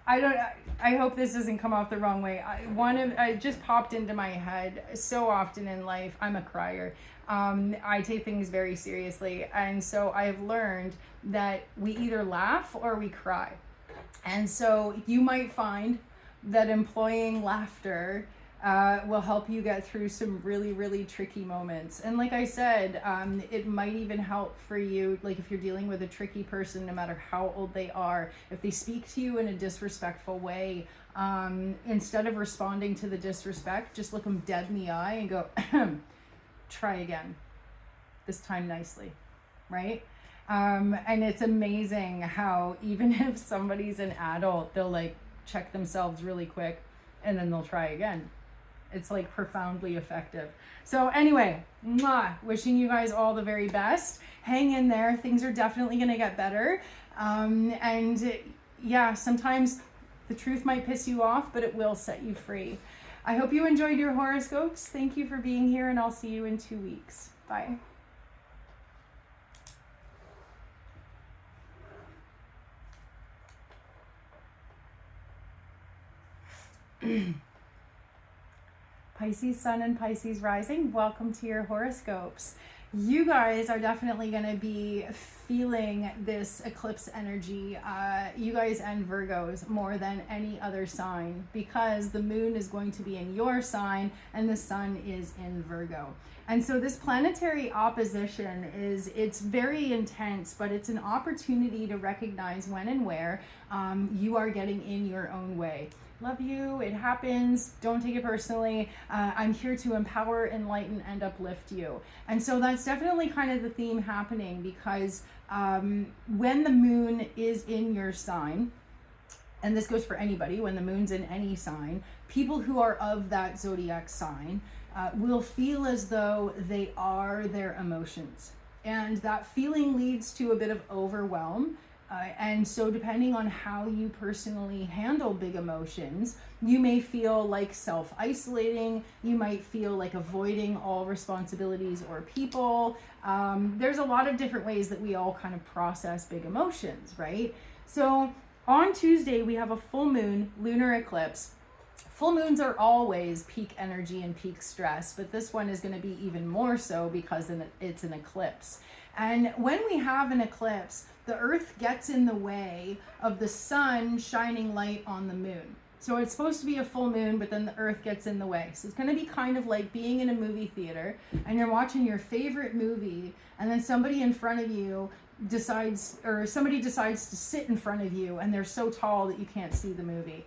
I hope this doesn't come off the wrong way. I just popped into my head so often in life. I'm a crier. I take things very seriously. And so I've learned that we either laugh or we cry. And so you might find that employing laughter will help you get through some really, really tricky moments. And like I said, it might even help for you, like if you're dealing with a tricky person, no matter how old they are, if they speak to you in a disrespectful way, instead of responding to the disrespect, just look them dead in the eye and go, try again. this time nicely, right? And it's amazing how even if somebody's an adult, they'll like check themselves really quick and then they'll try again. It's like profoundly effective. So anyway, wishing you guys all the very best. Hang in there. Things are definitely going to get better. And yeah, sometimes the truth might piss you off, but it will set you free. I hope you enjoyed your horoscopes. Thank you for being here, and I'll see you in 2 weeks. Bye. Pisces Sun and Pisces Rising, welcome to your horoscopes. You guys are definitely going to be feeling this eclipse energy, you guys and Virgos, more than any other sign, because the moon is going to be in your sign and the sun is in Virgo. And so this planetary opposition it's very intense, but it's an opportunity to recognize when and where you are getting in your own way. Love you, it happens, don't take it personally. I'm here to empower, enlighten, and uplift you. And so that's definitely kind of the theme happening, because when the moon is in your sign, and this goes for anybody, when the moon's in any sign, people who are of that zodiac sign will feel as though they are their emotions. And that feeling leads to a bit of overwhelm. And so depending on how you personally handle big emotions, you may feel like self-isolating, you might feel like avoiding all responsibilities or people. There's a lot of different ways that we all kind of process big emotions, right? So on Tuesday, we have a full moon lunar eclipse. Full moons are always peak energy and peak stress, but this one is going to be even more so because it's an eclipse. And when we have an eclipse, the earth gets in the way of the sun shining light on the moon. So it's supposed to be a full moon, but then the earth gets in the way. So it's going to be kind of like being in a movie theater and you're watching your favorite movie, and then somebody in front of you somebody decides to sit in front of you and they're so tall that you can't see the movie.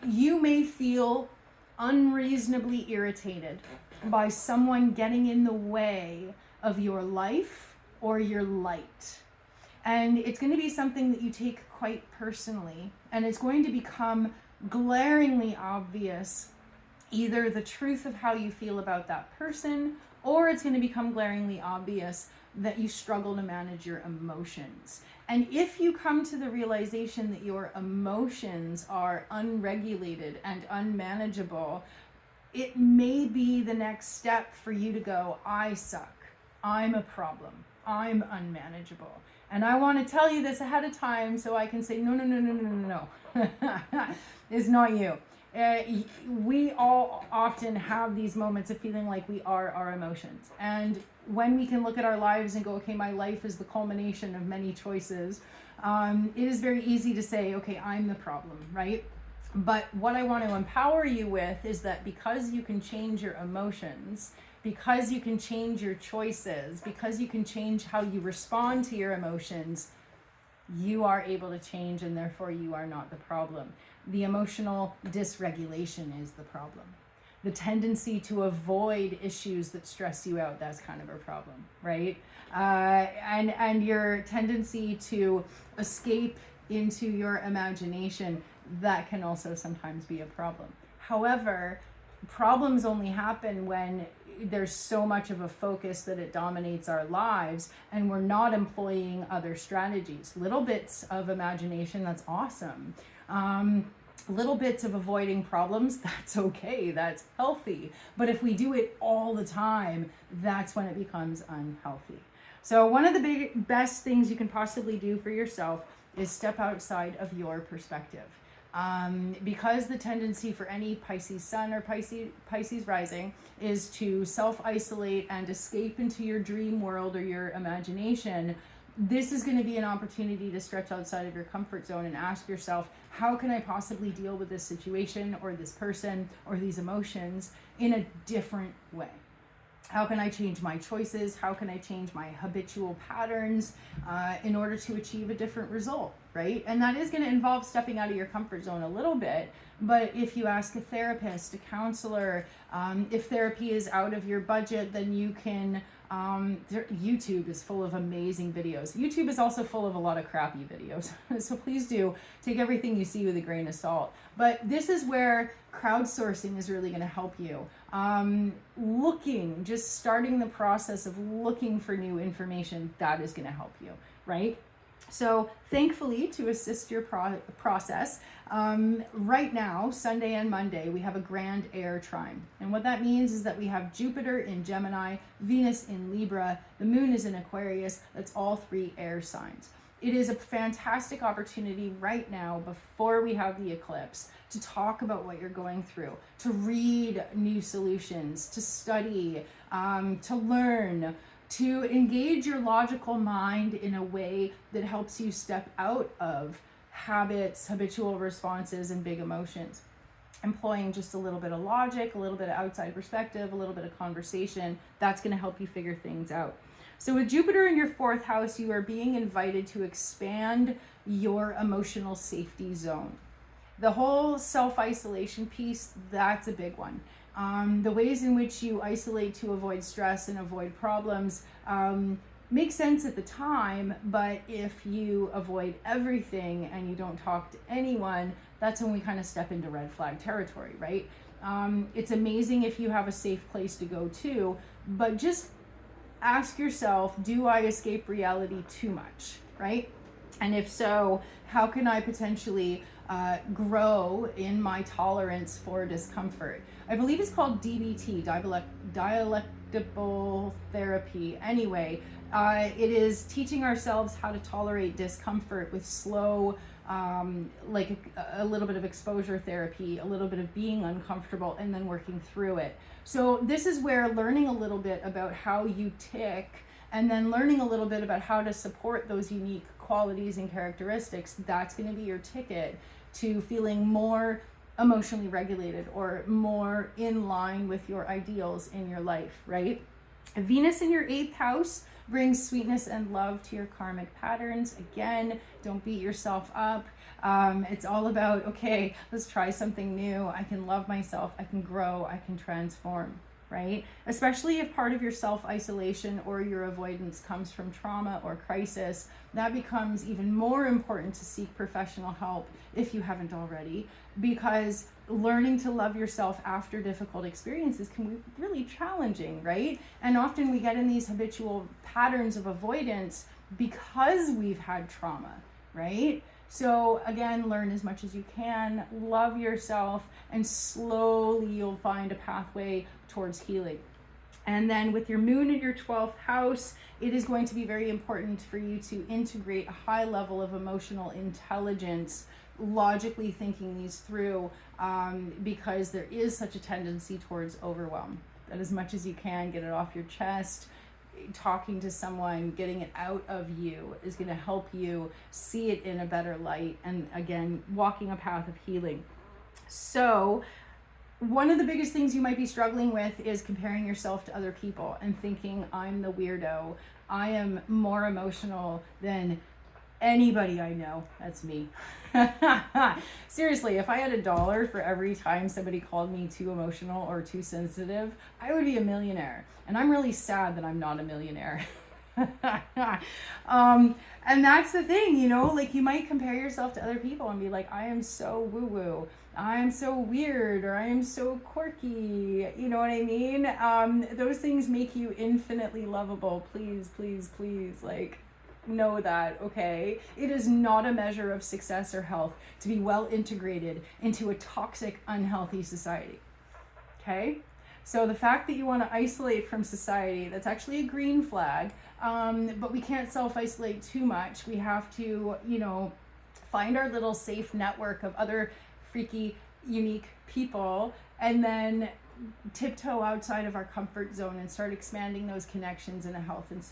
You may feel unreasonably irritated by someone getting in the way of your life or your light. And it's going to be something that you take quite personally, and it's going to become glaringly obvious, either the truth of how you feel about that person, or it's going to become glaringly obvious that you struggle to manage your emotions. And if you come to the realization that your emotions are unregulated and unmanageable, it may be the next step for you to go, I suck, I'm a problem, I'm unmanageable. And I want to tell you this ahead of time so I can say, no. It's not you. We all often have these moments of feeling like we are our emotions. And when we can look at our lives and go, okay, my life is the culmination of many choices, it is very easy to say, okay, I'm the problem, right? But what I want to empower you with is that because you can change your emotions, because you can change your choices, because you can change how you respond to your emotions, you are able to change, and therefore you are not the problem. The emotional dysregulation is the problem. The tendency to avoid issues that stress you out, that's kind of a problem, right? And your tendency to escape into your imagination, that can also sometimes be a problem. However, problems only happen when there's so much of a focus that it dominates our lives and we're not employing other strategies. Little bits of imagination, that's awesome. Little bits of avoiding problems, that's okay, that's healthy. But if we do it all the time, that's when it becomes unhealthy. So one of the best things you can possibly do for yourself is step outside of your perspective. Because the tendency for any Pisces Sun or Pisces Rising is to self-isolate and escape into your dream world or your imagination, this is going to be an opportunity to stretch outside of your comfort zone and ask yourself, how can I possibly deal with this situation or this person or these emotions in a different way? How can I change my choices? How can I change my habitual patterns in order to achieve a different result, right? And that is going to involve stepping out of your comfort zone a little bit. But if you ask a therapist, a counselor, if therapy is out of your budget, then you can YouTube is full of amazing videos. YouTube is also full of a lot of crappy videos. So please do take everything you see with a grain of salt. But this is where crowdsourcing is really going to help you. Just starting the process of looking for new information, that is going to help you, right? So thankfully, to assist your process, right now, Sunday and Monday, we have a grand air trine. And what that means is that we have Jupiter in Gemini, Venus in Libra, the moon is in Aquarius. That's all 3 air signs. It is a fantastic opportunity right now, before we have the eclipse, to talk about what you're going through, to read new solutions, to study, to learn, to engage your logical mind in a way that helps you step out of habits, habitual responses, and big emotions. Employing just a little bit of logic, a little bit of outside perspective, a little bit of conversation, that's going to help you figure things out. So with Jupiter in your 4th house, you are being invited to expand your emotional safety zone. The whole self-isolation piece, that's a big one. The ways in which you isolate to avoid stress and avoid problems make sense at the time, but if you avoid everything and you don't talk to anyone, that's when we kind of step into red flag territory, right? It's amazing if you have a safe place to go to, but just ask yourself, do I escape reality too much, right? And if so, how can I potentially grow in my tolerance for discomfort? I believe it's called DBT, dialectical therapy. Anyway, it is teaching ourselves how to tolerate discomfort with slow, like a little bit of exposure therapy, a little bit of being uncomfortable, and then working through it. So this is where learning a little bit about how you tick, and then learning a little bit about how to support those unique qualities and characteristics, that's going to be your ticket to feeling more emotionally regulated or more in line with your ideals in your life, right? Venus in your 8th house brings sweetness and love to your karmic patterns. Again, don't beat yourself up. It's all about, okay, let's try something new. I can love myself. I can grow. I can transform, right? Especially if part of your self-isolation or your avoidance comes from trauma or crisis, that becomes even more important to seek professional help if you haven't already, because learning to love yourself after difficult experiences can be really challenging, right? And often we get in these habitual patterns of avoidance because we've had trauma, right? So again, learn as much as you can, love yourself, and slowly you'll find a pathway towards healing. And then with your moon in your 12th house, it is going to be very important for you to integrate a high level of emotional intelligence, logically thinking these through, because there is such a tendency towards overwhelm. That as much as you can, get it off your chest. Talking to someone, getting it out of you is going to help you see it in a better light, and again, walking a path of healing. So one of the biggest things you might be struggling with is comparing yourself to other people and thinking, I'm the weirdo. I am more emotional than anybody I know. That's me. Seriously, if I had $1 for every time somebody called me too emotional or too sensitive, I would be a millionaire. And I'm really sad that I'm not a millionaire. And that's the thing, you know, like you might compare yourself to other people and be like, I am so woo-woo, I am so weird, or I am so quirky, you know what I mean? Those things make you infinitely lovable. Please, please, please, like, know that, okay? It is not a measure of success or health to be well integrated into a toxic, unhealthy society, okay? So the fact that you want to isolate from society, that's actually a green flag, but we can't self-isolate too much. We have to, you know, find our little safe network of other freaky, unique people, and then tiptoe outside of our comfort zone and start expanding those connections in a healthy and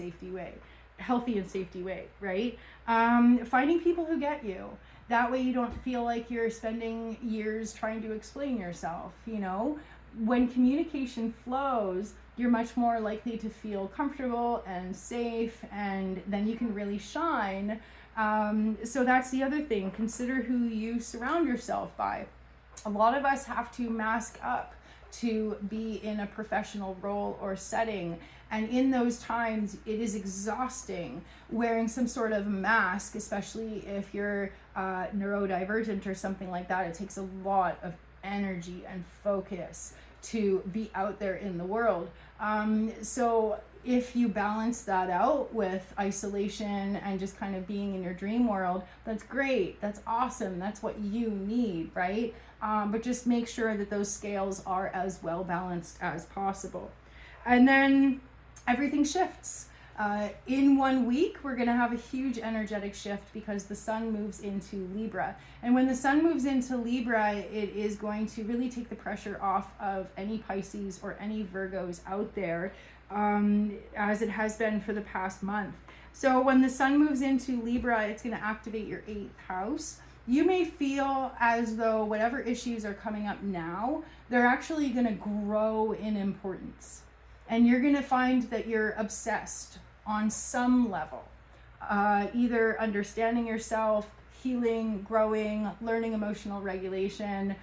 safety way, right? Finding people who get you. That way you don't feel like you're spending years trying to explain yourself, you know? When communication flows, you're much more likely to feel comfortable and safe, and then you can really shine. So that's the other thing. Consider who you surround yourself by. A lot of us have to mask up to be in a professional role or setting, And in those times, it is exhausting wearing some sort of mask, especially if you're neurodivergent or something like that. It takes a lot of energy and focus to be out there in the world. So if you balance that out with isolation and just kind of being in your dream world, that's great. That's awesome. That's what you need, right? But just make sure that those scales are as well balanced as possible. And then everything shifts. In 1 week, we're going to have a huge energetic shift because the sun moves into Libra. And when the sun moves into Libra, it is going to really take the pressure off of any Pisces or any Virgos out there, as it has been for the past month. So when the sun moves into Libra, it's going to activate your 8th house. You may feel as though whatever issues are coming up now, they're actually going to grow in importance. And you're going to find that you're obsessed on some level, either understanding yourself, healing, growing, learning emotional regulation,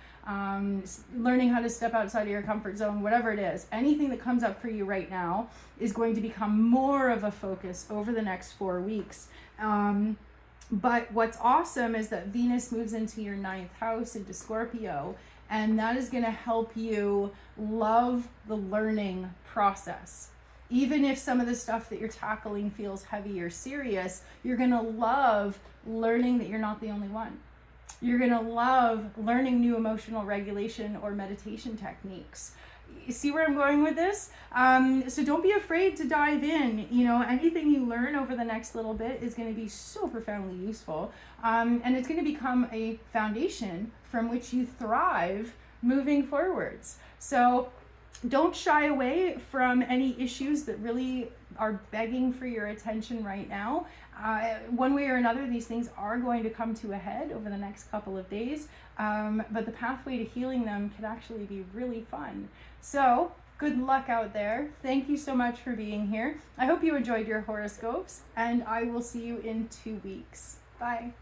learning how to step outside of your comfort zone, whatever it is. Anything that comes up for you right now is going to become more of a focus over the next 4 weeks. But what's awesome is that Venus moves into your 9th house, into Scorpio, and that is going to help you love the learning process. Even if some of the stuff that you're tackling feels heavy or serious, you're going to love learning that you're not the only one. You're going to love learning new emotional regulation or meditation techniques. You see where I'm going with this? So don't be afraid to dive in. You know, anything you learn over the next little bit is going to be so profoundly useful. And it's going to become a foundation from which you thrive moving forwards. So don't shy away from any issues that really are begging for your attention right now. One way or another, these things are going to come to a head over the next couple of days, but the pathway to healing them can actually be really fun. So good luck out there. Thank you so much for being here. I hope you enjoyed your horoscopes, and I will see you in 2 weeks. Bye.